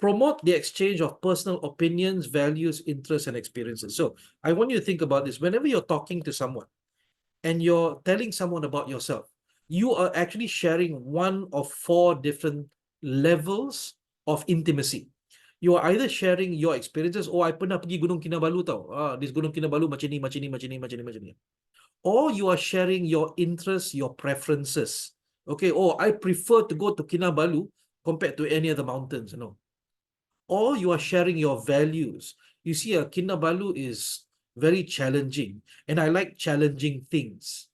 Promote the exchange of personal opinions, values, interests, and experiences. So I want you to think about this. Whenever you're talking to someone and you're telling someone about yourself, you are actually sharing one of 4 different levels of intimacy. You are either sharing your experiences, oh, I pernah pergi Gunung Kinabalu tau. This Gunung Kinabalu macam ni, macam ni, macam ni, macam ni, macam ni. Or you are sharing your interests, your preferences. Okay, oh, I prefer to go to Kinabalu compared to any other mountains, Or you are sharing your values. You see, Kinabalu is very challenging, and I like challenging things.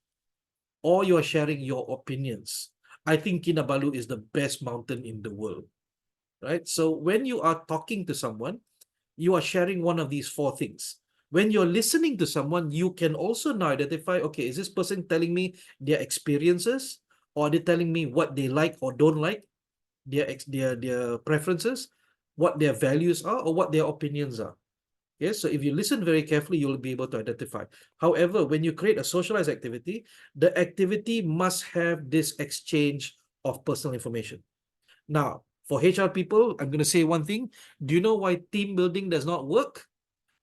Or you are sharing your opinions. I think Kinabalu is the best mountain in the world, right? So when you are talking to someone, you are sharing one of these 4 things. When you're listening to someone, you can also now identify, okay, is this person telling me their experiences, or are they telling me what they like or don't like, their preferences, what their values are, or what their opinions are? Yes, so if you listen very carefully, you'll be able to identify. However, when you create a socialized activity, the activity must have this exchange of personal information. Now, for HR people, I'm going to say one thing. Do you know why team building does not work?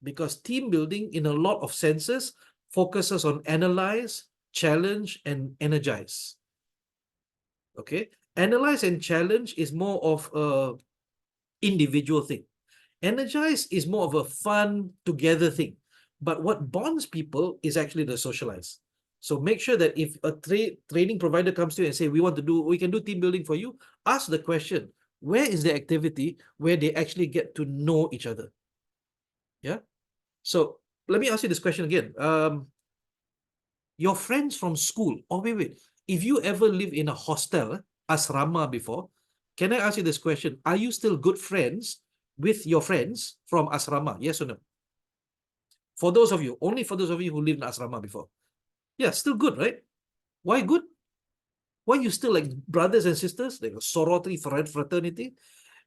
Because team building, in a lot of senses, focuses on analyze, challenge, and energize. Okay? Analyze and challenge is more of a individual thing. Energize is more of a fun together thing. But what bonds people is actually the socialize. So make sure that if a training provider comes to you and say, we can do team building for you, ask the question, where is the activity where they actually get to know each other? Yeah. So let me ask you this question again. Your friends from school, wait. If you ever live in a hostel, asrama before, can I ask you this question? Are you still good friends with your friends from asrama? Yes or no? For those of you, only for those of you who lived in asrama before. Yeah, still good, right? Why good? Why you still like brothers and sisters, like a sorority, fraternity?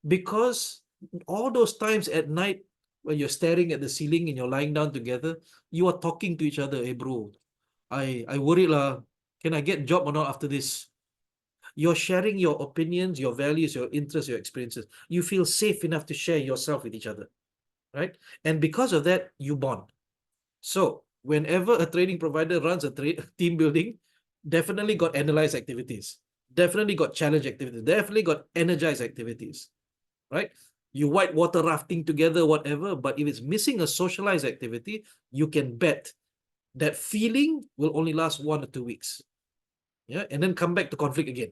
Because all those times at night when you're staring at the ceiling and you're lying down together, you are talking to each other. Hey, bro, I worried lah. Can I get job or not after this? You're sharing your opinions, your values, your interests, your experiences. You feel safe enough to share yourself with each other, right? And because of that, you bond. So whenever a training provider runs a team building, definitely got analyze activities, definitely got challenge activities, definitely got energize activities, right? You white water rafting together, whatever, but if it's missing a socialized activity, you can bet that feeling will only last 1 or 2 weeks. Yeah, and then come back to conflict again.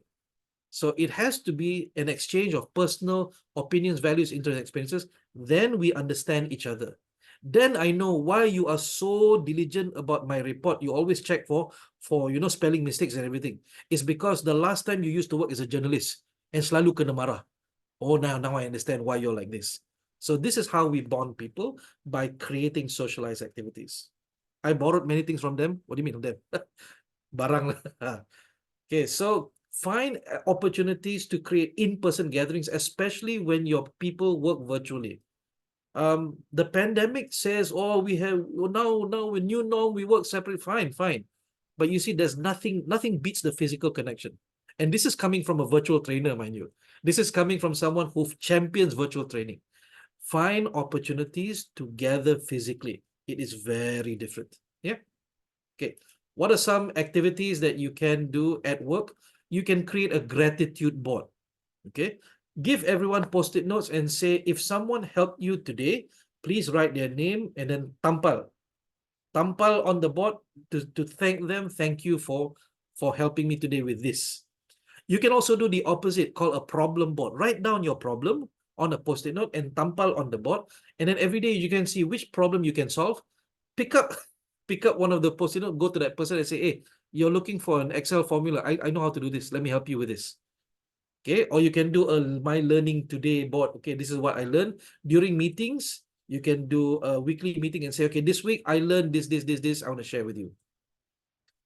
So it has to be an exchange of personal opinions, values, interests, experiences. Then we understand each other. Then I know why you are so diligent about my report. You always check for spelling mistakes and everything. It's because the last time you used to work as a journalist and selalu kena marah. Oh, now I understand why you're like this. So this is how we bond people, by creating socialized activities. I borrowed many things from them. What do you mean from them? Barang lah. Okay, so find opportunities to create in-person gatherings, especially when your people work virtually. The pandemic says, oh, we have now a new norm, we work separate. Fine. But you see, there's nothing beats the physical connection. And this is coming from a virtual trainer, mind you. This is coming from someone who champions virtual training. Find opportunities to gather physically. It is very different. Yeah. Okay. What are some activities that you can do at work? You can create a gratitude board. Okay. Give everyone post-it notes and say, if someone helped you today, please write their name and then tampal. Tampal on the board to thank them. Thank you for helping me today with this. You can also do the opposite, called a problem board. Write down your problem on a post-it note and tampal on the board. And then every day you can see which problem you can solve. Pick up one of the post-it note, go to that person and say, hey, you're looking for an Excel formula. I know how to do this. Let me help you with this. Okay, or you can do a My Learning Today board. Okay, this is what I learned during meetings. You can do a weekly meeting and say, okay, this week I learned this. I want to share with you.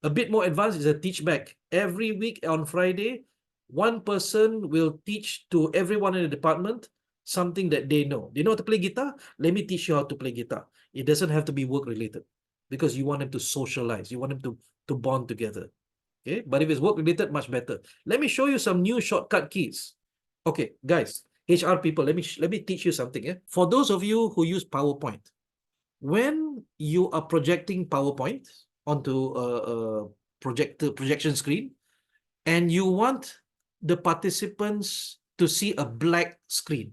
A bit more advanced is a teach back. Every week on Friday, one person will teach to everyone in the department something that they know. They know how to play guitar? Let me teach you how to play guitar. It doesn't have to be work related because you want them to socialize. You want them to bond together. Okay, but if it's work related, much better. Let me show you some new shortcut keys. Okay, guys, HR people, let me teach you something. For those of you who use PowerPoint, when you are projecting PowerPoint onto a projection screen, and you want the participants to see a black screen.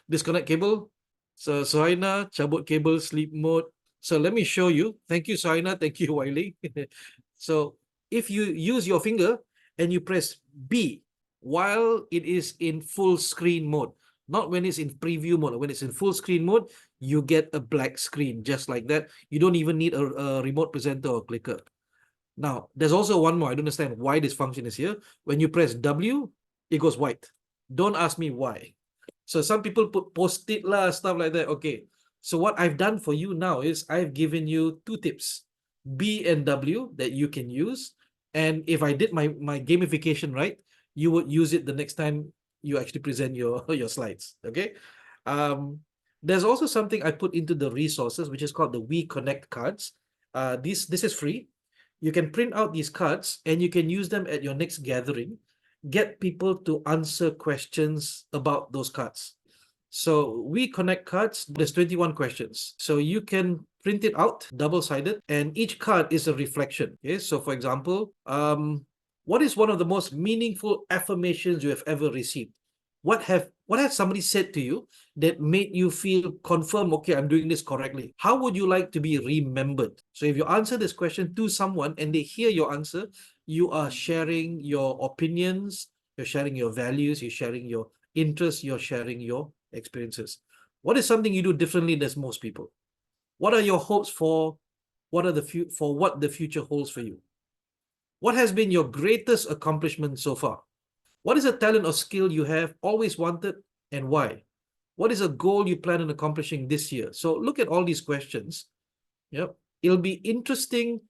Disconnect cable. So Sohaina, cabut cable, sleep mode. So let me show you. Thank you, Sohaina. Thank you, Wiley. So if you use your finger and you press B while it is in full screen mode, not when it's in preview mode, when it's in full screen mode, you get a black screen just like that. You don't even need a remote presenter or clicker. Now, there's also one more. I don't understand why this function is here. When you press W, it goes white. Don't ask me why. So some people put post-it lah, stuff like that. Okay. So what I've done for you now is I've given you two tips, B and W, that you can use. And if I did my gamification right, you would use it the next time you actually present your slides. Okay. There's also something I put into the resources, which is called the We Connect cards. This is free. You can print out these cards and you can use them at your next gathering. Get people to answer questions about those cards. So We Connect cards, there's 21 questions. So you can print it out, double-sided, and each card is a reflection. Okay, so for example, what is one of the most meaningful affirmations you have ever received? What has somebody said to you that made you feel confirm, okay, I'm doing this correctly? How would you like to be remembered? So if you answer this question to someone and they hear your answer, you are sharing your opinions, you're sharing your values, you're sharing your interests, you're sharing your experiences. What is something you do differently than most people? What are your hopes for what the future holds for you? What has been your greatest accomplishment so far? What is a talent or skill you have always wanted and why? What is a goal you plan on accomplishing this year? So look at all these questions. Yep. It'll be interesting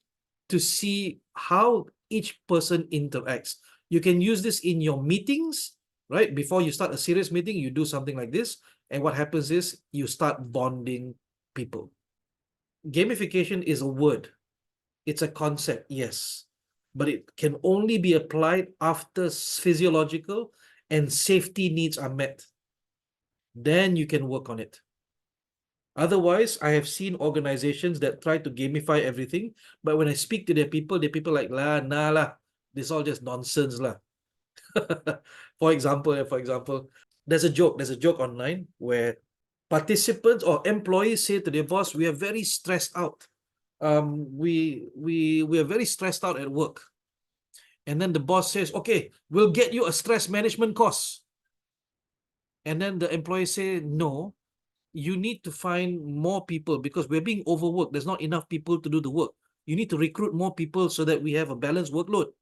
to see how each person interacts. You can use this in your meetings, right? Before you start a serious meeting, you do something like this. And what happens is you start bonding people. Gamification is a word. It's a concept, yes. But it can only be applied after physiological and safety needs are met. Then you can work on it. Otherwise, I have seen organizations that try to gamify everything, but when I speak to their people like, la, nah lah, this all just nonsense lah. For example, there's a joke online where participants or employees say to their boss, we are very stressed out. We are very stressed out at work. And then the boss says, okay, we'll get you a stress management course. And then the employee say, no, you need to find more people because we're being overworked. There's not enough people to do the work. You need to recruit more people so that we have a balanced workload.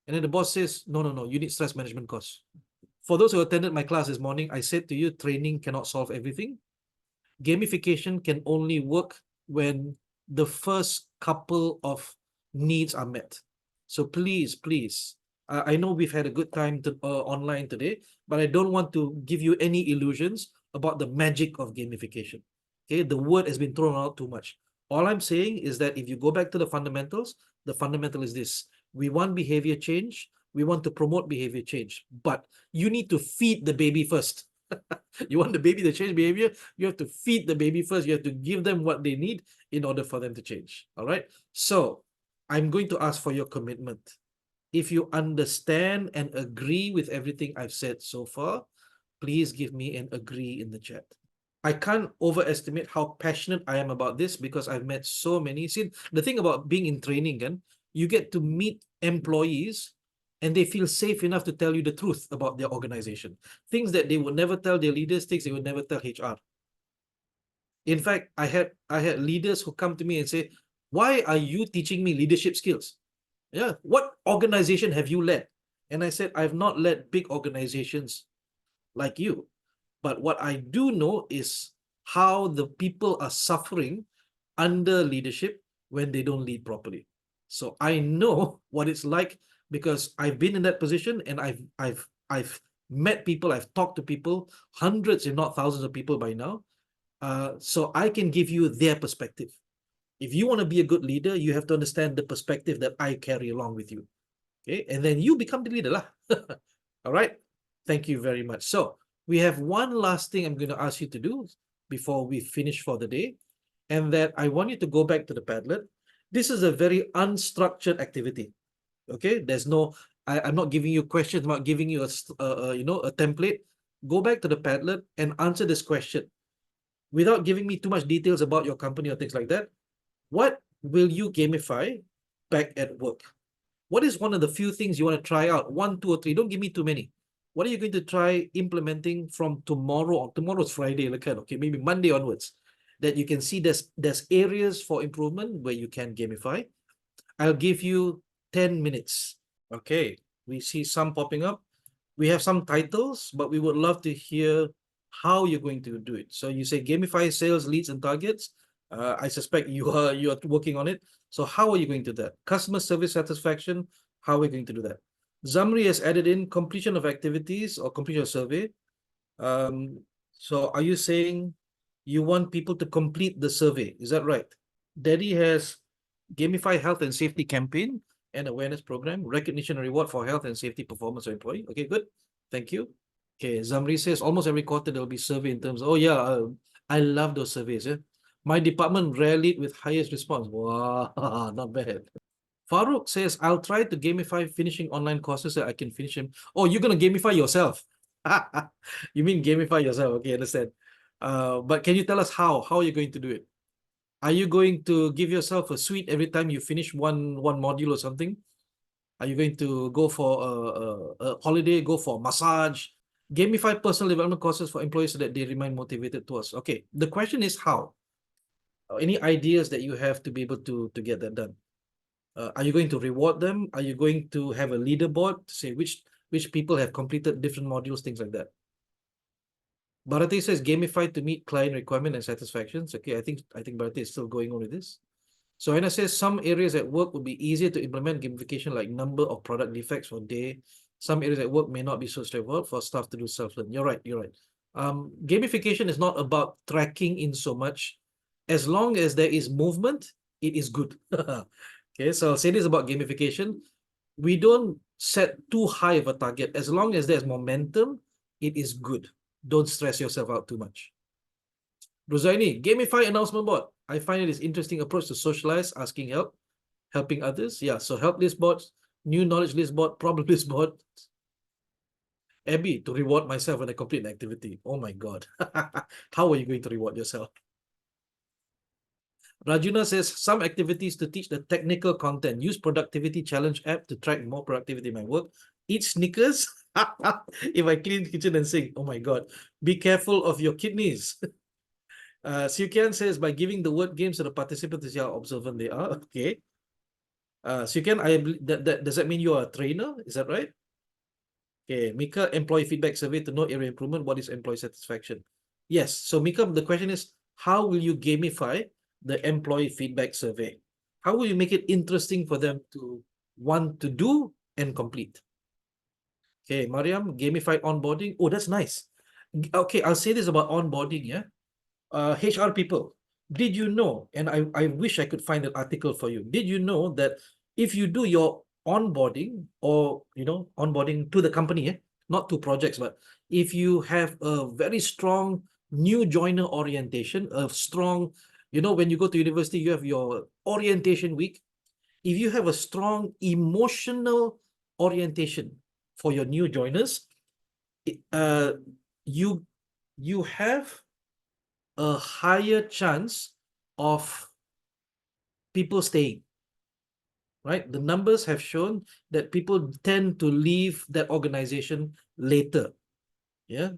And then the boss says, no, you need stress management course. For those who attended my class this morning, I said to you, training cannot solve everything. Gamification can only work when the first couple of needs are met. So please, I know we've had a good time online today, but I don't want to give you any illusions about the magic of gamification. Okay, the word has been thrown out too much. All I'm saying is that if you go back to the fundamentals, the fundamental is this. We want behavior change. We want to promote behavior change, but you need to feed the baby first. You want the baby to change behavior, you have to feed the baby first. You have to give them what they need in order for them to change. All right. So I'm going to ask for your commitment. If you understand and agree with everything I've said so far, please give me an agree in the chat. I can't overestimate how passionate I am about this because I've met so many. See, the thing about being in training, you get to meet employees and they feel safe enough to tell you the truth about their organization. Things that they would never tell their leaders, things they would never tell HR. In fact, I had leaders who come to me and say, why are you teaching me leadership skills? Yeah, what organization have you led? And I said, I've not led big organizations like you. But what I do know is how the people are suffering under leadership when they don't lead properly. So I know what it's like because I've been in that position, and I've met people, I've talked to people, hundreds if not thousands of people by now. So I can give you their perspective. If you want to be a good leader, you have to understand the perspective that I carry along with you. Okay, and then you become the leader lah. All right. Thank you very much. So we have one last thing I'm going to ask you to do before we finish for the day, and that I want you to go back to the Padlet. This is a very unstructured activity. Okay, there's no. I'm not giving you questions. I'm not giving you a template. Go back to the Padlet and answer this question without giving me too much details about your company or things like that. What will you gamify back at work? What is one of the few things you want to try out? 1, 2, or 3. Don't give me too many. What are you going to try implementing from tomorrow? Tomorrow's Friday, okay, maybe Monday onwards, that you can see there's areas for improvement where you can gamify. I'll give you 10 minutes. Okay, we see some popping up. We have some titles, but we would love to hear how you're going to do it. So you say gamify sales, leads, and targets. I suspect you are working on it. So how are you going to do that? Customer service satisfaction, how are we going to do that? Zamri has added in completion of activities or completion of survey. So are you saying you want people to complete the survey? Is that right? Daddy has gamify health and safety campaign and awareness program, recognition and reward for health and safety performance of employee. Okay, good. Thank you. Okay, Zamri says almost every quarter there'll be survey in terms of, oh yeah, I love those surveys. Yeah? My department rallied with highest response. Wow, not bad. Farouk says, I'll try to gamify finishing online courses so I can finish them. Oh, you're going to gamify yourself. You mean gamify yourself. Okay, understand. But can you tell us how? How are you going to do it? Are you going to give yourself a sweet every time you finish one module or something? Are you going to go for a holiday, go for a massage, gamify personal development courses for employees so that they remain motivated to us? Okay, the question is how? Any ideas that you have to be able to get that done? Are you going to reward them? Are you going to have a leaderboard to say which people have completed different modules, things like that? Bharati says gamify to meet client requirement and satisfactions. Okay, I think Bharati is still going on with this. So Anna says some areas at work would be easier to implement gamification, like number of product defects per day. Some areas at work may not be so straightforward for staff to do self-learn. You're right, you're right. Gamification is not about tracking in so much. As long as there is movement, it is good. Okay, so I'll say this about gamification. We don't set too high of a target. As long as there's momentum, it is good. Don't stress yourself out too much. Rosaini, gamify announcement board. I find it is interesting approach to socialize, asking help, helping others. Yeah, so help list boards, new knowledge list board, problem list board. Abby, to reward myself when I complete an activity. Oh my God. How are you going to reward yourself? Rajuna says some activities to teach the technical content. Use productivity challenge app to track more productivity in my work. Eat Snickers if I clean kitchen and sink. Oh my God. Be careful of your kidneys. Sukian says by giving the word games to the participants to see how observant they are. Okay. Sukian, does that mean you are a trainer? Is that right? Okay. Mika, employee feedback survey to know area improvement. What is employee satisfaction? Yes. So Mika, the question is, how will you gamify the employee feedback survey? How will you make it interesting for them to want to do and complete? Okay, Mariam, gamified onboarding. Oh, that's nice. Okay, I'll say this about onboarding, yeah. HR people, did you know, and I wish I could find an article for you, did you know that if you do your onboarding or, onboarding to the company, not to projects, but if you have a very strong new joiner orientation, a strong, when you go to university, you have your orientation week. If you have a strong emotional orientation for your new joiners, you have a higher chance of people staying, right? The numbers have shown that people tend to leave that organization later. Yeah.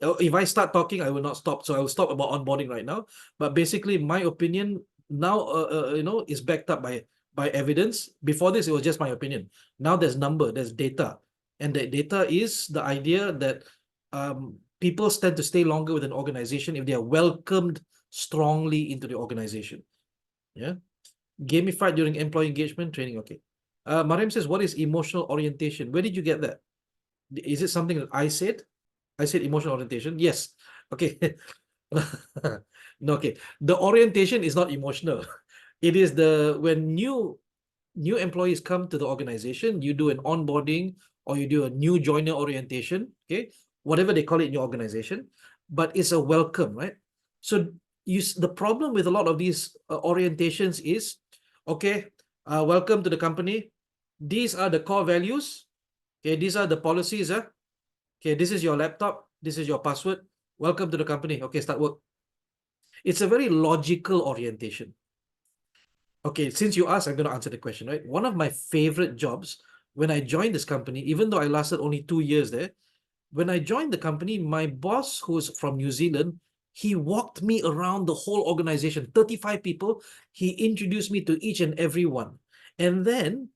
If I start talking, I will not stop. So I will stop about onboarding right now. But basically, my opinion now, is backed up by evidence. Before this, it was just my opinion. Now there's there's data. And the data is the idea that people tend to stay longer with an organization if they are welcomed strongly into the organization. Yeah. Gamified during employee engagement training. Okay. Mariam says, what is emotional orientation? Where did you get that? Is it something that I said? I said emotional orientation. Yes. Okay. No, okay. The orientation is not emotional. It is when new employees come to the organization, you do an onboarding or you do a new joiner orientation, okay, whatever they call it in your organization, but it's a welcome, right? So the problem with a lot of these orientations is, okay, welcome to the company. These are the core values. Okay, these are the policies. Okay, this is your laptop. This is your password. Welcome to the company. Okay, start work. It's a very logical orientation. Okay, since you asked, I'm going to answer the question, right? One of my favorite jobs when I joined this company, even though I lasted only 2 years there, when I joined the company, my boss, who's from New Zealand, he walked me around the whole organization, 35 people. He introduced me to each and every one. And then,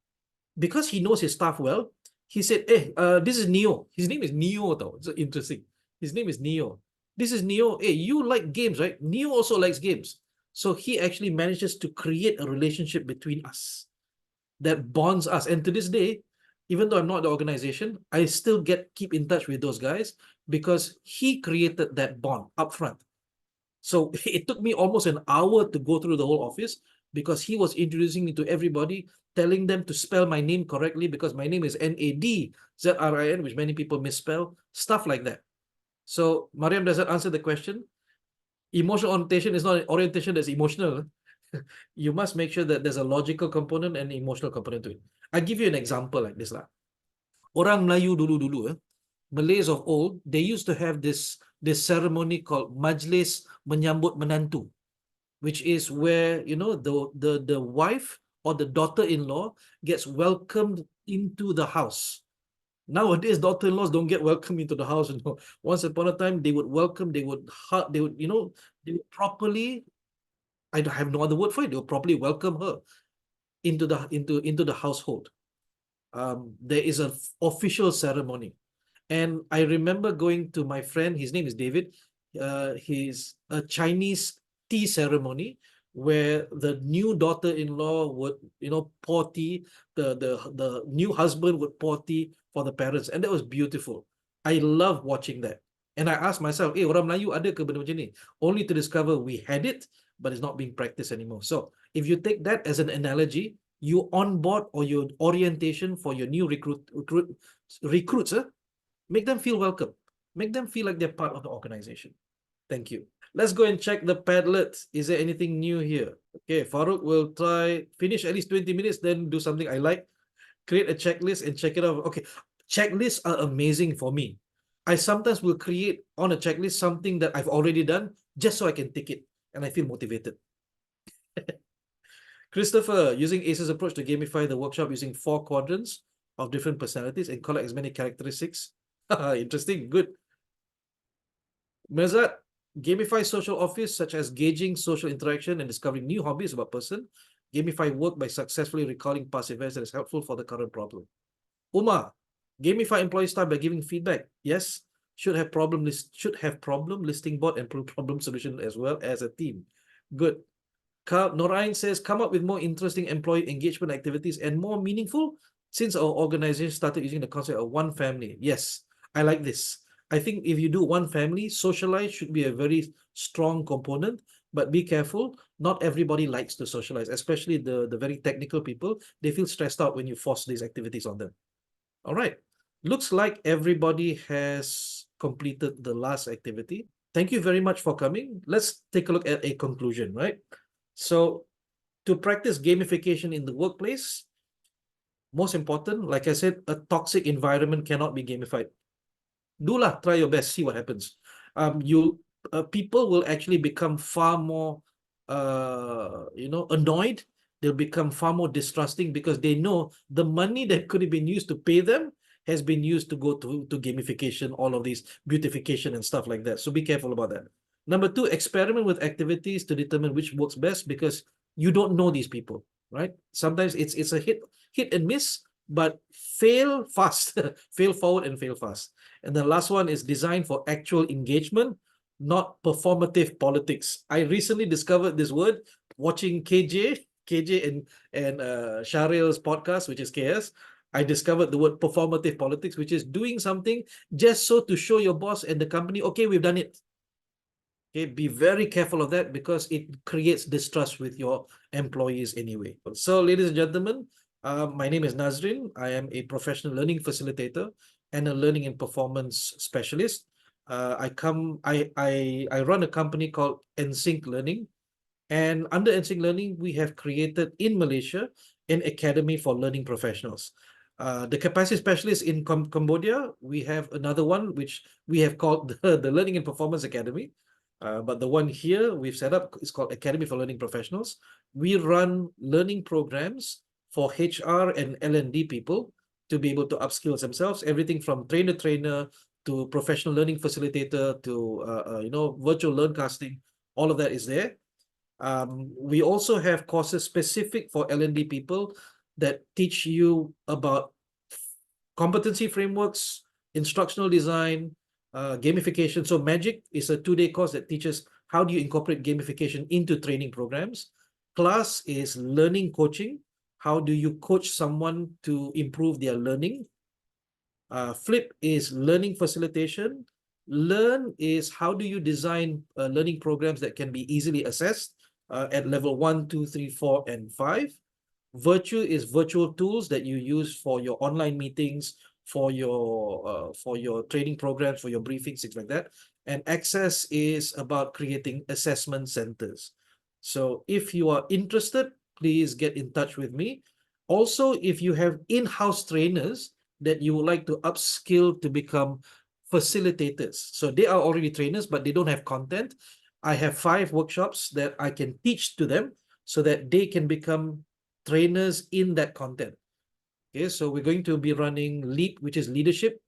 because he knows his staff well, he said, hey, this is Neo. His name is Neo, though. It's interesting. His name is Neo. This is Neo. Hey, you like games, right? Neo also likes games. So he actually manages to create a relationship between us that bonds us. And to this day, even though I'm not the organization, I still keep in touch with those guys because he created that bond upfront. So it took me almost an hour to go through the whole office because he was introducing me to everybody, telling them to spell my name correctly because my name is Nadzrin, which many people misspell, stuff like that. So, Mariam, does that answer the question? Emotional orientation is not an orientation that's emotional. You must make sure that there's a logical component and emotional component to it. I give you an example like this lah. Orang Melayu dulu, Malays of old, they used to have this ceremony called Majlis Menyambut Menantu, which is where the wife or the daughter-in-law gets welcomed into the house. Nowadays, daughter-in-laws don't get welcomed into the house. Once upon a time, they would welcome, they would properly. I have no other word for it. They would properly welcome her into the household. There is an official ceremony. And I remember going to my friend, his name is David, he's a Chinese tea ceremony where the new daughter-in-law would, pour tea, the new husband would pour tea for the parents. And that was beautiful. I love watching that. And I asked myself, orang Melayu ada ke benda macam ni? Only to discover we had it, but it's not being practiced anymore. So if you take that as an analogy, you onboard or your orientation for your new recruits, make them feel welcome. Make them feel like they're part of the organization. Thank you. Let's go and check the Padlet. Is there anything new here? Okay, Farouk will finish at least 20 minutes, then do something I like. Create a checklist and check it out. Okay, checklists are amazing for me. I sometimes will create on a checklist something that I've already done just so I can tick it and I feel motivated. Christopher, using ACE's approach to gamify the workshop using 4 quadrants of different personalities and collect as many characteristics. Interesting, good. Mirzat, gamify social office such as gauging social interaction and discovering new hobbies about person. Gamify work by successfully recalling past events that is helpful for the current problem. Umar, gamify employee style by giving feedback. Yes, should have problem listing board and problem solution as well as a team. Good. Norain says, come up with more interesting employee engagement activities and more meaningful since our organization started using the concept of one family. Yes, I like this. I think if you do one family, socialize should be a very strong component, but be careful. Not everybody likes to socialize, especially the very technical people. They feel stressed out when you force these activities on them. All right. Looks like everybody has completed the last activity. Thank you very much for coming. Let's take a look at a conclusion, right? So to practice gamification in the workplace, most important, like I said, a toxic environment cannot be gamified. Try your best, see what happens. People will actually become far more, annoyed. They'll become far more distrusting because they know the money that could have been used to pay them has been used to go to gamification, all of these beautification and stuff like that. So be careful about that. Number 2, experiment with activities to determine which works best because you don't know these people, right? Sometimes it's a hit and miss, but fail fast, fail forward and fail fast. And the last one is designed for actual engagement, not performative politics. I recently discovered this word watching KJ and Sharil's podcast, which is KS. I discovered the word performative politics, which is doing something just so to show your boss and the company, okay, we've done it. Okay, be very careful of that because it creates distrust with your employees anyway. So, ladies and gentlemen, my name is Nazrin. I am a professional learning facilitator and a learning and performance specialist. I run a company called EnSync Learning, and under EnSync Learning, we have created in Malaysia an academy for learning professionals. The capacity specialist in Cambodia, we have another one which we have called the Learning and Performance Academy. But the one here we've set up is called Academy for Learning Professionals. We run learning programs for HR and L&D people to be able to upskill themselves, everything from trainer to professional learning facilitator to virtual learn casting. All of that is there. We also have courses specific for L&D people that teach you about competency frameworks, instructional design, gamification. So Magic is a 2-day course that teaches how do you incorporate gamification into training programs. Class is learning coaching. How do you coach someone to improve their learning? Flip is learning facilitation. Learn is how do you design learning programs that can be easily assessed at level 1, 2, 3, 4, and 5. Virtue is virtual tools that you use for your online meetings, for your training programs, for your briefings, things like that. And Access is about creating assessment centers. So if you are interested, please get in touch with me. Also, if you have in-house trainers that you would like to upskill to become facilitators. So they are already trainers, but they don't have content. I have 5 workshops that I can teach to them so that they can become trainers in that content. Okay, so we're going to be running LEAP, which is leadership.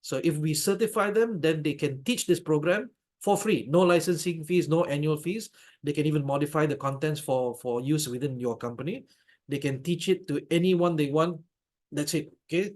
So if we certify them, then they can teach this program for free. No licensing fees, no annual fees. They can even modify the contents for use within your company. They can teach it to anyone they want. That's it. Okay.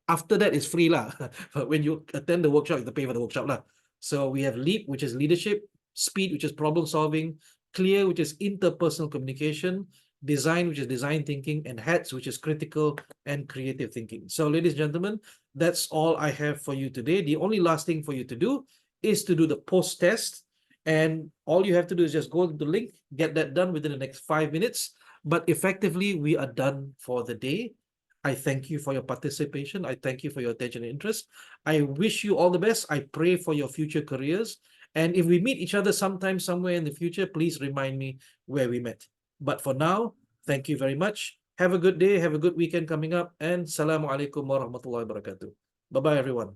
After that, it's free lah. When you attend the workshop, you have to pay for the workshop lah. So we have LEAP, which is leadership, SPEED, which is problem solving, CLEAR, which is interpersonal communication, design, which is design thinking, and HATS, which is critical and creative thinking. So, ladies and gentlemen, that's all I have for you today. The only last thing for you to do is to do the post test. And all you have to do is just go to the link, get that done within the next 5 minutes. But effectively, we are done for the day. I thank you for your participation. I thank you for your attention and interest. I wish you all the best. I pray for your future careers. And if we meet each other sometime, somewhere in the future, please remind me where we met. But for now, thank you very much. Have a good day. Have a good weekend coming up. And Assalamualaikum warahmatullahi wabarakatuh. Bye-bye, everyone.